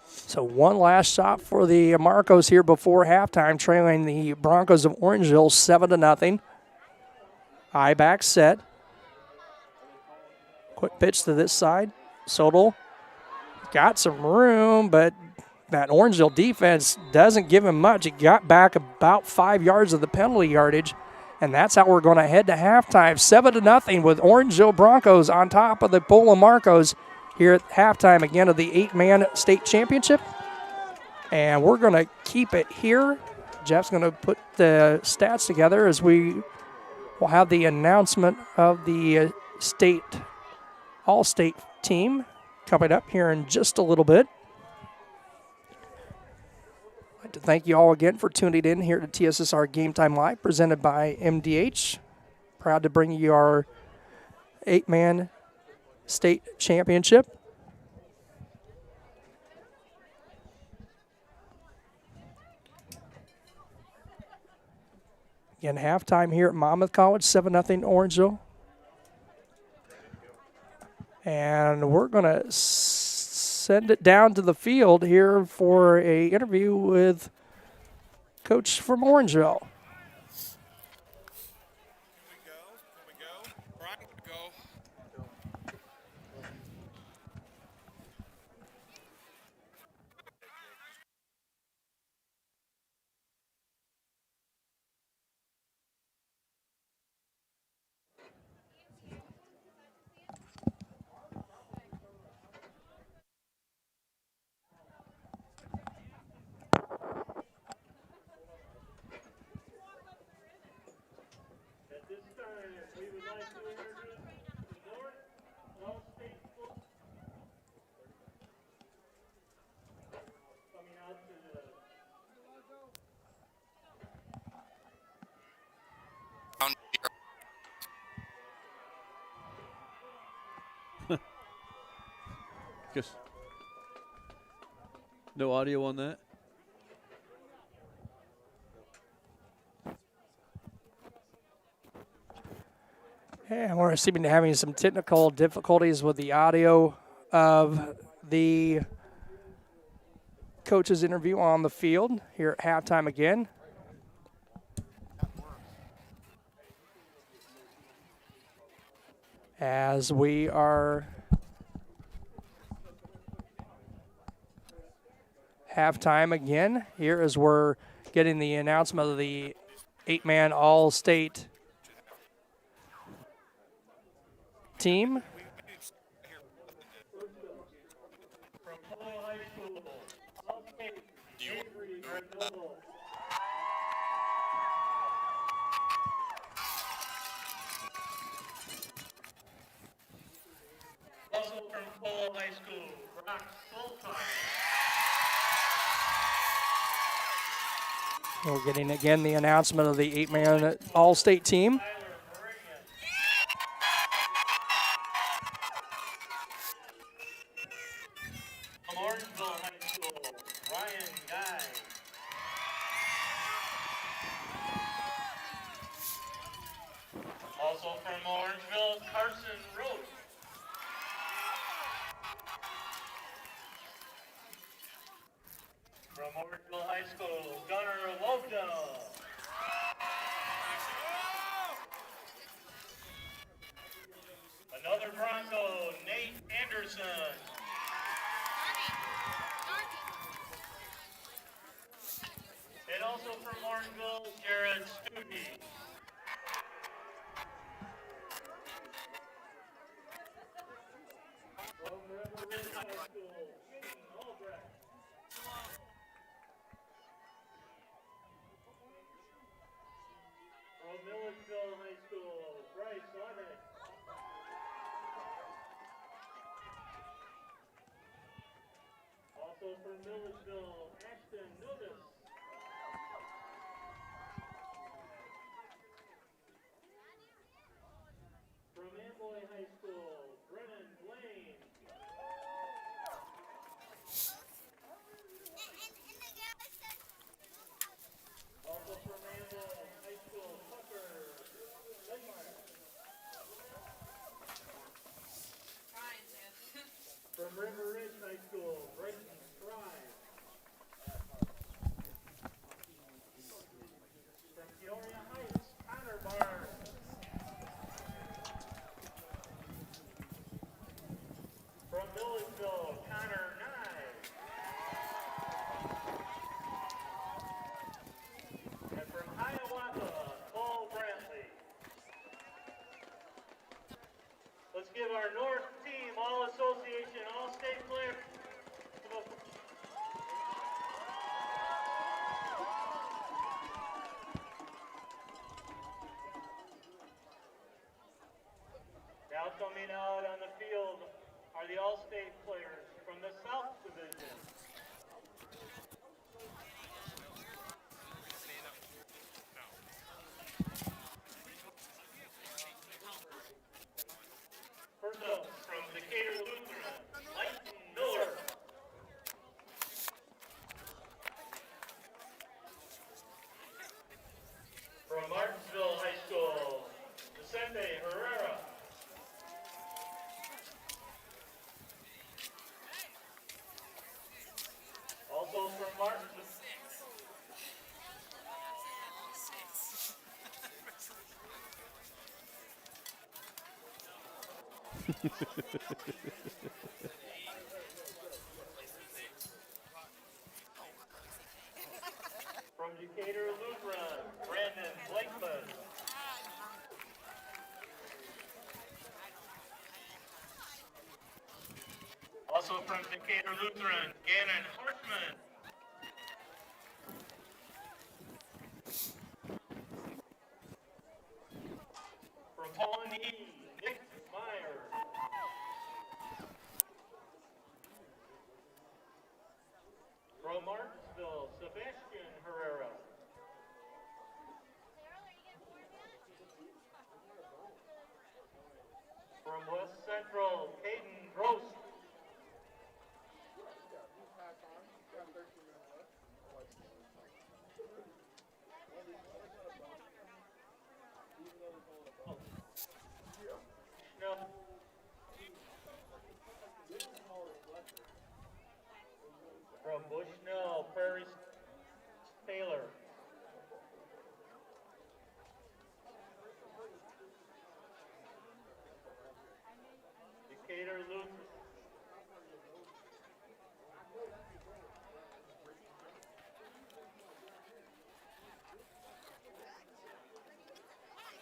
So one last shot for the Marcos here before halftime, trailing the Broncos of Orangeville 7-0. High back set. Quick pitch to this side. Sodal got some room, but that Orangeville defense doesn't give him much. He got back about 5 yards of the penalty yardage, and that's how we're going to head to halftime. 7-0 with Orangeville Broncos on top of the Polo Marcos here at halftime again of the 8-man state championship. And we're going to keep it here. Jeff's going to put the stats together as we will have the announcement of the state all-state team coming up here in just a little bit. I'd like to thank you all again for tuning in here to TSSR Game Time Live, presented by MDH. Proud to bring you our 8-man state championship. Again, halftime here at Monmouth College, 7-0 Orangeville. And we're going to send it down to the field here for a interview with Coach from Orangeville. Just no audio on that. And we're seeming to having some technical difficulties with the audio of the coach's interview on the field here at halftime again. As we are halftime again, here as we're getting the announcement of the 8-man all-state team. Also from Polo High School, Brock Solheim. We're getting again the announcement of the 8-man all-state team. From Orangeville High School, Ryan Guy. Also from Orangeville, Carson Roach. From Orangeville High School, Gunnar Lobdell. Another Bronco, Nate Anderson. And also from Orangeville, Jared Studi. From River Ridge High School, Shane Albrecht. From Milledgeville High School, Bryce Levitt. Also Also from Milledgeville, Ashton Novis. From Amboy High School, Brennan Blaine. Also from Amboy High School, Tucker Denmark. From River Ridge High School, Bryson Fry. From Peoria Heights, Connor Barnes. From Milledgeville, Connor Nye. And from Hiawatha, Paul Brantley. Let's give our North Team All-Association, All-State players. Now coming out on the field are the All-State players from the South Division. First up, from Decatur Lutheran, Leighton Miller. From Martinsville High School, Vicente Herrera. Also from Martinsville. From Decatur Lutheran, Brandon Blakeman. Also from Decatur Lutheran, Gannon Hartman. From Pawnee, Nick Meyer. From Martinsville, Sebastian Herrera. From West Central, Kaden Gross. No. From Bushnell, Prairie Taylor. Decatur Lutheran.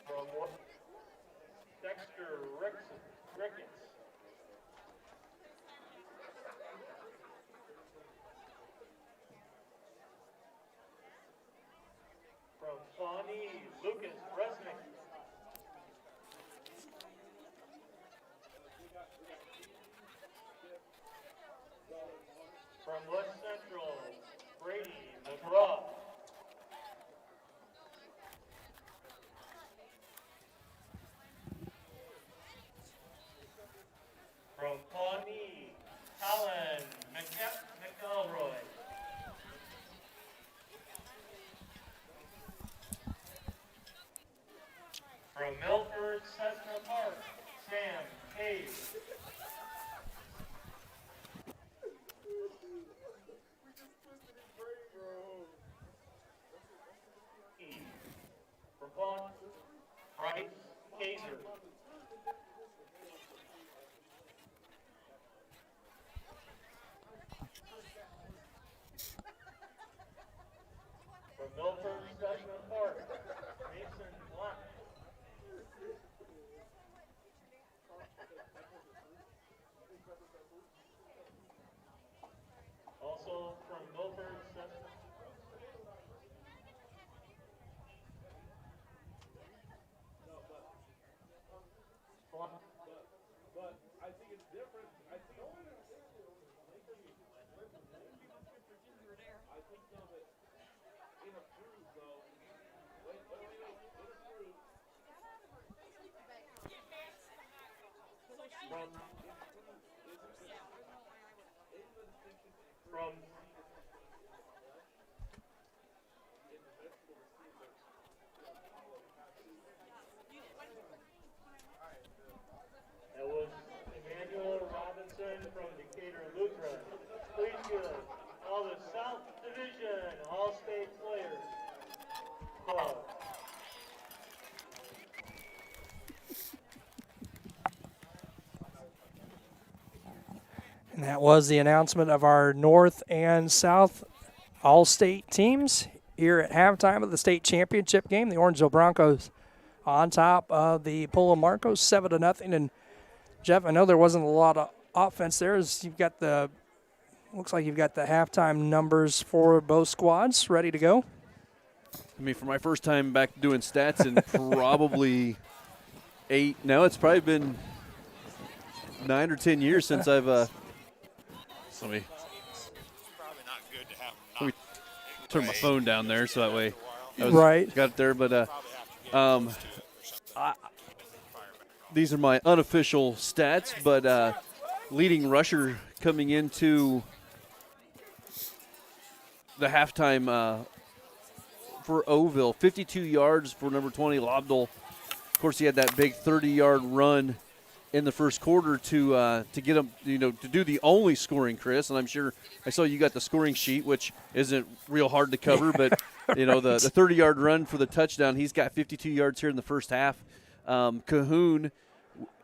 From Dexter Ricketts. From Pawnee, Lucas Resnick. From West Central, Brady McGraw. From Pawnee, Colin McElroy. From Milford, Cessna Park, Sam Hayes. From Pawn, Bryce Kaiser. From Milford, Cessna Park, Mason Black. That was Emmanuel Robinson from Decatur Lutheran. Please give all the South Division All-State players. Applause. And that was the announcement of our North and South All-State teams here at halftime of the state championship game. The Orangeville Broncos on top of the Polo Marcos, 7-0. And Jeff, I know there wasn't a lot of offense there. Looks like you've got the halftime numbers for both squads ready to go. I mean, for my first time back doing stats in probably 8. Now it's probably been 9 or 10 years since I've. Let me turn my phone down there so that way. Right. Got it there, but these are my unofficial stats. But leading rusher coming into the halftime for Oville, 52 yards for number 20, Lobdell. Of course, he had that big 30-yard run in the first quarter to get him, to do the only scoring, Chris. And I'm sure I saw you got the scoring sheet, which isn't real hard to cover, but the 30-yard run for the touchdown. He's got 52 yards here in the first half. Cahoon,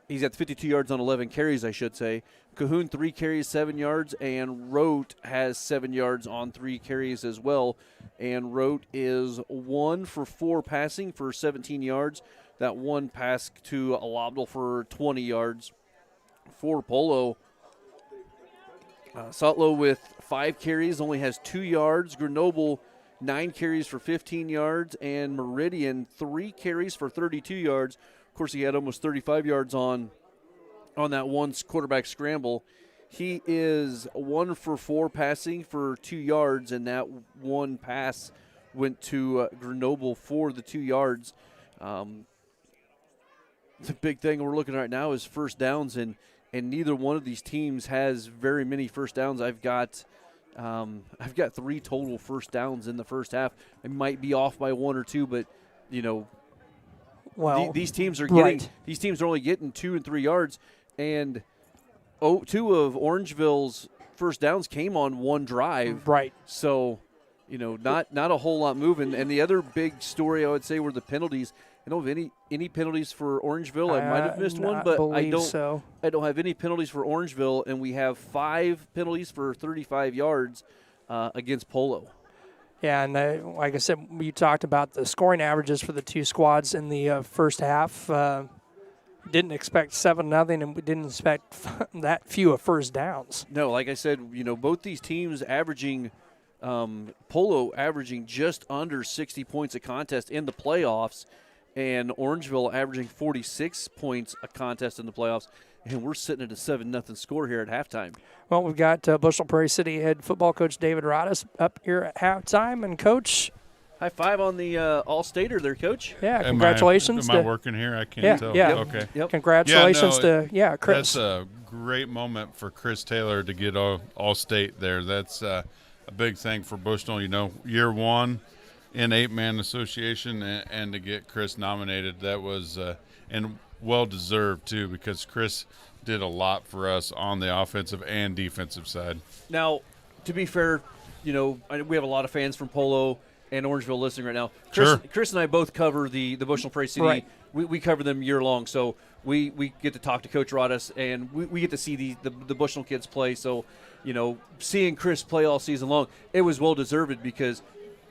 he's got 52 yards on 11 carries, I should say. Cahoon 3 carries, 7 yards, and Rote has 7 yards on 3 carries as well. And Rote is 1 for 4 passing for 17 yards. That one pass to Lobdell for 20 yards. For Polo, Sotlo with 5 carries only has 2 yards. Grenoble 9 carries for 15 yards, and Meridian 3 carries for 32 yards. Of course, he had almost 35 yards on that one quarterback scramble. He is 1 for 4 passing for 2 yards, and that one pass went to Grenoble for the 2 yards. The big thing we're looking at right now is first downs, and neither one of these teams has very many first downs. I've got 3 total first downs in the first half. I might be off by 1 or 2, but well, these teams are only getting 2 and 3 yards, and 2 of Orangeville's first downs came on one drive. Right. So, not a whole lot moving. And the other big story I would say were the penalties. I don't have any penalties for Orangeville. I might have missed one, but I don't have any penalties for Orangeville, and we have 5 penalties for 35 yards against Polo. Yeah, and like I said, you talked about the scoring averages for the 2 squads in the first half. Didn't expect 7-0, and we didn't expect that few of first downs. No, like I said, both these teams averaging Polo averaging just under 60 points a contest in the playoffs, and Orangeville averaging 46 points a contest in the playoffs, and we're sitting at a 7-0 score here at halftime. Well, we've got Bushel Prairie City head football coach David Rodis up here at halftime, and Coach. High five on the All-Stater there, Coach. Yeah, congratulations. Am I working here? I can't tell. Yeah, okay. Yep. Congratulations to Chris. That's a great moment for Chris Taylor to get All-State there. That's a big thing for Bushnell. Year 1 in 8-man association, and to get Chris nominated, that was and well-deserved too, because Chris did a lot for us on the offensive and defensive side. Now, to be fair, we have a lot of fans from Polo and Orangeville listening right now. Chris and I both cover the Bushnell Prairie City. Right. We cover them year long, so we get to talk to Coach Rodis, and we get to see the Bushnell kids play. So, seeing Chris play all season long, it was well deserved, because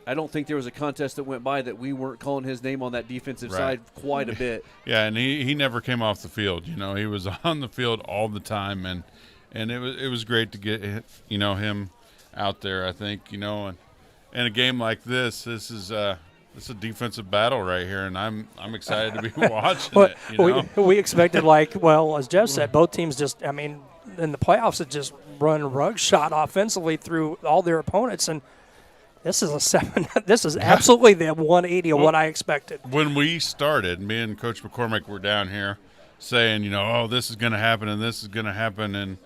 I don't think there was a contest that went by that we weren't calling his name on that defensive side quite a bit. Yeah, and he never came off the field. He was on the field all the time, and it was great to get him out there. I think and in a game like this is it's a defensive battle right here, and I'm excited to be watching it. We expected, as Jeff said, both teams in the playoffs had just run rug shot offensively through all their opponents, and this is this is absolutely the 180 of what I expected. When we started, me and Coach McCormick were down here saying, you know, oh, this is going to happen and this is going to happen, and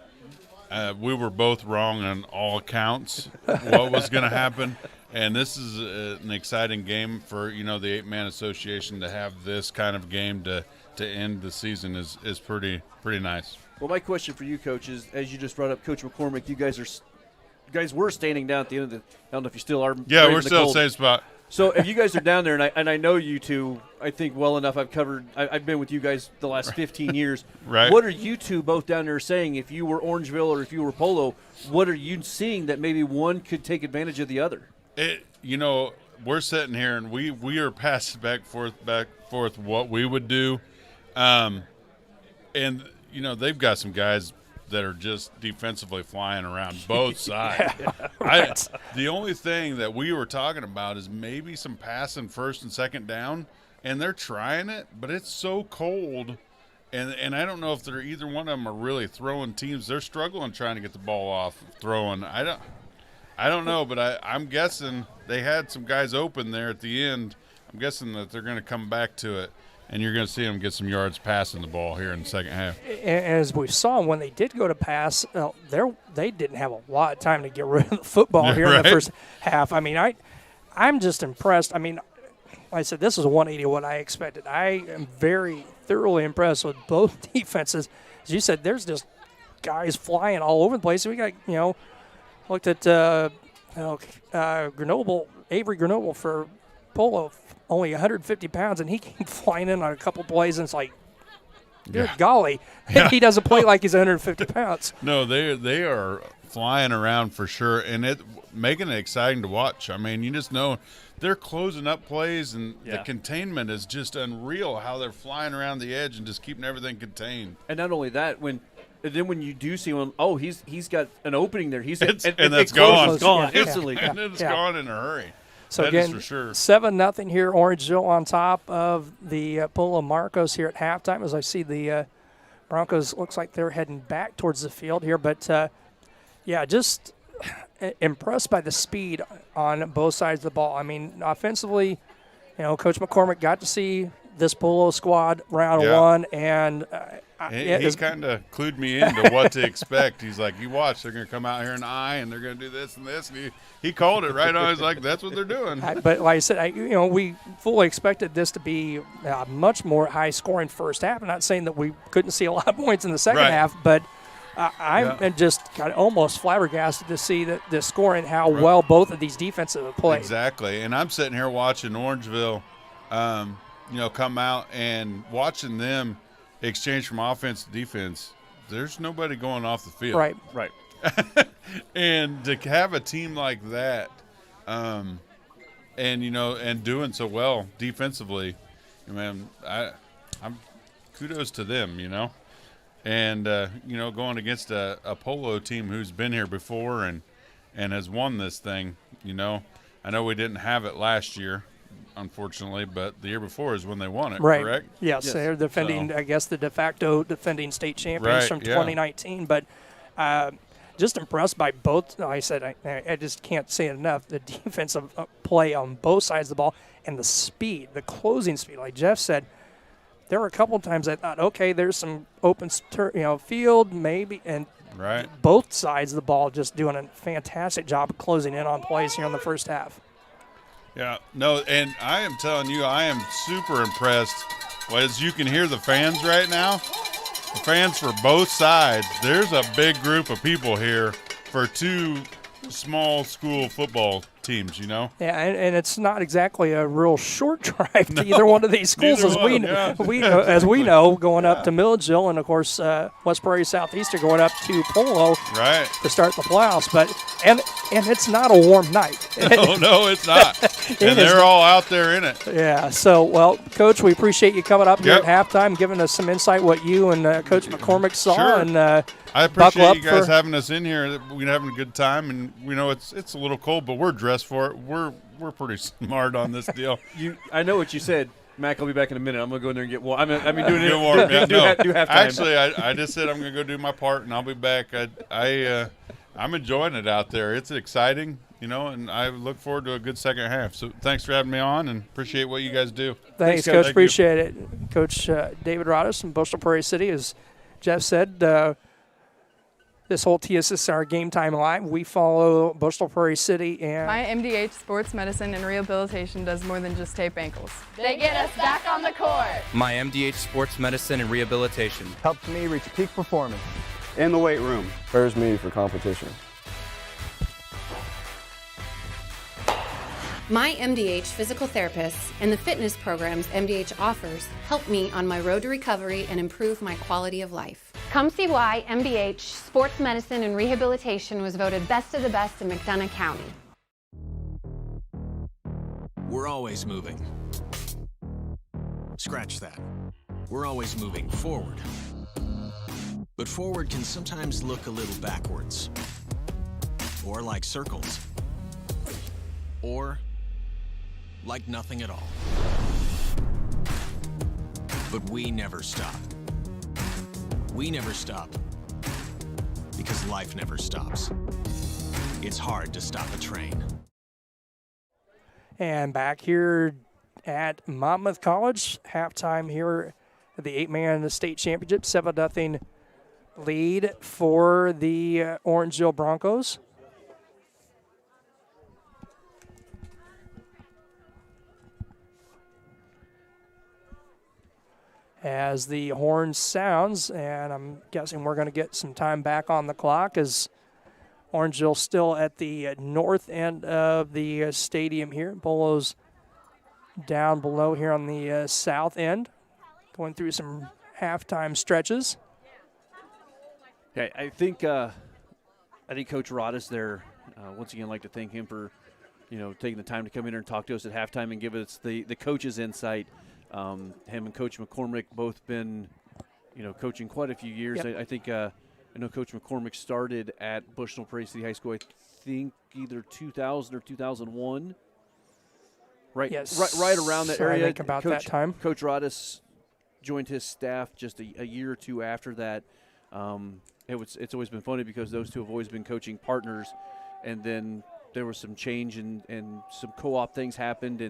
we were both wrong on all accounts what was going to happen. And this is an exciting game for, you know, the 8-man association to have this kind of game to end the season is pretty nice. Well, my question for you, Coach, is as you just brought up Coach McCormick, you guys were standing down at the end of the – I don't know if you still are. Yeah, we're still the same spot. So if you guys are down there, and I know you two, I think, well enough. I've been with you guys the last 15 years. Right. What are you two both down there saying? If you were Orangeville or if you were Polo, what are you seeing that maybe one could take advantage of the other? You know, we're sitting here and we are passing back forth what we would do, and you know they've got some guys that are just defensively flying around both sides. Right. The only thing that we were talking about is maybe some passing first and second down, and they're trying it, but it's so cold, and I don't know if they're either one of them are really throwing teams. They're struggling trying to get the ball off throwing. I don't know, but I'm guessing they had some guys open there at the end. I'm guessing that they're going to come back to it, and you're going to see them get some yards passing the ball here in the second half. As we saw, when they did go to pass, they didn't have a lot of time to get rid of the football here in the first half. I mean, I'm just impressed. I mean, like I said, this is 180 what I expected. I am very thoroughly impressed with both defenses. As you said, there's just guys flying all over the place. We got, you know, looked at Grenoble, Avery Grenoble for Polo, only 150 pounds, and he came flying in on a couple plays, and it's like, good golly, he doesn't play like he's 150 pounds. No, they are flying around for sure, and making it exciting to watch. I mean, you just know they're closing up plays, and the containment is just unreal how they're flying around the edge and just keeping everything contained. And not only that, when you do see one, he's got an opening there. And that's gone. It's gone instantly. And it's gone in a hurry. So that again, is for sure. 7-0 here, Orangeville on top of the Polo Marcos here at halftime. As I see the Broncos, looks like they're heading back towards the field here. But, just impressed by the speed on both sides of the ball. I mean, offensively, you know, Coach McCormick got to see this Polo squad round one, and he kind of clued me into what to expect. He's like, you watch, they're going to come out here in I, and they're going to do this and this. And he called it right on. He's like, that's what they're doing. But like I said, we fully expected this to be a much more high-scoring first half. I'm not saying that we couldn't see a lot of points in the second half, but I'm just kind of almost flabbergasted to see the scoring, how well both of these defenses have played. Exactly. And I'm sitting here watching Orangeville, come out and watching them exchange from offense to defense. There's nobody going off the field. Right. And to have a team like that, and doing so well defensively, man, I'm kudos to them, and going against a Polo team who's been here before and has won this thing. I know we didn't have it last year, unfortunately, but the year before is when they won it, correct? Yes, they're defending, I guess, the de facto defending state champions from 2019. But just impressed by both. Like I said, I just can't say it enough. The defensive play on both sides of the ball and the speed, the closing speed. Like Jeff said, there were a couple of times I thought, okay, there's some open field maybe, and both sides of the ball just doing a fantastic job of closing in on plays here in the first half. Yeah, no, and I am telling you, I am super impressed. Well, as you can hear the fans right now, the fans for both sides, there's a big group of people here for two small school football teams, Yeah, and it's not exactly a real short drive to either one of these schools, as we know, going up to Milledgeville, and of course West Prairie Southeastern going up to Polo to start the playoffs. But and it's not a warm night. No, it's not. And they're all out there in it. Yeah. So, well, Coach, we appreciate you coming up here at halftime, giving us some insight what you and Coach McCormick saw. Sure. And I appreciate you guys having us in here. We're having a good time, and we know it's a little cold, but we're dressed for it. We're pretty smart on this deal. I know what you said. Mac, I'll be back in a minute. I'm going to go in there and get warm. Do halftime. Actually, I just said I'm going to go do my part, and I'll be back. I'm enjoying it out there. It's exciting. and I look forward to a good second half. So thanks for having me on, and appreciate what you guys do. Thanks, Coach. Appreciate it. Coach David Rodas from Bristol Prairie City, as Jeff said, this whole TSSR Game Time Live, we follow Bristol Prairie City. And My MDH Sports Medicine and Rehabilitation does more than just tape ankles. They get us back on the court. My MDH Sports Medicine and Rehabilitation helps me reach peak performance in the weight room. Prepares me for competition. My MDH physical therapists and the fitness programs MDH offers help me on my road to recovery and improve my quality of life. Come see why MDH Sports Medicine and Rehabilitation was voted best of the best in McDonough County. We're always moving. Scratch that. We're always moving forward. But forward can sometimes look a little backwards. Or like circles. Or like nothing at all. But we never stop. We never stop because life never stops. It's hard to stop a train. And back here at Monmouth College, halftime here at the 8-man state championship, 7-0 lead for the Orangeville Broncos. As the horn sounds, and I'm guessing we're going to get some time back on the clock, as Orangeville still at the north end of the stadium here. Polo's down below here on the south end, going through some halftime stretches. Okay, I think Coach Rodas there. Once again, I'd like to thank him for taking the time to come in here and talk to us at halftime and give us the coach's insight. Him and Coach McCormick both been, coaching quite a few years. Yep. I think I know Coach McCormick started at Bushnell Prairie City High School, I think either 2000 or 2001. Right, yes, right around that area. I think about that time. Coach Rodas joined his staff just a year or two after that. It's always been funny because those two have always been coaching partners, and then there was some change and some co-op things happened,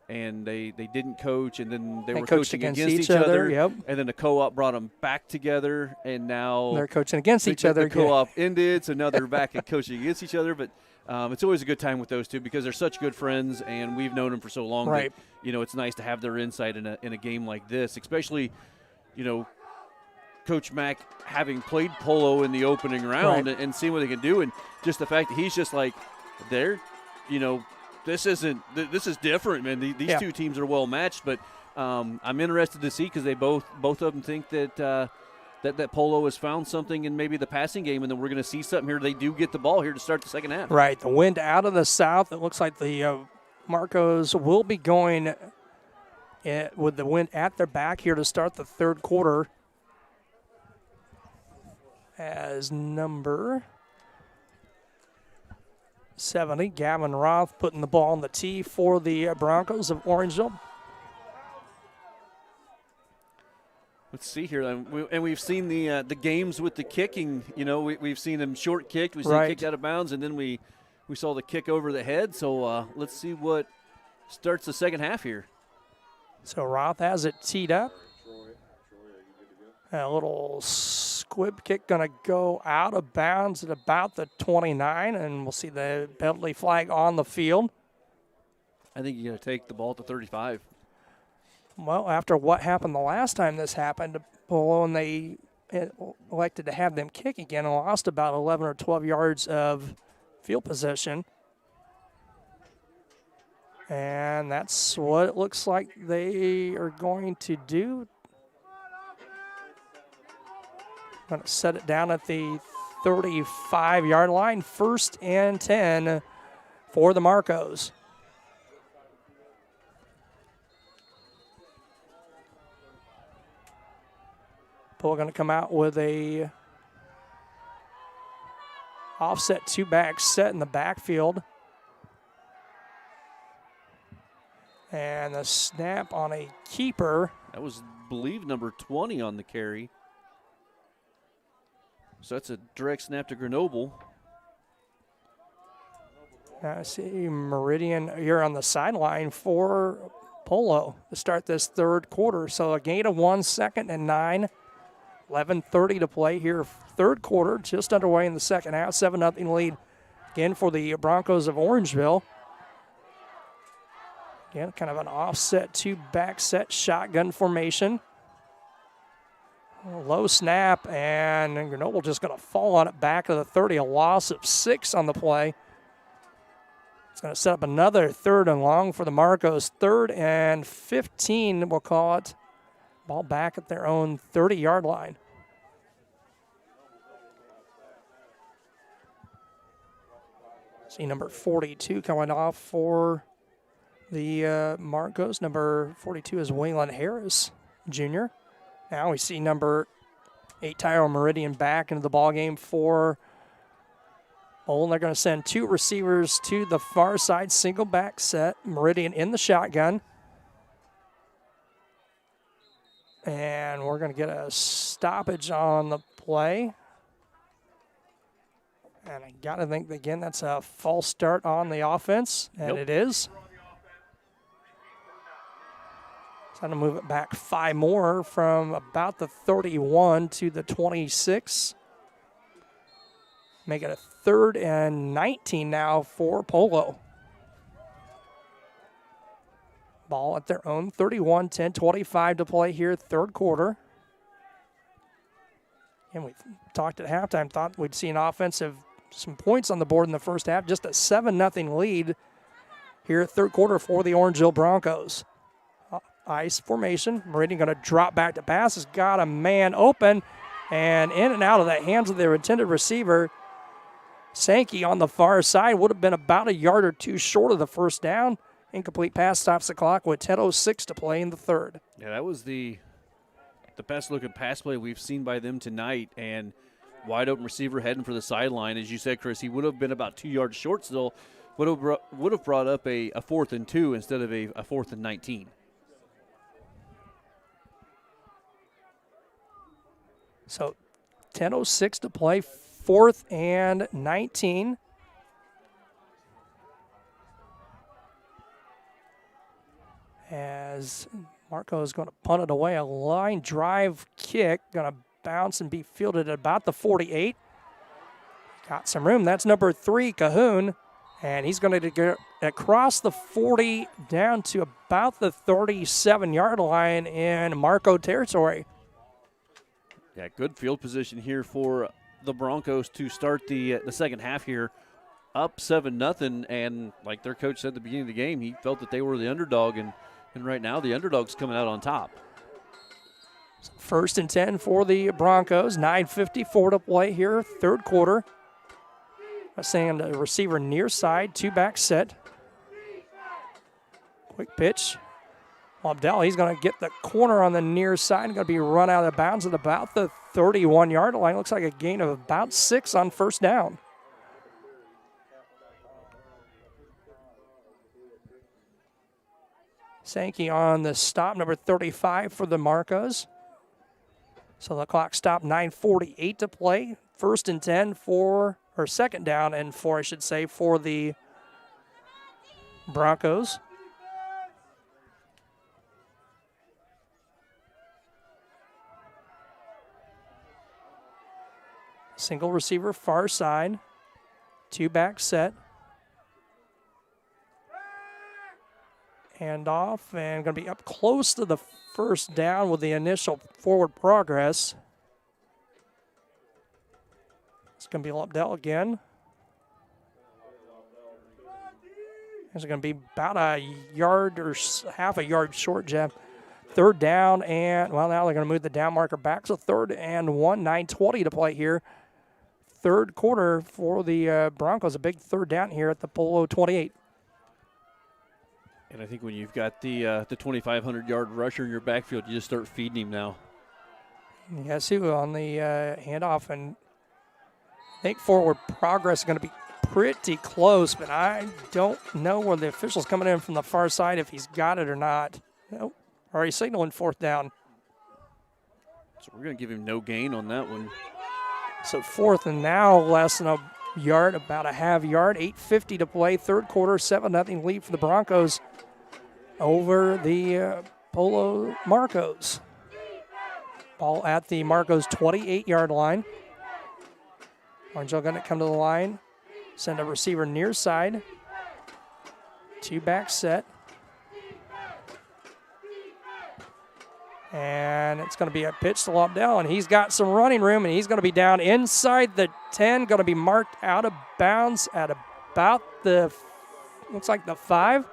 and they didn't coach, and then they were coaching against each other. Yep. And then the co-op brought them back together, and now they're coaching against each other. The co-op ended, so now they're back at coaching against each other. But it's always a good time with those two because they're such good friends, and we've known them for so long. Right. That, it's nice to have their insight in a game like this, especially, Coach Mack having played Polo in the opening round and seeing what they can do, and just the fact that he's just like, this is different, man. These two teams are well matched, but I'm interested to see because they both of them think that that Polo has found something in maybe the passing game, and then we're going to see something here. They do get the ball here to start the second half. Right, the wind out of the south. It looks like the Marcos will be going with the wind at their back here to start the third quarter. As number 70, Gavin Roth putting the ball on the tee for the Broncos of Orangeville. Let's see here, and we've seen the games with the kicking. We've seen them short kicked, we've seen kicked out of bounds, and then we saw the kick over the head. So let's see what starts the second half here. So Roth has it teed up. A little squib kick going to go out of bounds at about the 29, and we'll see the penalty flag on the field. I think you got to take the ball to 35. Well, after what happened the last time this happened to Polo, and they elected to have them kick again and lost about 11 or 12 yards of field possession. And that's what it looks like they are going to do. Going to set it down at the 35-yard line. 1st and 10 for the Marcos. Polo going to come out with a offset two-back set in the backfield. And the snap on a keeper. That was, I believe, number 20 on the carry. So that's a direct snap to Grenoble. I see Meridian here on the sideline for Polo to start this third quarter. So a gain of 1 second and 9. 11:30 to play here. Third quarter, just underway in the second half. 7-0 lead again for the Broncos of Orangeville. Again, kind of an offset to back set shotgun formation. Low snap, and Grenoble just going to fall on it back of the 30. A loss of 6 on the play. It's going to set up another 3rd and long for the Marcos. 3rd and 15, we'll call it. Ball back at their own 30-yard line. See number 42 coming off for the Marcos. Number 42 is Waylon Harris, Jr. Now we see number 8, Tyro Meridian, back into the ballgame for Bolton. They're going to send 2 receivers to the far side, single back set. Meridian in the shotgun. And we're going to get a stoppage on the play. And I got to think, again, that's a false start on the offense, and it is. So I'm going to move it back 5 more from about the 31 to the 26. Make it a 3rd and 19 now for Polo. Ball at their own 31, 10:25 to play here, third quarter. And we talked at halftime, thought we'd see an offensive, some points on the board in the first half. Just a 7-0 lead here, third quarter for the Orangeville Broncos. Ice formation. Meridian going to drop back to pass. Has got a man open and in and out of the hands of their intended receiver. Sankey on the far side would have been about a yard or 2 short of the first down. Incomplete pass stops the clock with 10:06 to play in the third. Yeah, that was the best looking pass play we've seen by them tonight, and wide open receiver heading for the sideline. As you said, Chris, he would have been about 2 yards short still. Would have brought up a 4th and 2 instead of a 4th and 19. So 10:06 to play, 4th and 19. As Marco is going to punt it away, a line drive kick, going to bounce and be fielded at about the 48. Got some room. That's number 3, Cahoon, and he's going to get across the 40 down to about the 37-yard line in Marco territory. Yeah, good field position here for the Broncos to start the second half here. Up 7-0, and like their coach said at the beginning of the game, he felt that they were the underdog, and right now the underdog's coming out on top. 1st and 10 for the Broncos. 9:54 to play here, third quarter. I send a receiver near side, 2-back set. Quick pitch. Abdel, he's going to get the corner on the near side. Going to be run out of bounds at about the 31-yard line. Looks like a gain of about 6 on first down. Sankey on the stop, number 35 for the Marcos. So the clock stopped, 9:48 to play. 1st and 10 for, or 2nd down and 4, I should say, for the Broncos. Single receiver, far side. 2-back set. Hand off, and going to be up close to the first down with the initial forward progress. It's going to be Lobdell again. It's going to be about a yard or half a yard short, Jeff. 3rd down, and, well, now they're going to move the down marker back. So 3rd and 1, 9:20 to play here. Third quarter for the Broncos, a big 3rd down here at the Polo 28. And I think when you've got the 2,500-yard rusher in your backfield, you just start feeding him now. Yes, he on the handoff, and I think forward progress is going to be pretty close, but I don't know where the official's coming in from the far side if he's got it or not. Nope. Already signaling 4th down. So we're going to give him no gain on that one. So 4th and now less than yard, about a half yard. 8:50 to play, third quarter, 7-0 lead for the Broncos over the Polo Marcos. Ball at the Marcos 28-yard line. Orangeville going to come to the line, send a receiver near side. 2-back set. And it's going to be a pitch to Lobdell, and he's got some running room, and he's going to be down inside the 10, going to be marked out of bounds at about the, looks like the 5.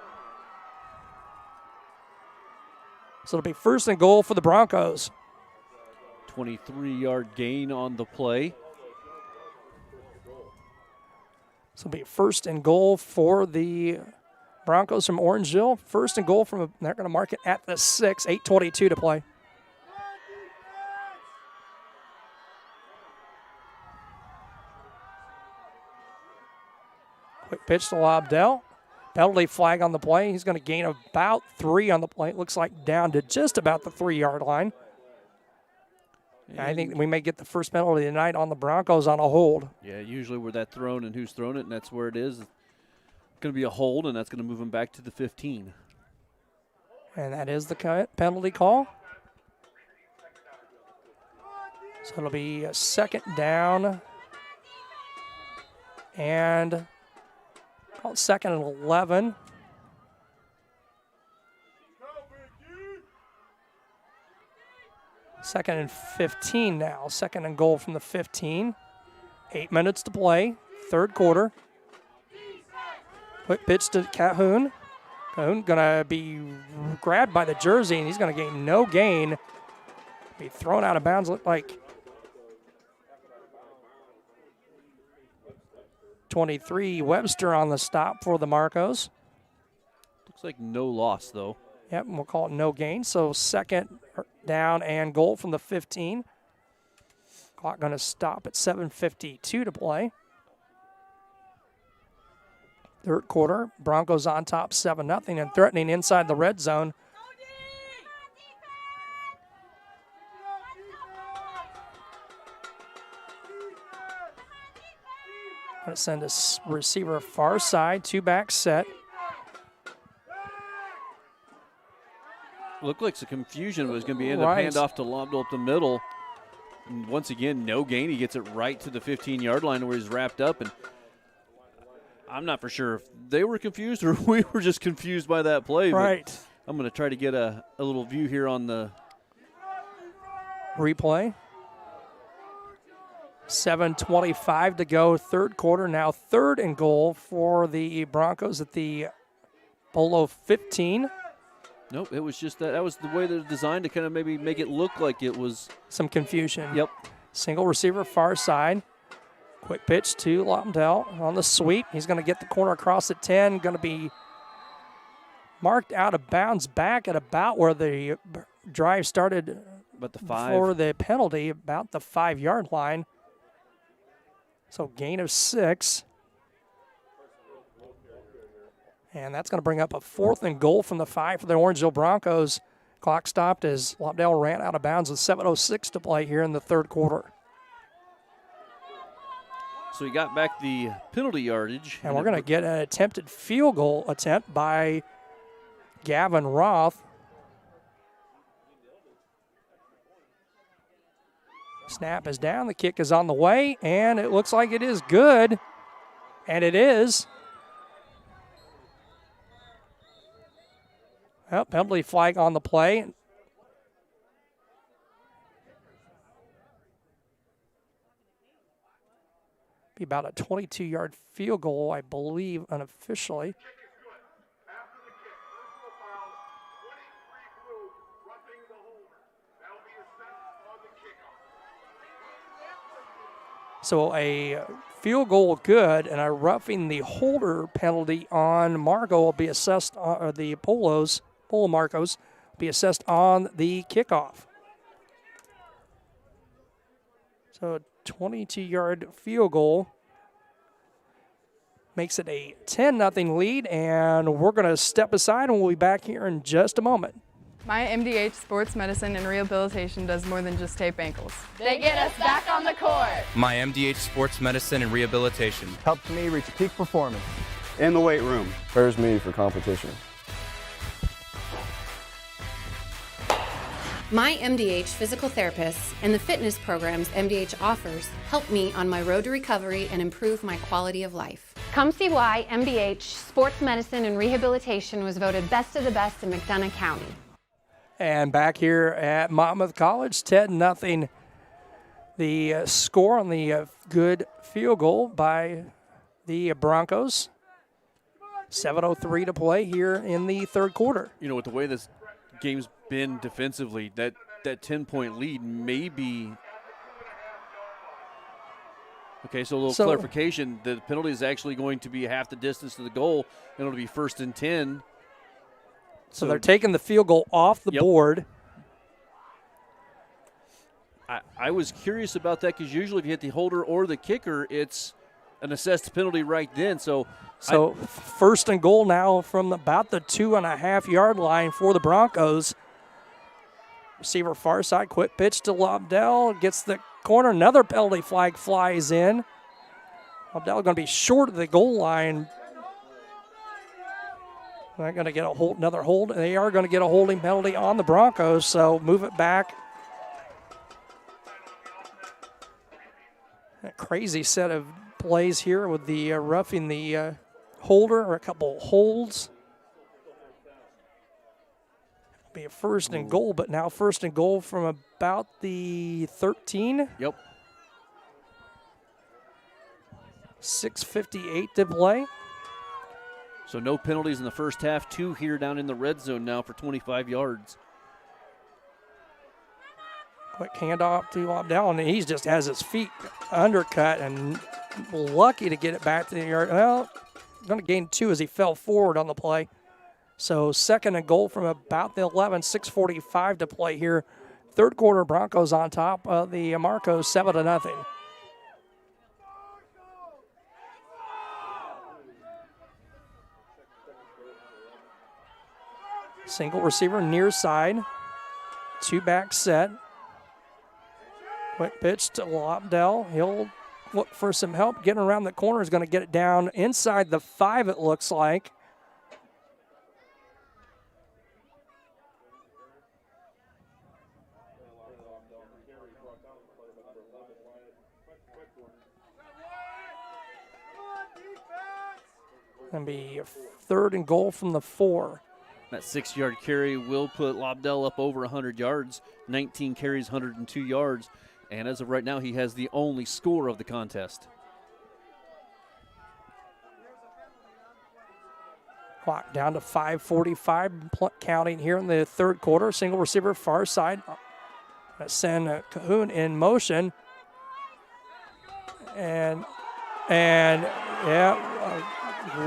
So it'll be first and goal for the Broncos. 23-yard gain on the play. So it'll be first and goal for the Broncos from Orangeville. First and goal from, they're going to mark it at the 6, 8:22 to play. Quick pitch to Lobdell. Penalty flag on the play. He's going to gain about 3 on the play. It looks like down to just about the 3-yard line. I think we may get the first penalty tonight on the Broncos on a hold. Yeah, usually where that's thrown and who's thrown it, and that's where it is. It's going to be a hold, and that's going to move him back to the 15. And that is the penalty call. So it'll be a second down and second and 11. Second and 15 now. Second and goal from the 15. 8 minutes to play. Third quarter. Quick pitch to Cahoon. Cahoon going to be grabbed by the jersey, and he's going to gain no gain. Be thrown out of bounds. Look like 23 Webster on the stop for the Marcos. Looks like no loss, though. Yep, and we'll call it no gain. So second down and goal from the 15. Clock going to stop at 7:52 to play. Third quarter, Broncos on top 7-0 and threatening inside the red zone. Going to send a receiver far side, 2-back set. Looked like some confusion was going to be in the handoff to Lobdell up the middle. And once again, no gain. He gets it right to the 15-yard line where he's wrapped up. And I'm not for sure if they were confused or we were just confused by that play. Right. But I'm going to try to get a little view here on the replay. 7:25 to go, third quarter. Now third and goal for the Broncos at the Polo 15. Nope, it was just that was the way they're designed to kind of maybe make it look like it was some confusion. Yep. Single receiver far side. Quick pitch to Lobdell on the sweep. He's going to get the corner across at 10. Going to be marked out of bounds back at about where the drive started. About the 5. For the penalty, about the 5-yard line. So gain of 6. And that's going to bring up a fourth and goal from the 5 for the Orangeville Broncos. Clock stopped as Lobdell ran out of bounds with 7:06 to play here in the third quarter. So he got back the penalty yardage. And we're going to get an attempted field goal attempt by Gavin Roth. Snap is down, the kick is on the way, and it looks like it is good. And it is. Well, penalty flag on the play. Be about a 22-yard field goal, I believe, unofficially. So a field goal good and a roughing the holder penalty on Marco will be assessed, or the Polo Marcos be assessed on the kickoff. So a 22-yard field goal makes it a 10-0 lead, and we're going to step aside and we'll be back here in just a moment. My MDH Sports Medicine and Rehabilitation does more than just tape ankles. They get us back on the court. My MDH Sports Medicine and Rehabilitation Helped me reach peak performance. In the weight room. Prepares me for competition. My MDH physical therapists and the fitness programs MDH offers help me on my road to recovery and improve my quality of life. Come see why MDH Sports Medicine and Rehabilitation was voted best of the best in McDonough County. And back here at Monmouth College, 10-0. The score on the good field goal by the Broncos. 7:03 to play here in the third quarter. You know, with the way this game's been defensively, that 10-point lead may be. Okay, so a little clarification. The penalty is actually going to be half the distance to the goal, and it'll be 1st and 10. So they're taking the field goal off the board. I was curious about that because usually if you hit the holder or the kicker, it's an assessed penalty right then. So 1st and goal now from about the 2.5-yard line for the Broncos. Receiver far side, quick pitch to Lobdell. Gets the corner. Another penalty flag flies in. Lobdell going to be short of the goal line. They're going to get another hold. They are going to get a holding penalty on the Broncos, so move it back. A crazy set of plays here with the roughing the holder, or a couple holds. It'll be a 1st and goal, but now 1st and goal from about the 13. Yep. 6:58 to play. So no penalties in the first half. 2 here down in the red zone now for 25 yards. Quick handoff to Lobdell, and he just has his feet undercut and lucky to get it back to the yard. Well, going to gain 2 as he fell forward on the play. So 2nd and goal from about the 11, 6:45 to play here. Third quarter, Broncos on top of the Marcos, 7-0. Single receiver near side. 2-back set. Quick pitch to Lobdell. He'll look for some help. Getting around the corner is going to get it down inside the 5, it looks like. Going to be a 3rd and goal from the 4. That 6-yard carry will put Lobdell up over 100 yards. 19 carries, 102 yards. And as of right now, he has the only score of the contest. Clock down to 5:45, counting here in the third quarter. Single receiver far side. Send Cahoon in motion. And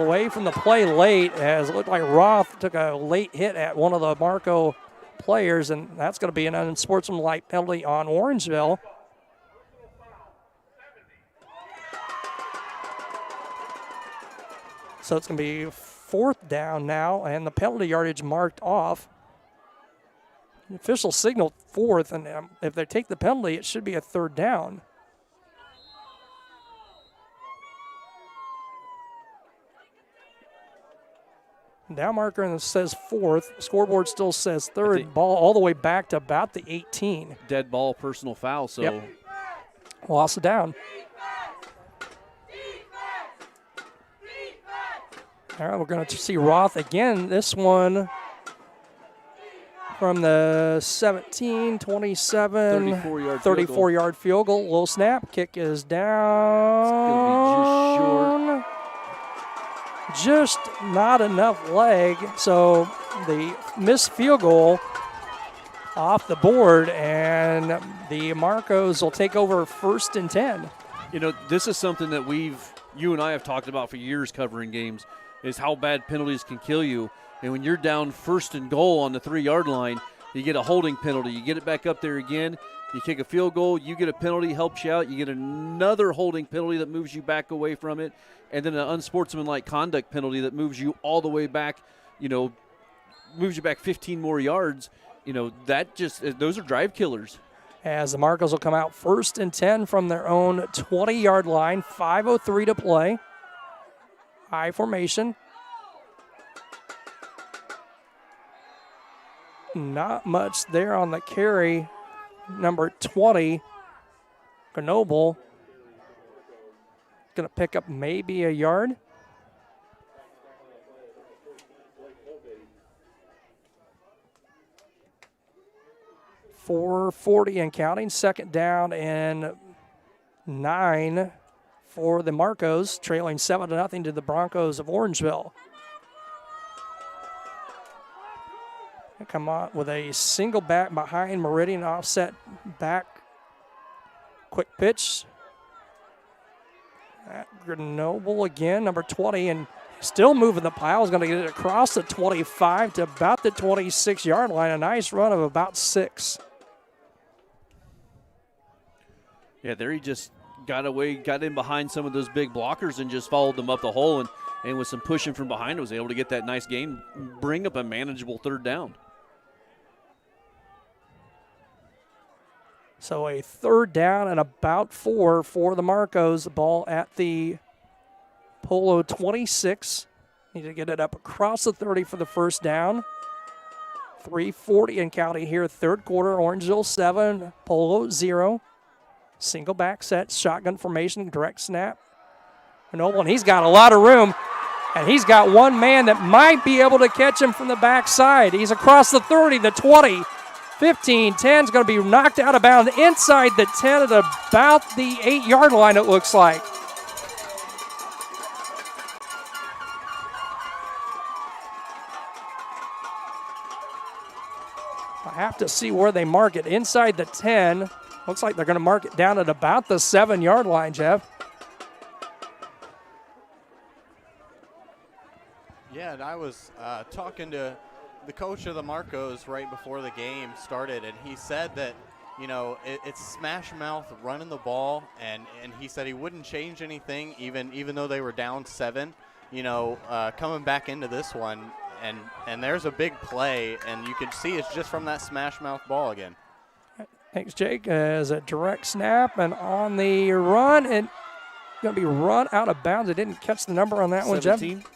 away from the play late, as it looked like Roth took a late hit at one of the Marco players, and that's going to be an unsportsmanlike penalty on Orangeville. So it's going to be 4th down now, and the penalty yardage marked off. The official signaled 4th, and if they take the penalty, it should be a 3rd down. Down marker and it says 4th. Scoreboard still says 3rd. Ball all the way back to about the 18. Dead ball, personal foul. So yep. Lost it down. All right, we're going to see Roth again. This one from the 17, 27, 34-yard field goal. Little snap. Kick is down. It's going to be just short. Just not enough leg, so the missed field goal off the board, and the Marcos will take over 1st and 10. You know, this is something that you and I have talked about for years covering games, is how bad penalties can kill you. And when you're down 1st and goal on the 3-yard line, you get a holding penalty. You get it back up there again, you kick a field goal, you get a penalty, helps you out. You get another holding penalty that moves you back away from it, and then an unsportsmanlike conduct penalty that moves you all the way back, moves you back 15 more yards. those are drive killers. As the Marcos will come out 1st and 10 from their own 20-yard line, 5:03 to play. I formation. Not much there on the carry. Number 20, Grenoble, going to pick up maybe a yard. .440 and counting. 2nd down and 9 for the Marcos, trailing 7-0 to the Broncos of Orangeville. They come out with a single back behind Meridian, offset back. Quick pitch. At Grenoble again, number 20, and still moving the pile. Is going to get it across the 25 to about the 26-yard line. A nice run of about 6. Yeah, there he just got in behind some of those big blockers and just followed them up the hole, and with some pushing from behind was able to get that nice gain, bring up a manageable 3rd down. So a 3rd down and about 4 for the Marcos. The ball at the Polo 26. Need to get it up across the 30 for the 1st down. 3:40 and counting here, 3rd quarter. Orangeville 7, Polo 0. Single back set, shotgun formation, direct snap. Grenoble, and he's got a lot of room, and he's got one man that might be able to catch him from the backside. He's across the 30, the 20. 15, 10 is going to be knocked out of bounds inside the 10 at about the 8-yard line, it looks like. I have to see where they mark it. Inside the 10. Looks like they're going to mark it down at about the 7-yard line, Jeff. Yeah, and I was talking to the coach of the Marcos right before the game started, and he said that, it's smash mouth running the ball, and he said he wouldn't change anything even though they were down 7, coming back into this one, and there's a big play, and you can see it's just from that smash mouth ball again. Thanks, Jake. As a direct snap, and on the run, and going to be run out of bounds. I didn't catch the number on that 17. One, Jeff.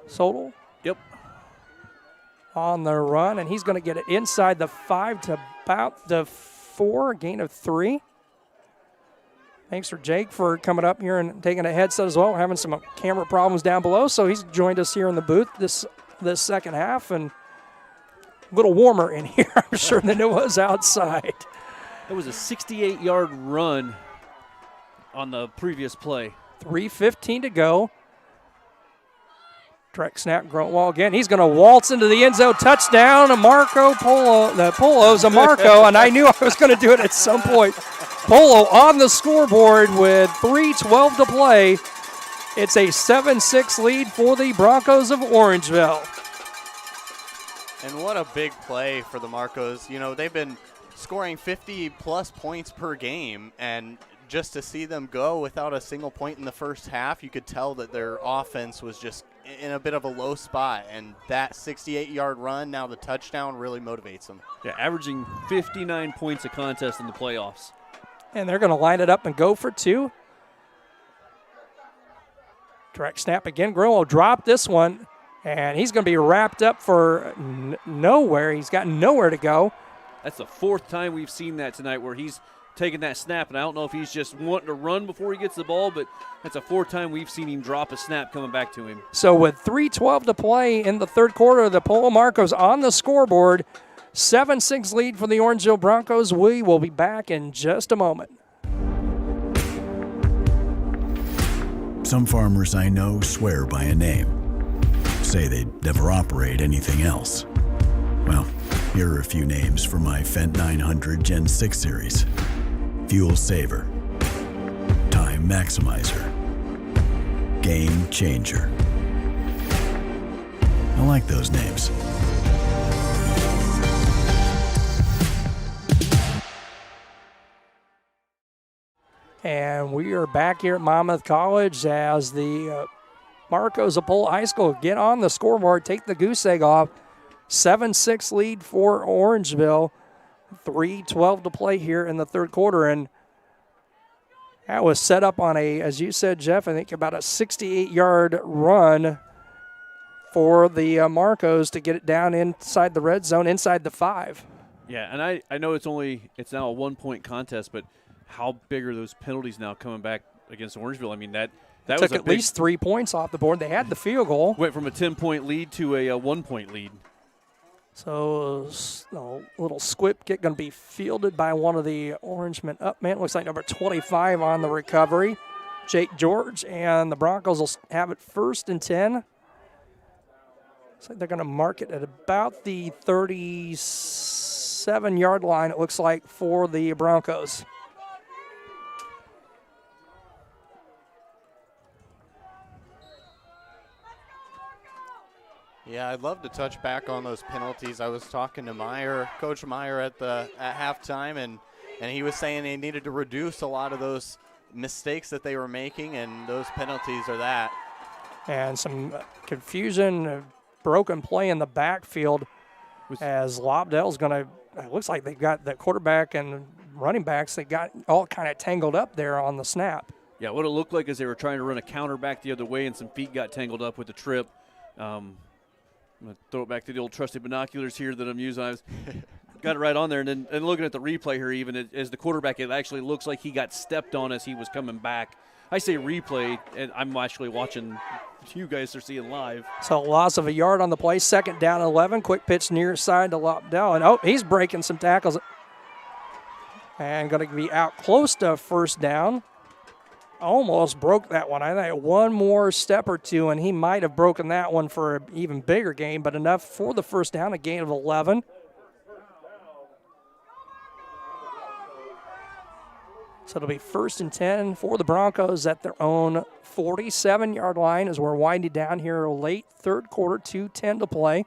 Sodal. Yep. On the run, and he's going to get it inside the 5 to about the 4, a gain of 3. Thanks for Jake for coming up here and taking a headset as well. We're having some camera problems down below, so he's joined us here in the booth this second half, and a little warmer in here, I'm sure, than it was outside. It was a 68-yard run on the previous play. 3:15 to go. Direct snap, Grotwall again. He's going to waltz into the end zone. Touchdown, Polo. The Polo's a Marco, and I knew I was going to do it at some point. Polo on the scoreboard with 3:12 to play. It's a 7-6 lead for the Broncos of Orangeville. And what a big play for the Marcos. They've been scoring 50-plus points per game, and just to see them go without a single point in the first half, you could tell that their offense was just in a bit of a low spot, and that 68-yard run, now the touchdown, really motivates them. Yeah, averaging 59 points a contest in the playoffs. And they're going to line it up and go for 2. Direct snap again. Grill will drop this one, and he's going to be wrapped up for nowhere. He's got nowhere to go. That's the 4th time we've seen that tonight where he's taking that snap, and I don't know if he's just wanting to run before he gets the ball, but that's the 4th time we've seen him drop a snap coming back to him. So with 3:12 to play in the 3rd quarter, the Polo Marcos on the scoreboard, 7-6 lead for the Orangeville Broncos. We will be back in just a moment. Some farmers I know swear by a name. Say they'd never operate anything else. Well, here are a few names for my Fendt 900 Gen 6 series. Fuel Saver, Time Maximizer, Game Changer. I like those names. And we are back here at Monmouth College as the Marcos of Polo High School get on the scoreboard, take the goose egg off. 7-6 lead for Orangeville. 3:12 to play here in the third quarter, and that was set up on a, as you said, Jeff, I think about a 68-yard run for the Marcos to get it down inside the red zone, inside the 5. Yeah, and I know it's now a 1-point contest, but how big are those penalties now coming back against Orangeville? I mean, that took was at least 3 points off the board. They had the field goal. Went from a 10-point lead to a 1-point lead. So a little squib kick going to be fielded by one of the Orangemen up man. Looks like number 25 on the recovery, Jake George, and the Broncos will have it 1st and 10. Looks like they're going to mark it at about the 37-yard line, it looks like, for the Broncos. Yeah, I'd love to touch back on those penalties. I was talking to Coach Meyer at halftime, and he was saying they needed to reduce a lot of those mistakes that they were making, and those penalties are that. And some confusion, broken play in the backfield as Lobdell's going to, it looks like they got the quarterback and running backs, they got all kind of tangled up there on the snap. Yeah, what it looked like is they were trying to run a counter back the other way, and some feet got tangled up with the trip. I'm going to throw it back to the old trusty binoculars here that I'm using. I got it right on there, and looking at the replay here, even as the quarterback, it actually looks like he got stepped on as he was coming back. I say replay, and I'm actually watching. You guys are seeing live. So loss of a yard on the play, 2nd down and 11. Quick pitch near side to Lobdell, and he's breaking some tackles. And going to be out close to 1st down. Almost broke that one. I think one more step or two, and he might have broken that one for an even bigger gain, but enough for the 1st down, a gain of 11. So it'll be 1st and 10 for the Broncos at their own 47-yard line as we're winding down here late third quarter, 2:10 to play.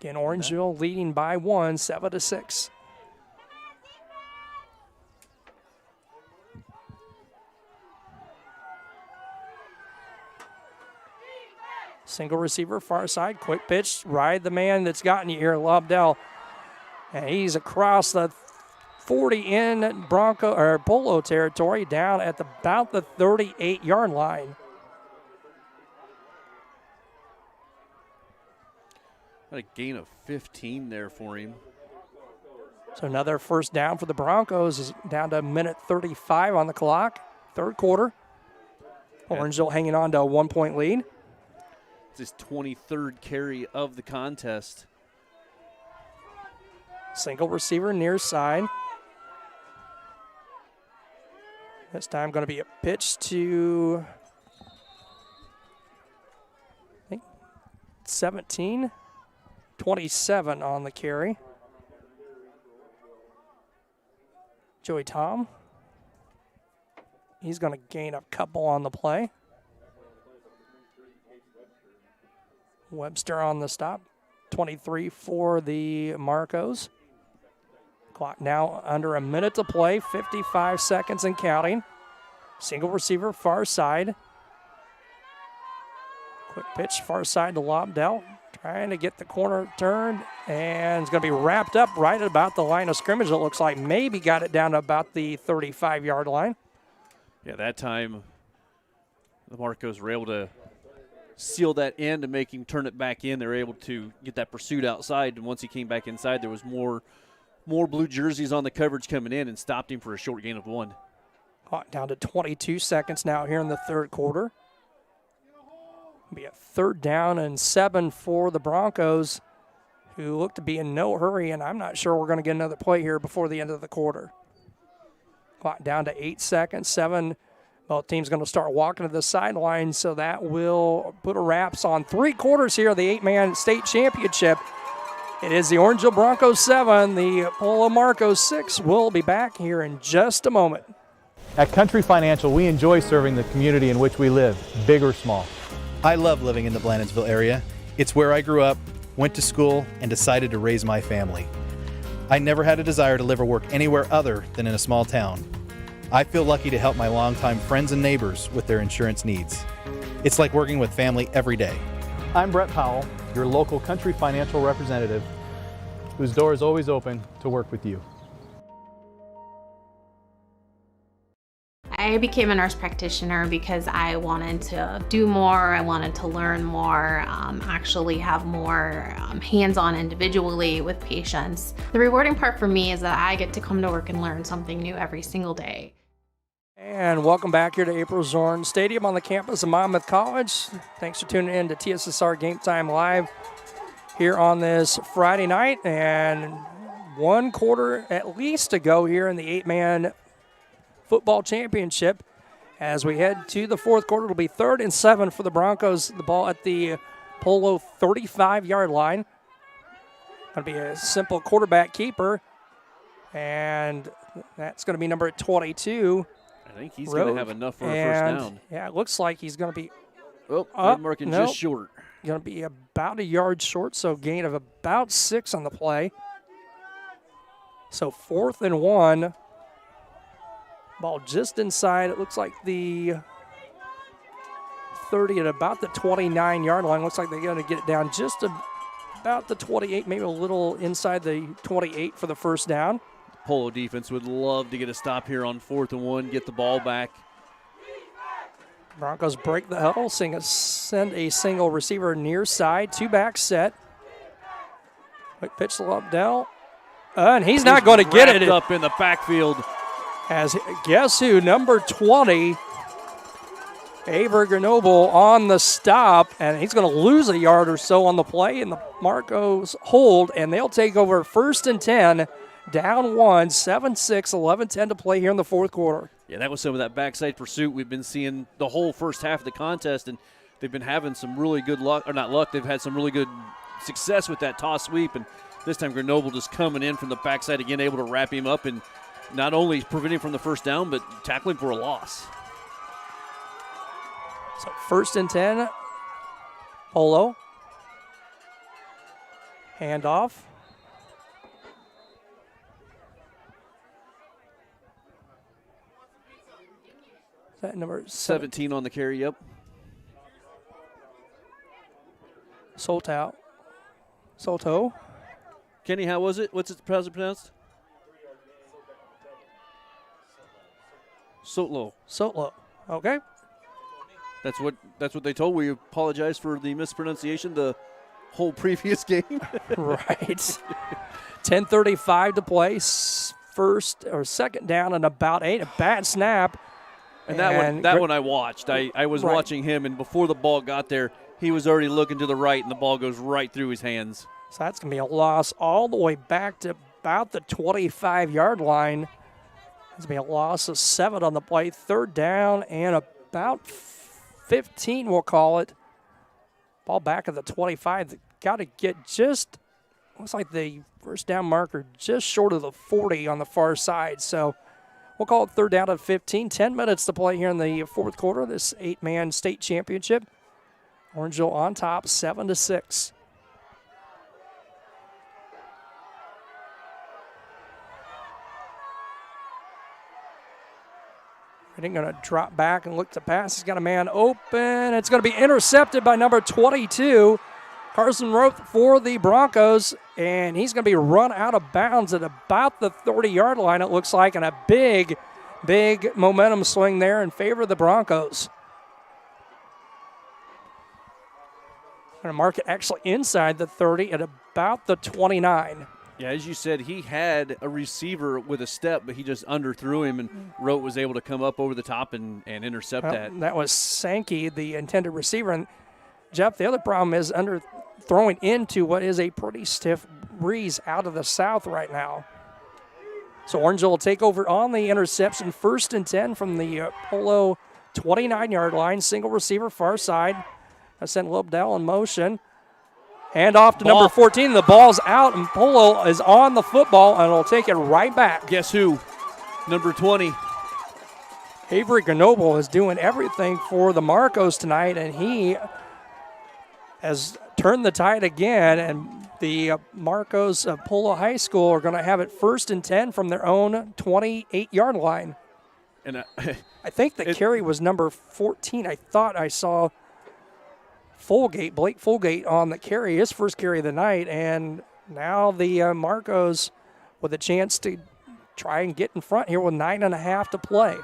Again, Orangeville leading by 1, 7-6. Single receiver, far side, quick pitch, ride the man that's gotten you here, Lobdell. And he's across the 40 in Polo territory, down at about the 38-yard line. Got a gain of 15 there for him. So another 1st down for the Broncos is down to a minute 35 on the clock, third quarter. Orangeville hanging on to a 1-point lead. It's his 23rd carry of the contest. Single receiver near side. This time going to be a pitch to, I think, 17, 27 on the carry. Joey Tom. He's going to gain a couple on the play. Webster on the stop. 23 for the Marcos. Clock now under a minute to play, 55 seconds and counting. Single receiver, far side. Quick pitch, far side to Lobdell. Trying to get the corner turned, and it's going to be wrapped up right at about the line of scrimmage. It looks like maybe got it down to about the 35-yard line. Yeah, that time the Marcos were able to seal that end and make him turn it back in. They were able to get that pursuit outside, and once he came back inside, there was more blue jerseys on the coverage coming in and stopped him for a short gain of 1. Clock down to 22 seconds now here in the third quarter. Be a 3rd down and 7 for the Broncos, who look to be in no hurry, and I'm not sure we're going to get another play here before the end of the quarter. Clock down to 8 seconds, 7. Both teams going to start walking to the sideline, so that will put a wraps on 3 quarters here of the 8-man state championship. It is the Orangeville Broncos 7, the Polo Marcos 6. We'll be back here in just a moment. At Country Financial, we enjoy serving the community in which we live, big or small. I love living in the Blandonsville area. It's where I grew up, went to school, and decided to raise my family. I never had a desire to live or work anywhere other than in a small town. I feel lucky to help my longtime friends and neighbors with their insurance needs. It's like working with family every day. I'm Brett Powell, your local country financial representative, whose door is always open to work with you. I became a nurse practitioner because I wanted to do more, I wanted to learn more, actually have more hands-on individually with patients. The rewarding part for me is that I get to come to work and learn something new every single day. And welcome back here to April Zorn Stadium on the campus of Monmouth College. Thanks for tuning in to TSSR Game Time Live here on this Friday night. And one quarter at least to go here in the 8-man football championship. As we head to the fourth quarter, it'll be 3rd and 7 for the Broncos. The ball at the Polo 35-yard line. Going to be a simple quarterback keeper. And that's going to be number 22. I think he's going to have enough for a first down. Yeah, it looks like he's going to be marking just short. Going to be about a yard short, so gain of about 6 on the play. So 4th and 1. Ball just inside. It looks like the 30 at about the 29-yard line. Looks like they're going to get it down just about the 28, maybe a little inside the 28 for the first down. Polo defense would love to get a stop here on 4th and 1, get the ball back. Broncos break the huddle, send a single receiver near side, 2-back set. Quick pitch to Lobdell. And he's not going to get it. Up in the backfield. As guess who, number 20, Avery Grenoble on the stop, and he's going to lose a yard or so on the play, and the Marcos hold, and they'll take over 1st and 10, down 1, 7-6, 11-10 to play here in the fourth quarter. Yeah, that was some of that backside pursuit we've been seeing the whole first half of the contest, and they've been having some really good luck, or not luck, they've had some really good success with that toss sweep, and this time Grenoble just coming in from the backside again, able to wrap him up and not only preventing from the first down, but tackling for a loss. So 1st and 10, Polo. Handoff. Is that number 17 on the carry, yep. Soto. Kenny, how was it? How's it pronounced? Sotlo. Okay. That's what they told. We apologize for the mispronunciation the whole previous game. Right. 10:35 to play. First or second down and about 8. A bad snap. And that one I watched. I was watching him, and before the ball got there, he was already looking to the right, and the ball goes right through his hands. So that's going to be a loss all the way back to about the 25-yard line. It's going to be a loss of 7 on the play. 3rd down and about 15, we'll call it. Ball back at the 25. Got to get just, looks like the first down marker just short of the 40 on the far side. So we'll call it 3rd down at 15. 10 minutes to play here in the fourth quarter. This 8-man state championship. Orangeville on top, 7-6. Redding going to drop back and look to pass. He's got a man open. It's going to be intercepted by number 22, Carson Roth for the Broncos, and he's going to be run out of bounds at about the 30-yard line, it looks like, and a big momentum swing there in favor of the Broncos. Going to mark it actually inside the 30 at about the 29. Yeah, as you said, he had a receiver with a step, but he just underthrew him, and Rote was able to come up over the top and intercept that. That was Sankey, the intended receiver. And, Jeff, the other problem is throwing into what is a pretty stiff breeze out of the south right now. So Orangeville will take over on the interception. 1st and 10 from the Polo 29-yard line. Single receiver, far side. I sent Lobdell in motion. Hand off to number 14. The ball's out, and Polo is on the football, and will take it right back. Guess who? Number 20. Avery Grenoble is doing everything for the Marcos tonight, and he has turned the tide again, and the Marcos of Polo High School are going to have it 1st and 10 from their own 28-yard line. And I think the carry was number 14. I thought I saw Blake Fulgate on the carry, his first carry of the night, and now the Marcos with a chance to try and get in front here with 9.5 to play.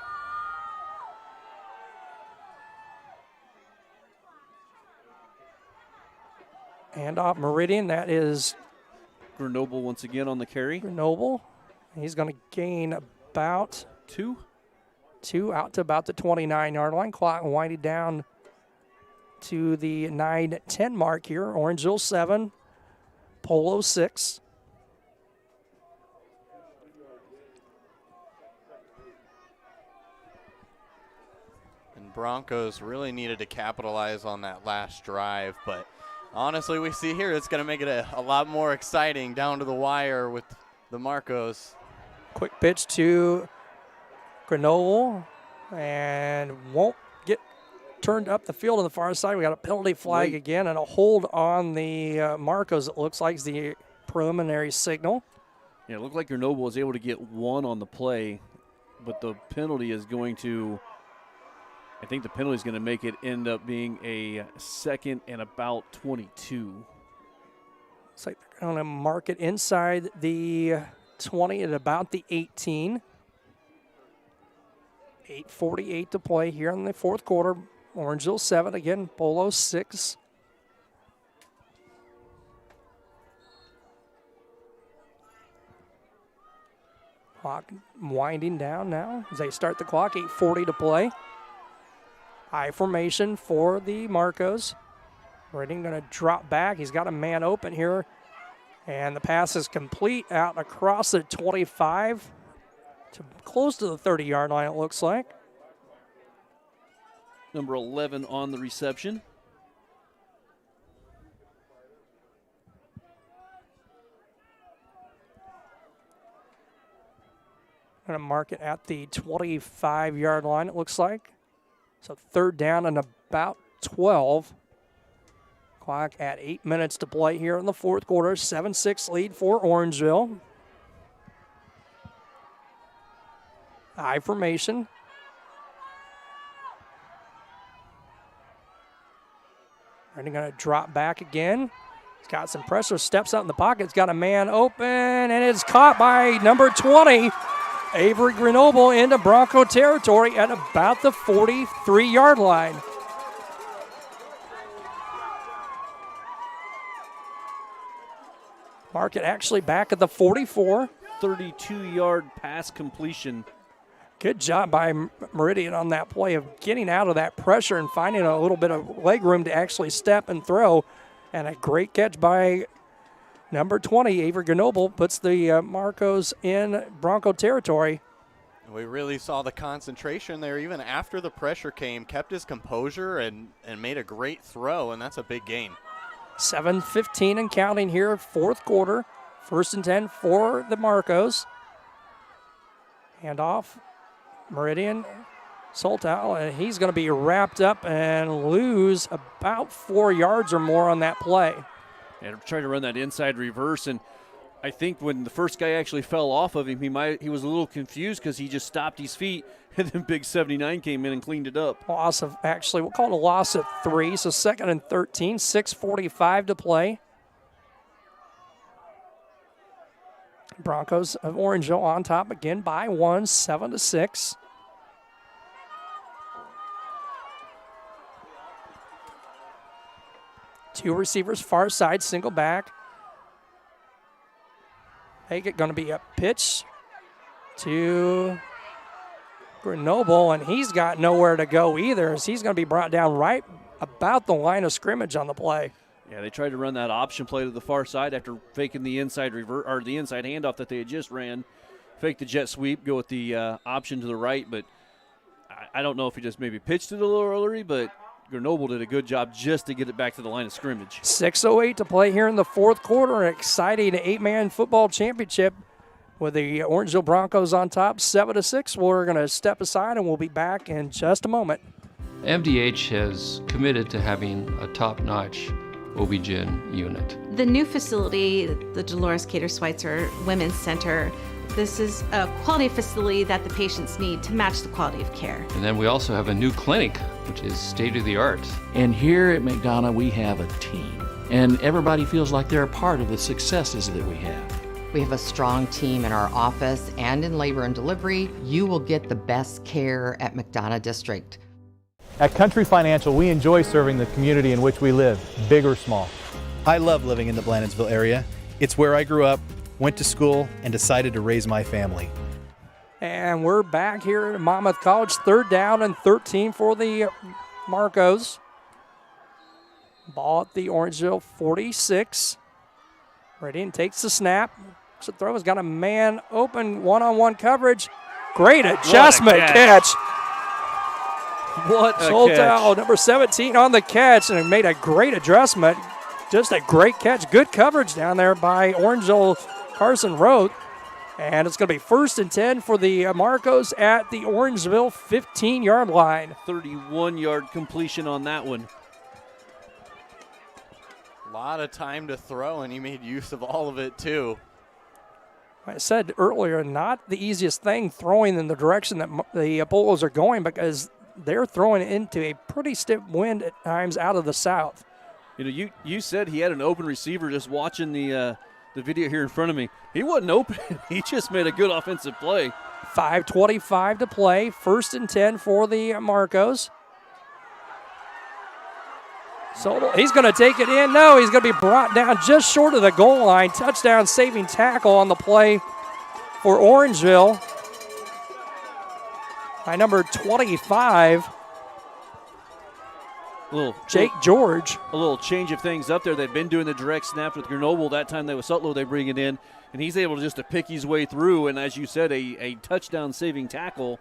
And off Meridian, that is Grenoble once again on the carry. Grenoble. He's going to gain about two out to about the 29-yard line. Clock winding down to the 9:10 mark here. Orangeville 7, Polo 6. And Broncos really needed to capitalize on that last drive, but honestly, we see here it's going to make it a lot more exciting down to the wire with the Marcos. Quick pitch to Grenoble, and won't get turned up the field on the far side. We got a penalty flag again and a hold on the Marcos. It looks like the preliminary signal. Yeah, it looked like Grenoble was able to get one on the play, but the penalty is going to, I think the penalty is going to make it end up being a second and about 22. Looks like they're going to mark it inside the 20 at about the 18. 8:48 to play here in the fourth quarter. Orangeville 7, again, Polo 6. Clock winding down now as they start the clock. 8:40 to play. High formation for the Marcos. Redding going to drop back. He's got a man open here. And the pass is complete out across the 25 to close to the 30-yard line, it looks like. Number 11 on the reception. Going to mark it at the 25-yard line, it looks like. So third down and about 12. Clock at 8 minutes to play here in the fourth quarter. 7-6 lead for Orangeville. High formation. Ready, going to drop back again. He's got some pressure, steps out in the pocket. He's got a man open, and it's caught by number 20. Avery Grenoble into Bronco territory at about the 43-yard line. Mark it actually back at the 44. 32-yard pass completion. Good job by Meridian on that play of getting out of that pressure and finding a little bit of leg room to actually step and throw. And a great catch by number 20, Avery Grenoble, puts the Marcos in Bronco territory. We really saw the concentration there even after the pressure came, kept his composure and made a great throw, and that's a big gain. 7:15 and counting here, fourth quarter. 1st and 10 for the Marcos. Hand off, Meridian, Soltal, and he's going to be wrapped up and lose about 4 yards or more on that play. And trying to run that inside reverse, and I think when the first guy actually fell off of him, he was a little confused because he just stopped his feet, and then Big 79 came in and cleaned it up. Loss of, actually, we'll call it a loss of 3, so 2nd and 13, 6:45 to play. Broncos of Orangeville on top again by 1, 7-6. Two receivers, far side, single back. Haggett going to be a pitch to Grenoble, and he's got nowhere to go either, as he's going to be brought down right about the line of scrimmage on the play. Yeah, they tried to run that option play to the far side after faking the inside or the inside handoff that they had just ran. Fake the jet sweep, go with the option to the right, but I don't know if he just maybe pitched it a little early, but Grenoble did a good job just to get it back to the line of scrimmage. 6:08 to play here in the fourth quarter. An exciting 8-man football championship with the Orangeville Broncos on top, 7-6. We're going to step aside and we'll be back in just a moment. MDH has committed to having a top-notch OB-GYN unit. The new facility, the Dolores Cater Schweitzer Women's Center, this is a quality facility that the patients need to match the quality of care. And then we also have a new clinic, which is state-of-the-art. And here at McDonough, we have a team. And everybody feels like they're a part of the successes that we have. We have a strong team in our office and in labor and delivery. You will get the best care at McDonough District. At Country Financial, we enjoy serving the community in which we live, big or small. I love living in the Blandensville area. It's where I grew up, went to school, and decided to raise my family. And we're back here at Monmouth College, 3rd down and 13 for the Marcos. Ball at the Orangeville 46. Meridian takes the snap. So throw has got a man open, one-on-one coverage. Great adjustment catch. What a Soltau, catch. number 17 on the catch, and made a great adjustment. Just a great catch. Good coverage down there by Orangeville Carson Road. And it's going to be 1st and 10 for the Marcos at the Orangeville 15-yard line. 31-yard completion on that one. A lot of time to throw, and he made use of all of it, too. I said earlier, not the easiest thing throwing in the direction that the Polos are going, because they're throwing into a pretty stiff wind at times out of the south. You know, you said he had an open receiver. Just watching the video here in front of me, he wasn't open. He just made a good offensive play. 5:25 to play. 1st and 10 for the Marcos. So he's going to take it in. No, he's going to be brought down just short of the goal line. Touchdown saving tackle on the play for Orangeville by number 25. Jake George. A little change of things up there. They've been doing the direct snaps with Grenoble. That time they was Sutlow, they bring it in. And he's able to pick his way through. And as you said, a touchdown saving tackle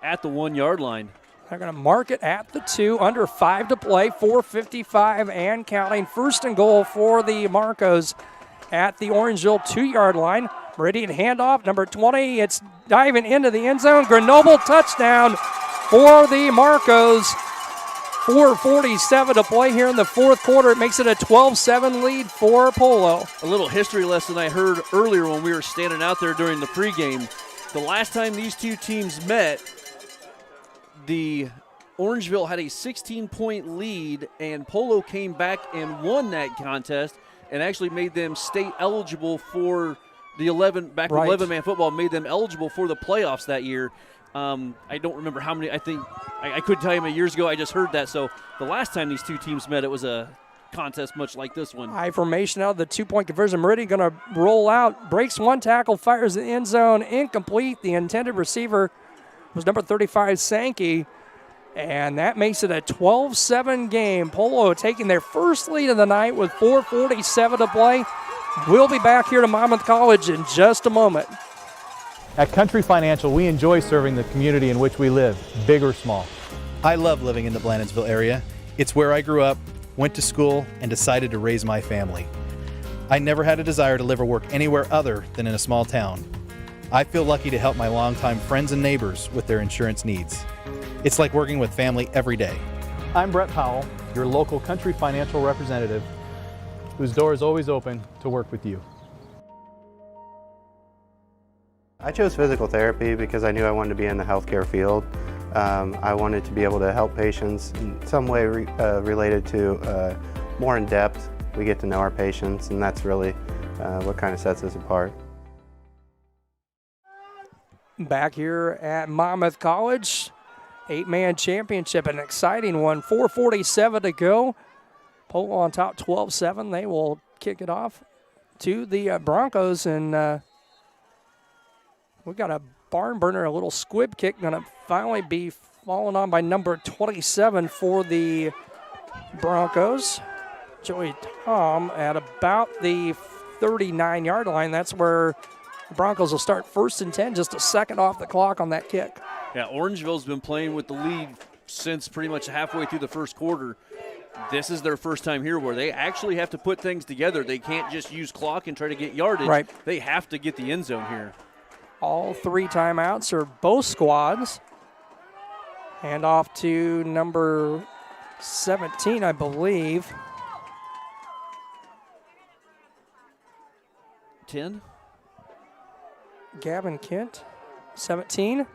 at the 1-yard line. They're going to mark it at the 2, under 5 to play, 4:55 and counting. 1st and goal for the Marcos at the Orangeville 2-yard line. Meridian handoff, number 20. It's diving into the end zone. Grenoble touchdown for the Marcos. 4:47 to play here in the 4th quarter. It makes it a 12-7 lead for Polo. A little history lesson I heard earlier when we were standing out there during the pregame. The last time these two teams met, the Orangeville had a 16-point lead, and Polo came back and won that contest and actually made them state eligible for the 11-man football, made them eligible for the playoffs that year. I don't remember how many. I think I couldn't tell you how many years ago. I just heard that. So the last time these two teams met, it was a contest much like this one. High formation out of the 2-point conversion. Meridian going to roll out, breaks one tackle, fires the end zone, incomplete. The intended receiver was number 35, Sankey, and that makes it a 12-7 game. Polo taking their first lead of the night with 4:47 to play. We'll be back here to Monmouth College in just a moment. At Country Financial, we enjoy serving the community in which we live, big or small. I love living in the Blandensville area. It's where I grew up, went to school, and decided to raise my family. I never had a desire to live or work anywhere other than in a small town. I feel lucky to help my longtime friends and neighbors with their insurance needs. It's like working with family every day. I'm Brett Powell, your local Country Financial representative, whose door is always open to work with you. I chose physical therapy because I knew I wanted to be in the healthcare field. I wanted to be able to help patients in some way related to more in depth. We get to know our patients, and that's really what kind of sets us apart. Back here at Monmouth College, 8-man championship, an exciting one. 4:47 to go. Polo on top, 12-7. They will kick it off to the Broncos, and we got a barn burner, a little squib kick, going to finally be fallen on by number 27 for the Broncos. Joey Tom at about the 39-yard line. That's where the Broncos will start 1st and 10, just a second off the clock on that kick. Yeah, Orangeville's been playing with the lead since pretty much halfway through the 1st quarter. This is their first time here where they actually have to put things together. They can't just use clock and try to get yardage. Right. They have to get the end zone here. All 3 timeouts are both squads. Hand off to number 17, I believe. 10? Gavin Kent, 17.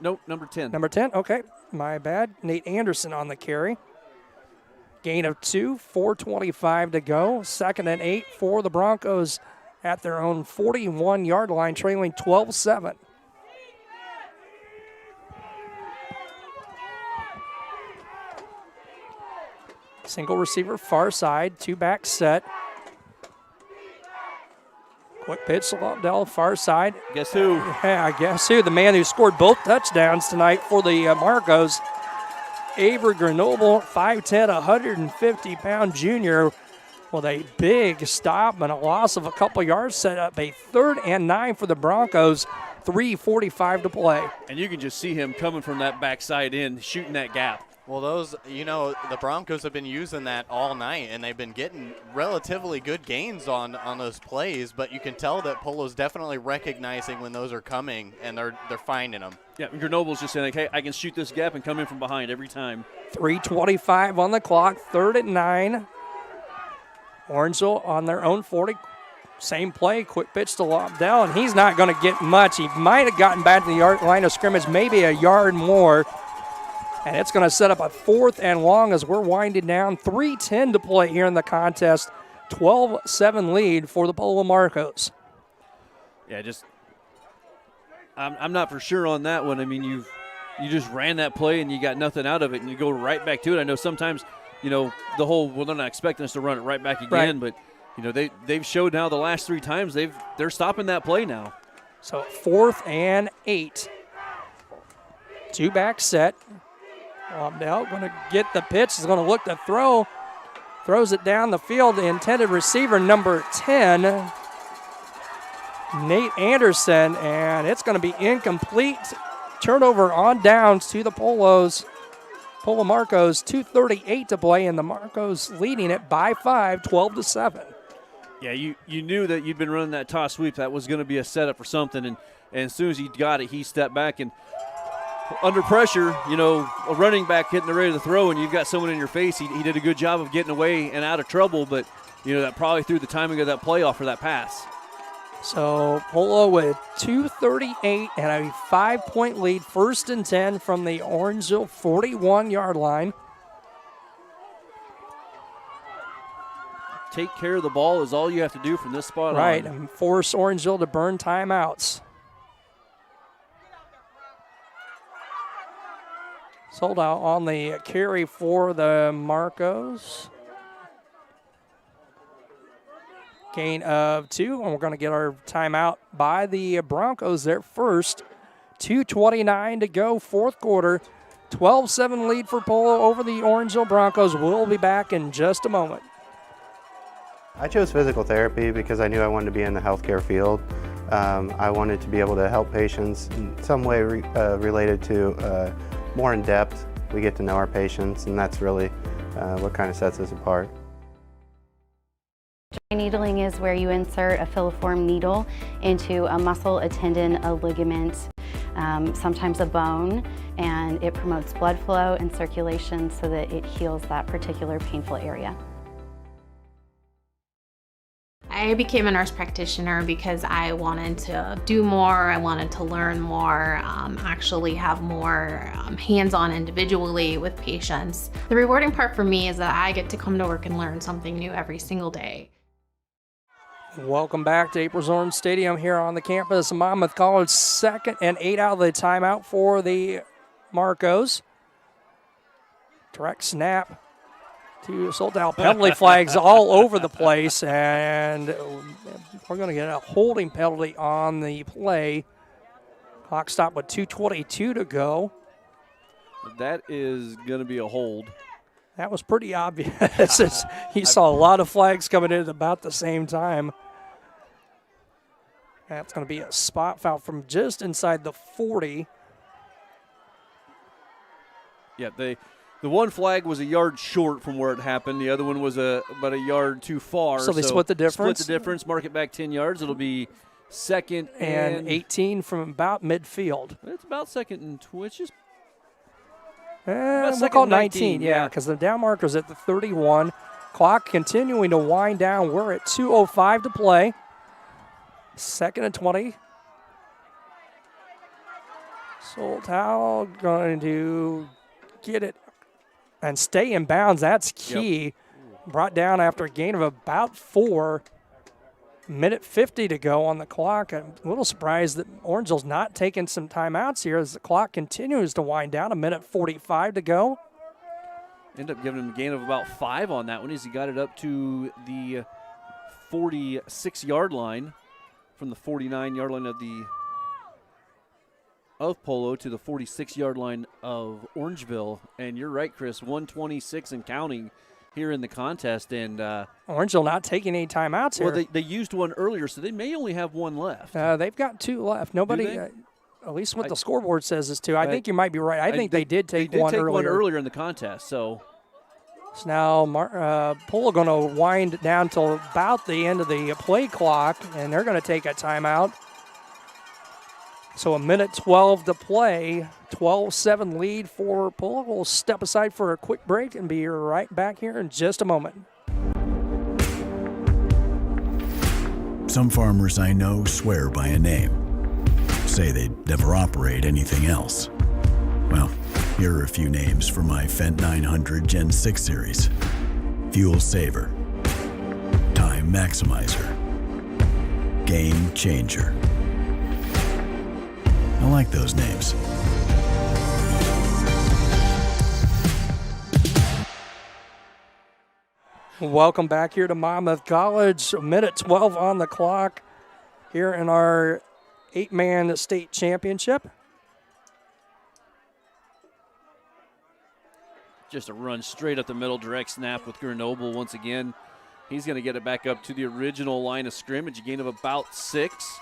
Nope, number 10. Number 10, okay, my bad. Nate Anderson on the carry. Gain of 2, 4:25 to go. 2nd and 8 for the Broncos at their own 41-yard line, trailing 12-7. Single receiver, far side, 2-back set. Quick pitch to Lobdell, far side. Guess who? Yeah, guess who? The man who scored both touchdowns tonight for the Marcos, Avery Grenoble, 5'10", 150-pound junior, with a big stop and a loss of a couple yards, set up a 3rd and 9 for the Broncos, 3:45 to play. And you can just see him coming from that backside in, shooting that gap. Well, those, the Broncos have been using that all night, and they've been getting relatively good gains on those plays, but you can tell that Polo's definitely recognizing when those are coming, and they're finding them. Yeah, Grenoble's just saying, like, hey, I can shoot this gap and come in from behind every time. 3:25 on the clock, 3rd and 9. Orangeville on their own 40. Same play, quick pitch to Lobdell, and he's not going to get much. He might have gotten back to the line of scrimmage, maybe a yard more. And it's going to set up a 4th and long as we're winding down. 3:10 to play here in the contest. 12-7 lead for the Polo Marcos. Yeah, I'm not for sure on that one. I mean, you just ran that play and you got nothing out of it, and you go right back to it. I know sometimes, the whole, well, they're not expecting us to run it right back again, right. But they've showed now the last 3 times they're stopping that play now. So 4th and 8. 2-back set. Lobdell going to get the pitch. He's going to look to throw. Throws it down the field. The intended receiver, number 10, Nate Anderson, and it's going to be incomplete. Turnover on downs to the Polo Marcos. 2:38 to play, and the Marcos leading it by 5, 12-7. Yeah, you knew that you'd been running that toss sweep. That was going to be a setup for something, and as soon as he got it, he stepped back, and under pressure, a running back getting ready to throw, and you've got someone in your face. He did a good job of getting away and out of trouble, but that probably threw the timing of that play off for that pass. So Polo with 2:38 and a 5-point lead, 1st and 10 from the Orangeville 41-yard line. Take care of the ball is all you have to do from this spot on. Right, and force Orangeville to burn timeouts. Sold out on the carry for the Marcos. Gain of 2, and we're going to get our timeout by the Broncos there first. 2:29 to go, 4th quarter. 12-7 lead for Polo over the Orangeville Broncos. We'll be back in just a moment. I chose physical therapy because I knew I wanted to be in the healthcare field. I wanted to be able to help patients in some way related to more in depth. We get to know our patients, and that's really what kind of sets us apart. Dry needling is where you insert a filiform needle into a muscle, a tendon, a ligament, sometimes a bone, and it promotes blood flow and circulation so that it heals that particular painful area. I became a nurse practitioner because I wanted to do more, I wanted to learn more, actually have more hands-on individually with patients. The rewarding part for me is that I get to come to work and learn something new every single day. Welcome back to April Zorn Stadium here on the campus of Monmouth College. 2nd and 8 out of the timeout for the Marcos. Direct snap to Soldal. Penalty flags all over the place, and we're going to get a holding penalty on the play. Clock stopped with 2:22 to go. That is going to be a hold. That was pretty obvious. He saw a lot of flags coming in at about the same time. That's going to be a spot foul from just inside the 40. Yeah, the one flag was a yard short from where it happened. The other one was about a yard too far. So they split the difference? Split the difference, mark it back 10 yards. It'll be 2nd and 18 from about midfield. It's about 2nd and just we'll call it 19, yeah, because the down marker's at the 31. Clock continuing to wind down. We're at 2:05 to play. 2nd and 20. Soltau going to get it and stay in bounds. That's key. Yep. Brought down after a gain of about 4. Minute 50 to go on the clock. I'm a little surprised that Orangeville's not taking some timeouts here as the clock continues to wind down. A minute 45 to go. End up giving him a gain of about 5 on that one as he got it up to the 46-yard line from the 49-yard line of Polo to the 46-yard line of Orangeville. And you're right, Chris, 126 and counting here in the contest. And Orangeville not taking any timeouts here. Well, they used one earlier, so they may only have one left. They've got 2 left. Nobody, at least what the scoreboard says is 2. I think you might be right. I think they did take one earlier. One earlier in the contest, so now Polo going to wind down till about the end of the play clock, and they're going to take a timeout. So a minute 12 to play, 12-7 lead for Polo. We'll step aside for a quick break and be right back here in just a moment. Some farmers I know swear by a name. Say they'd never operate anything else. Well, here are a few names for my Fendt 900 Gen 6 series. Fuel Saver. Time Maximizer. Game Changer. I like those names. Welcome back here to Monmouth College. A minute 12 on the clock here in our 8-man state championship. just a run straight up the middle, direct snap with Grenoble once again. He's going to get it back up to the original line of scrimmage, a gain of about 6.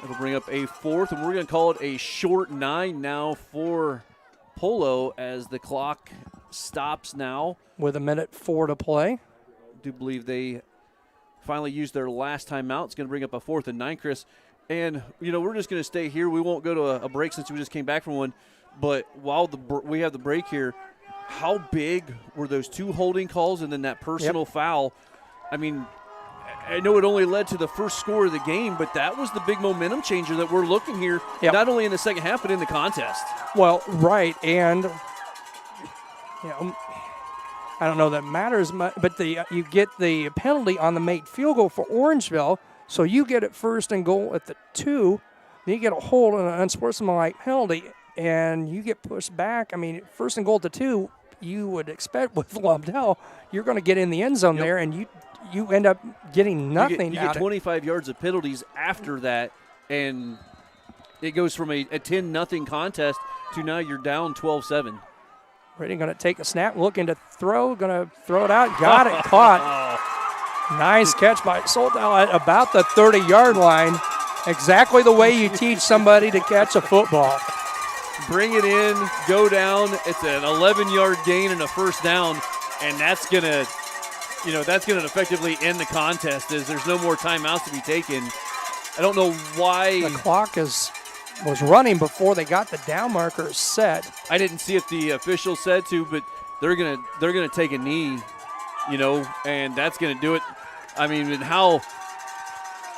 It'll bring up a 4th, and we're going to call it a short 9 now for Polo as the clock stops now. With a minute 4 to play. I do believe they finally used their last timeout. It's going to bring up a 4th and 9, Chris. And, you know, we're just going to stay here. We won't go to a break since we just came back from one. But while we have the break here, how big were those 2 holding calls and then that personal foul? I mean, I know it only led to the first score of the game, but that was the big momentum changer that we're looking here, not only in the second half, but in the contest. Well, right, and you know, I don't know that matters much, but you get the penalty on the made field goal for Orangeville, so you get it 1st and goal at the 2, then you get a hold and an unsportsmanlike penalty, and you get pushed back. I mean, 1st and goal at the 2, you would expect with Lobdell, you're going to get in the end zone there, and you end up getting nothing. You get 25 yards of penalties after that, and it goes from a 10-0 contest to now you're down 12-7. Brady going to take a snap, looking to throw, going to throw it out, got it, caught. Nice catch by Soltau at about the 30-yard line. Exactly the way you teach somebody to catch a football. Bring it in, go down. It's an 11-yard gain and a 1st down, and that's going to, that's going to effectively end the contest as there's no more timeouts to be taken. I don't know why. The clock was running before they got the down markers set. I didn't see if the official said to, but they're gonna take a knee, and that's gonna do it. I mean, and how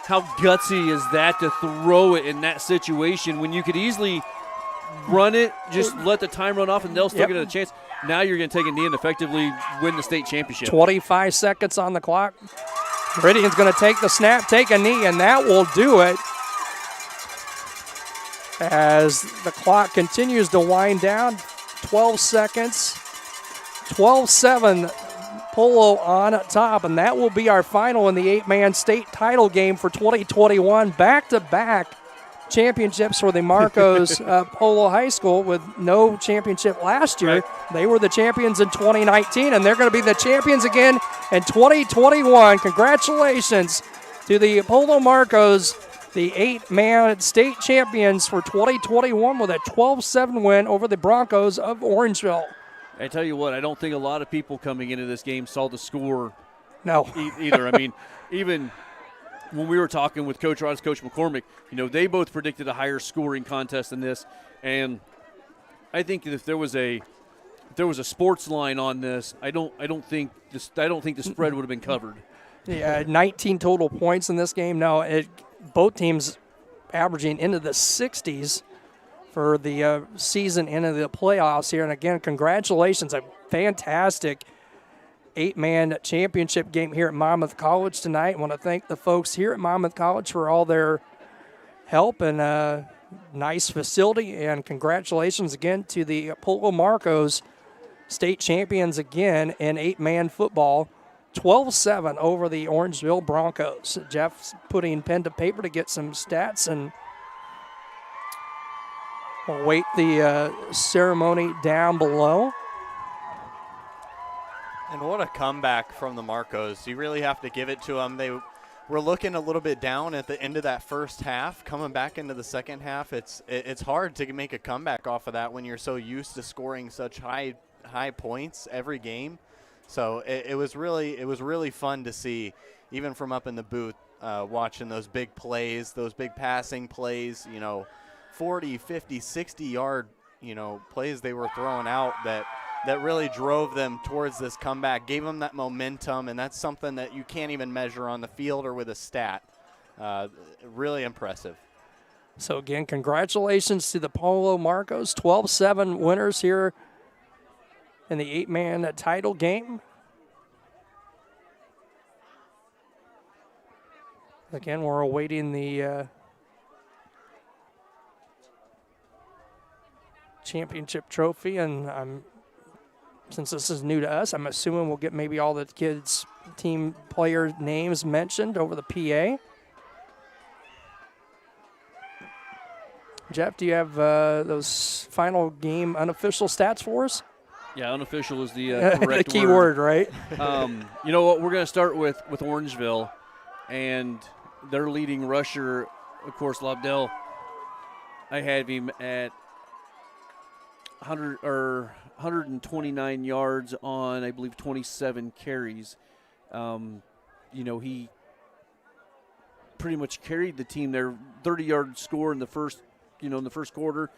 gutsy is that to throw it in that situation when you could easily run it, just let the time run off, and they'll still get a chance. Now you're going to take a knee and effectively win the state championship. 25 seconds on the clock. Meridian's going to take the snap, take a knee, and that will do it. As the clock continues to wind down, 12 seconds, 12-7, Polo on top, and that will be our final in the 8-man state title game for 2021. Back-to-back championships for the Marcos Polo High School with no championship last year. They were the champions in 2019, and they're going to be the champions again in 2021. Congratulations to the Polo Marcos, the 8-man state champions for 2021 with a 12-7 win over the Broncos of Orangeville. I tell you what, I don't think a lot of people coming into this game saw the score either. I mean, even when we were talking with Coach Ross, Coach McCormick, they both predicted a higher scoring contest than this. And I think if there was a sports line on this, I don't think the spread would have been covered. Yeah, 19 total points in this game. No, both teams averaging into the 60s for the season into the playoffs here. And again, congratulations, a fantastic 8-man championship game here at Monmouth College tonight. I want to thank the folks here at Monmouth College for all their help and nice facility. And congratulations again to the Polo Marcos, state champions again in 8-man football. 12-7 over the Orangeville Broncos. Jeff's putting pen to paper to get some stats, and we'll await the ceremony down below. And what a comeback from the Marcos. You really have to give it to them. They were looking a little bit down at the end of that first half. Coming back into the second half, it's hard to make a comeback off of that when you're so used to scoring such high points every game. So it was really fun to see, even from up in the booth, watching those big plays, those big passing plays, 40, 50, 60-yard, plays they were throwing out that really drove them towards this comeback, gave them that momentum, and that's something that you can't even measure on the field or with a stat. Really impressive. So, again, congratulations to the Polo Marcos, 12-7 winners here in the 8-man title game. Again, we're awaiting the championship trophy, and since this is new to us, I'm assuming we'll get maybe all the kids' team player names mentioned over the PA. Jeff, do you have those final game unofficial stats for us? Yeah, unofficial is the correct the key word, right? You know what? We're going to start with Orangeville, and their leading rusher, of course, Lobdell. I had him at 129 yards on, I believe, 27 carries. He pretty much carried the team there. 30-yard score in the first quarter,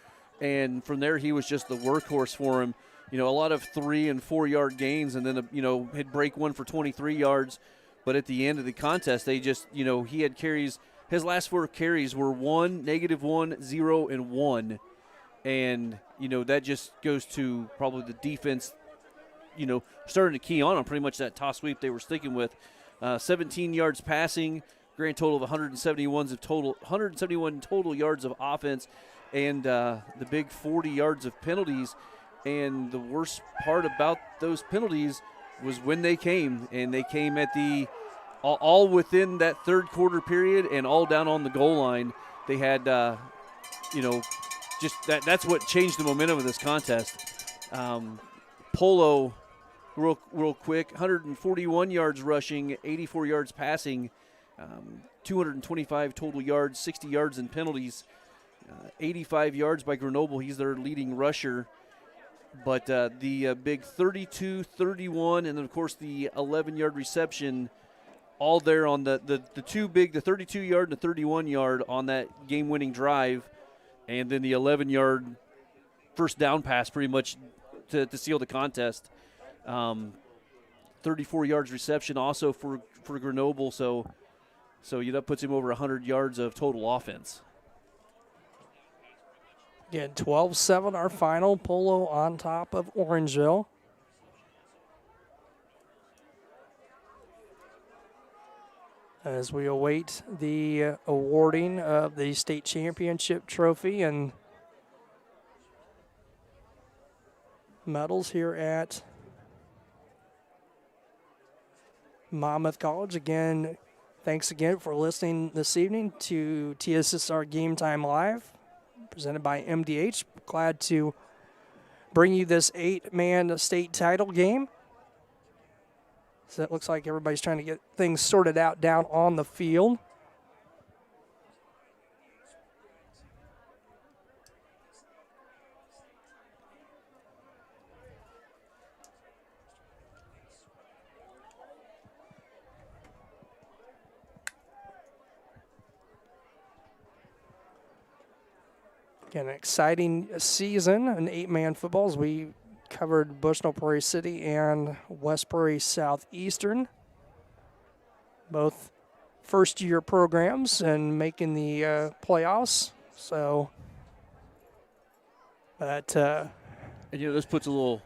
and from there he was just the workhorse for him. A lot of 3- and 4-yard gains, and then, he'd break one for 23 yards. But at the end of the contest, they just, he had carries. His last 4 carries were 1, -1, 0, and 1. And, that just goes to probably the defense, starting to key on pretty much that toss sweep they were sticking with. 17 yards passing, grand total of 171 total yards of offense, and the big 40 yards of penalties. And the worst part about those penalties was when they came, and they came at all within that third quarter period and all down on the goal line. They had, just that's what changed the momentum of this contest. Polo, real quick, 141 yards rushing, 84 yards passing, 225 total yards, 60 yards in penalties, 85 yards by Grenoble. He's their leading rusher. But the big 32, 31, and then, of course, the 11-yard reception, all there on the 32-yard and the 31-yard on that game-winning drive, and then the 11-yard first down pass pretty much to seal the contest. 34 yards reception also for Grenoble, so that puts him over 100 yards of total offense. Again, 12-7 our final. Polo on top of Orangeville. As we await the awarding of the state championship trophy and medals here at Monmouth College. Again, thanks again for listening this evening to TSSR Game Time Live, presented by MDH. Glad to bring you this 8-man state title game. So it looks like everybody's trying to get things sorted out down on the field. Again, an exciting season in 8-man football as we covered Bushnell Prairie City and West Prairie Southeastern. Both first-year programs and making the playoffs. So But and this puts a little.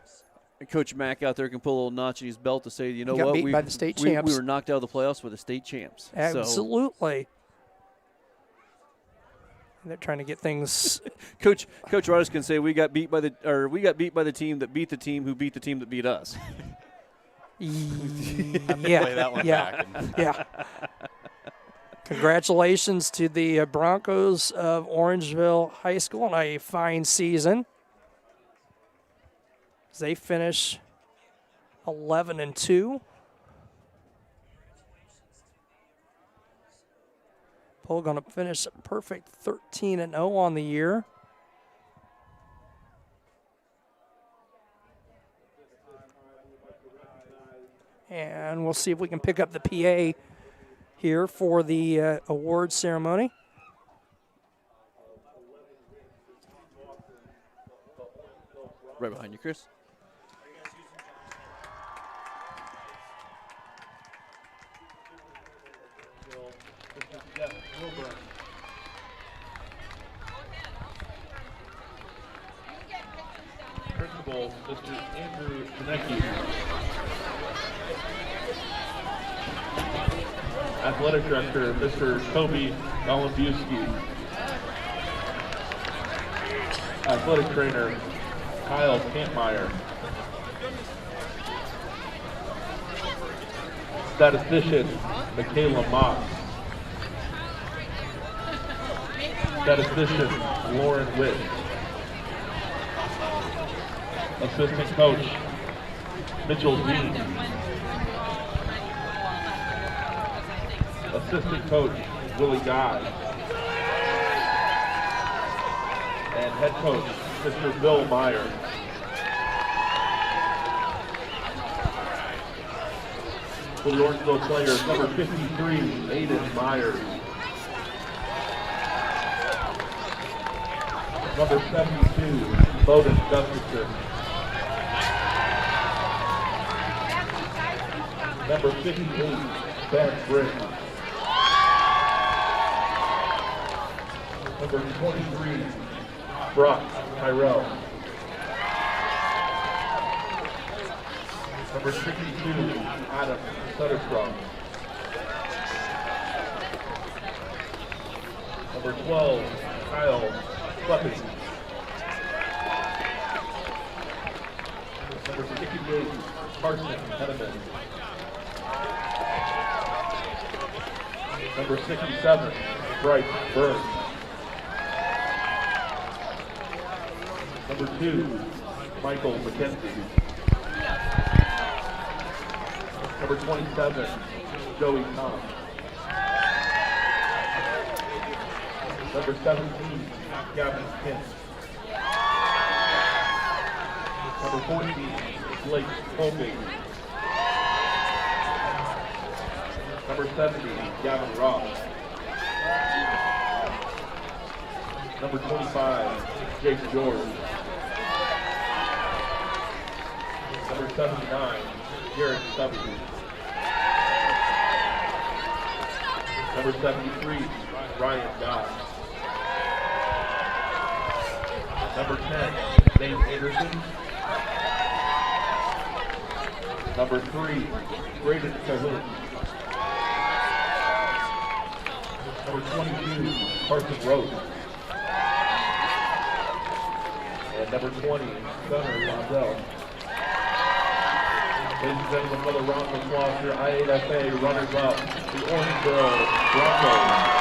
Coach Mack out there can pull a little notch in his belt to say, you know got what, beat by the state champs. We were knocked out of the playoffs with the state champs. Absolutely. They're trying to get things. Coach Rodgers can say we got beat by the team that beat the team who beat the team that beat us. Yeah. Play that one back. Yeah. Congratulations to the Broncos of Orangeville High School on a fine season. They finish 11-2. Polo going to finish a perfect 13-0 on the year. And we'll see if we can pick up the PA here for the award ceremony. Right behind you, Chris. Principal, Mr. Andrew Konecki. Athletic Director, Mr. Toby Golubiewski. Athletic Trainer, Kyle Kampmeyer. Statistician, Michaela Moss. Statistician, Lauren Witt. Assistant Coach, Mitchell Dean. Assistant Coach, Willie Guy. And Head Coach, Mr. Bill Meyer. For the Orangeville players, number 53, Aiden Myers. Number 72, Bowden Gustafson. Number 58, Ben Britt. Number 23, Brock Tyrell. Number 62, Adam Sutterstrom. Number 12, Kyle Fluffy. Number 68, Carson Henneman. Number 67, Bryce Burns. Number 2, Michael McKenzie. Number 27, Joey Tom. Number 17, Gavin Kent. Number 14, Blake Colby. Number 70, Gavin Ross. Number 25, Jake George. Number 79, Garrett Stubby. Number 73, Ryan Dodge. Number 10, Nate Anderson. Number 3, Braden Cahoon. Number 22, Carson Rose. And number 20, Gunnar Londell. Ladies and gentlemen, another round of applause for I8FA runners-up, the Orangeville Broncos.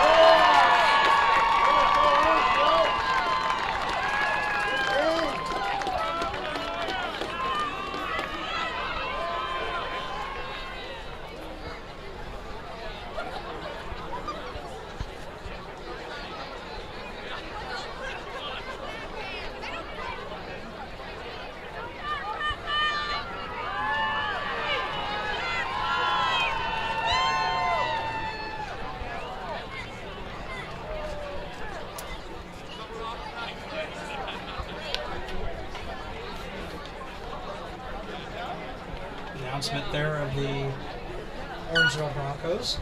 Announcement there of the Orangeville Broncos.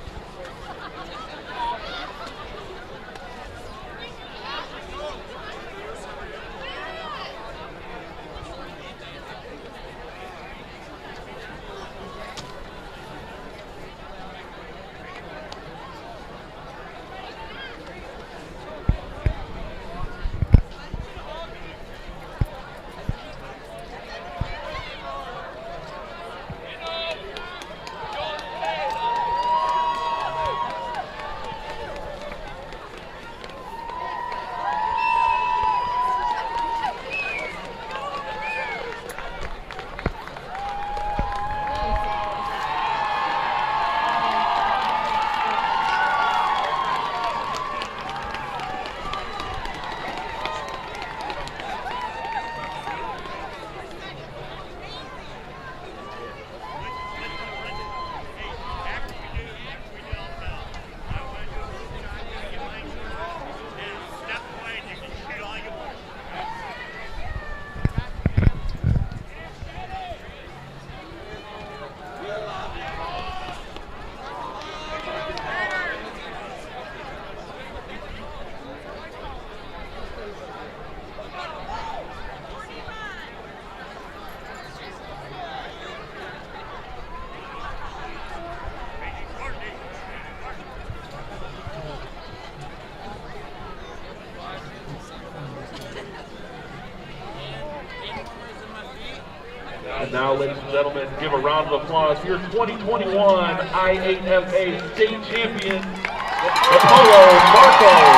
And now, ladies and gentlemen, give a round of applause for your 2021 I8FA state champion, the Polo Marcos.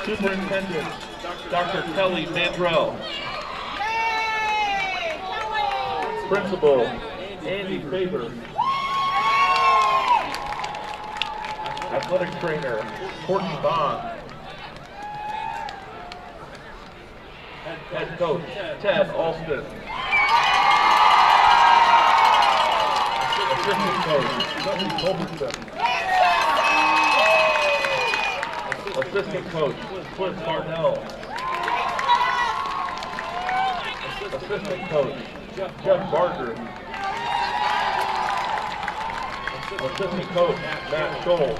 Superintendent, Dr. Kelly Mandrell. Principal, Andy Faber. Athletic trainer, Courtney Bond. Head coach, Ted Alston. Assistant coach, Leslie Culbertson. Assistant coach, Cliff Marnell. Assistant coach, Jeff Barker. Assistant coach, Matt Scholl.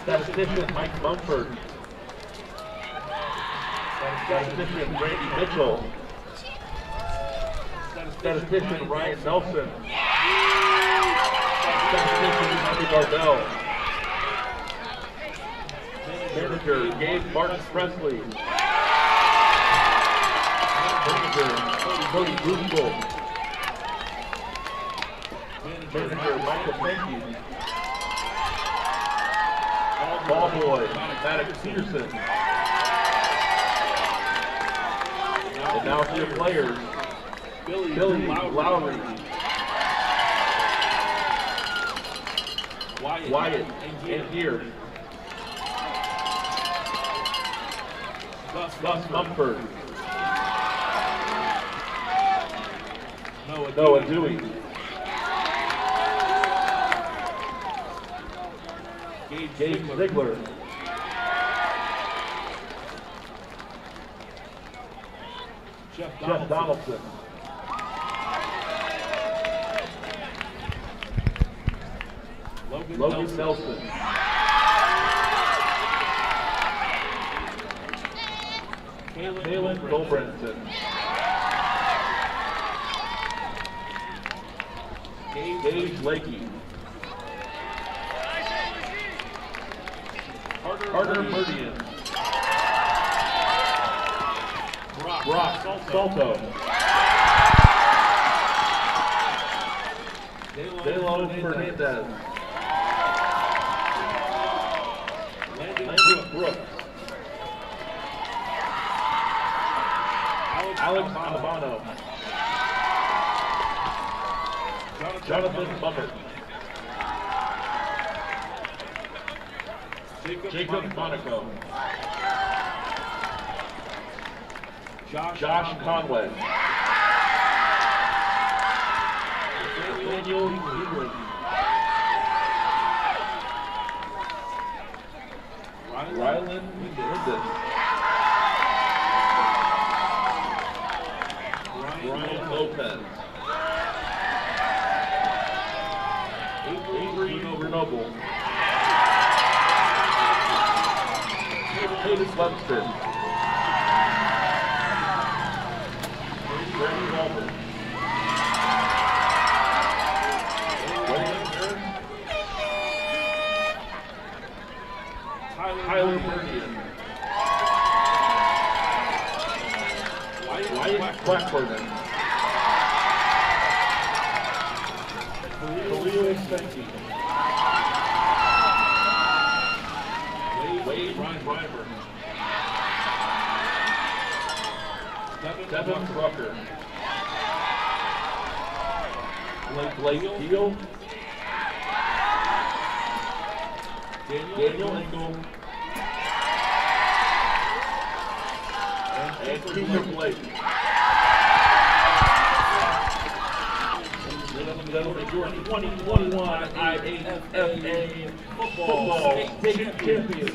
Statistician, Mike Mumford. Statistician, Randy Mitchell. Statistician, Ryan Nelson. Statistician, Andy Gardell. Manager, Gabe Martin Presley. Manager, Cody Grusel. Manager, Michael Penke. Ball boy, Maddox Peterson. And now for your players, Billy Lowry. Wyatt and here. Gus Mumford. Noah Dewey. Gabe Ziegler. Jeff Donaldson. Logan Nelson. Kaylin Goldbranson. Gage Lakey. Carter Murdian. Brock Salto. Delo Fernandez. Landon Brooks. Alex Albano. Jonathan Bummer. Jacob Monaco. Josh Conway. Daniel England. Rylan Menendez. Ryan Lopez. Avery Grenoble. Kaden Webster. Brandon Walter. William Harris. Tyler Burdian. Wyatt Blackburn. Khalil Spenke. Wade Reimer. Devin Rucker. Blake Deal. Daniel Engel. And Cooper Blake. Ladies and gentlemen, your 2021 I8FA football state champion.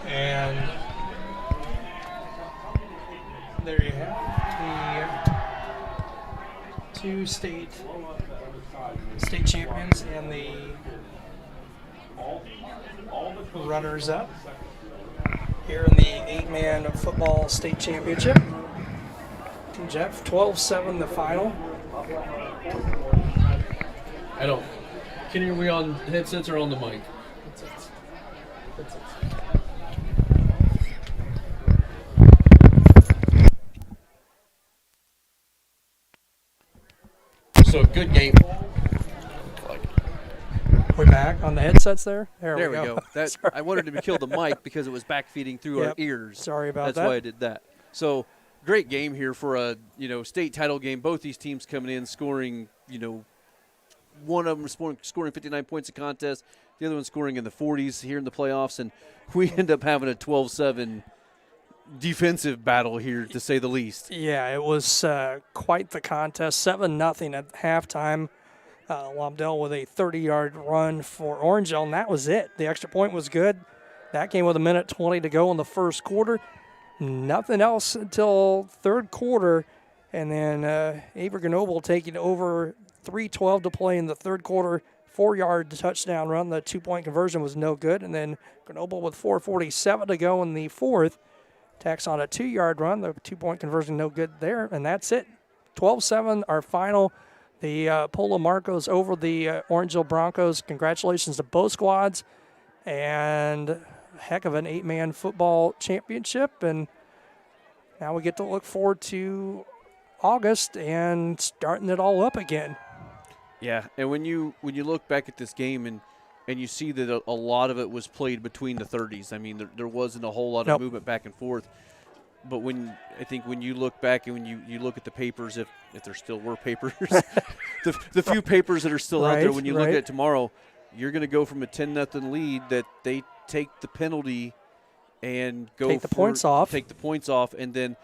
And there you have the two state champions and the runners-up here in the 8-man football state championship. Jeff, 12-7 the final. I don't. Kenny, are we on headsets or on the mic? So good game. We're back on the headsets there. There we go. That I wanted to kill the mic because it was back feeding through our ears. Sorry about that. That's why I did that. So great game here for a state title game. Both these teams coming in scoring. One of them scoring 59 points a contest. The other one scoring in the 40s here in the playoffs, and we end up having a 12-7 defensive battle here, to say the least. Yeah, it was quite the contest. 7-0 at halftime. Lobdell with a 30-yard run for Orangeville, and that was it. The extra point was good. That came with 1:20 to go in the first quarter. Nothing else until third quarter, and then Avery Grenoble taking over. 3:12 to play in the third quarter. 4-yard touchdown run. The 2-point conversion was no good, and then Grenoble with 4:47 to go in the fourth. Tacks on a 2-yard run. The 2-point conversion no good there, and that's it. 12-7, our final. The Polo Marcos over the Orangeville Broncos. Congratulations to both squads. And heck of an 8-man football championship. And now we get to look forward to August and starting it all up again. Yeah, and when you look back at this game and you see that a lot of it was played between the 30s. I mean, there wasn't a whole lot of movement back and forth. But when you look back and when you look at the papers, if there still were papers, the few papers that are still out there, when you look at it tomorrow, you're going to go from a 10-0 lead that they take the penalty and take the points off, and then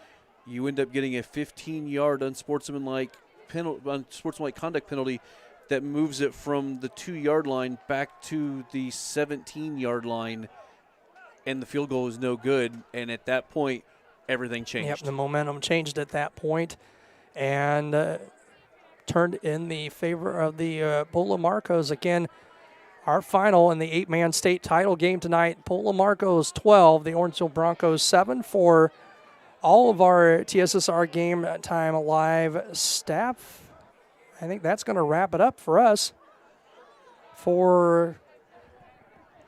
you end up getting a 15-yard unsportsmanlike conduct penalty that moves it from the 2-yard line back to the 17-yard line, and the field goal is no good. And at that point, everything changed. Yep, the momentum changed at that point and turned in the favor of the Polo Marcos. Again, our final in the 8-man state title game tonight, Polo Marcos 12, the Orangeville Broncos 7. For all of our TSSR Game Time Live staff, I think that's going to wrap it up for us. For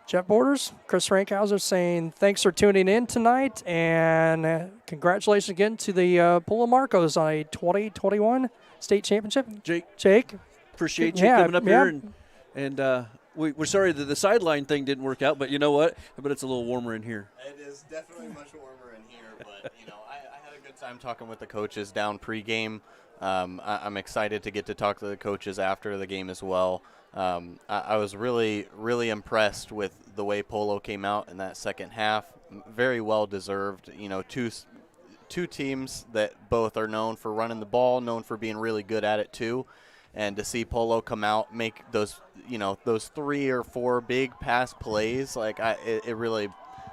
Jeff Borders, Chris Rankhauser saying thanks for tuning in tonight, and congratulations again to the Polo Marcos on a 2021 state championship. Jake, appreciate you coming up here, and we're sorry that the sideline thing didn't work out, but you know what? But it's a little warmer in here. It is definitely much warmer in here, but I had a good time talking with the coaches down pregame. I'm excited to get to talk to the coaches after the game as well. I was really, really impressed with the way Polo came out in that second half. Very well deserved. Two teams that both are known for running the ball, known for being really good at it too. And to see Polo come out, make those 3 or 4 big pass plays, it really,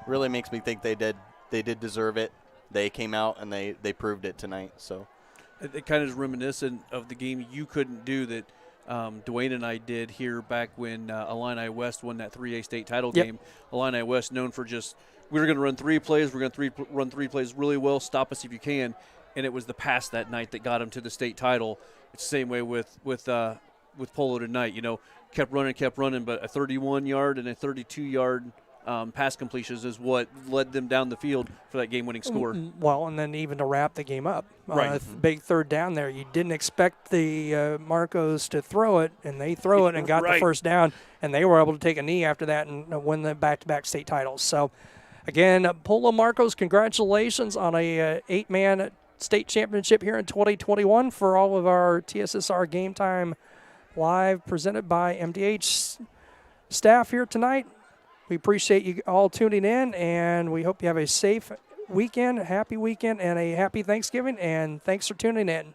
really makes me think they did deserve it. They came out and they proved it tonight. So it kind of is reminiscent of the game you couldn't do that Dwayne and I did here back when Illini West won that 3A state title game. Illini West known for just, we're going to run 3 plays, we're going to run 3 plays really well, stop us if you can, and it was the pass that night that got them to the state title. It's the same way with Polo tonight. Kept running, but a 31-yard and a 32-yard pass completions is what led them down the field for that game-winning score. Well, and then even to wrap the game up. Big third down there. You didn't expect the Marcos to throw it, and they throw it and got the first down, and they were able to take a knee after that and win the back-to-back state titles. So, again, Polo Marcos, congratulations on a 8-man state championship here in 2021 for all of our TSSR Game Time Live presented by MDH staff here tonight. We appreciate you all tuning in, and we hope you have a safe weekend, happy weekend, and a happy Thanksgiving, and thanks for tuning in.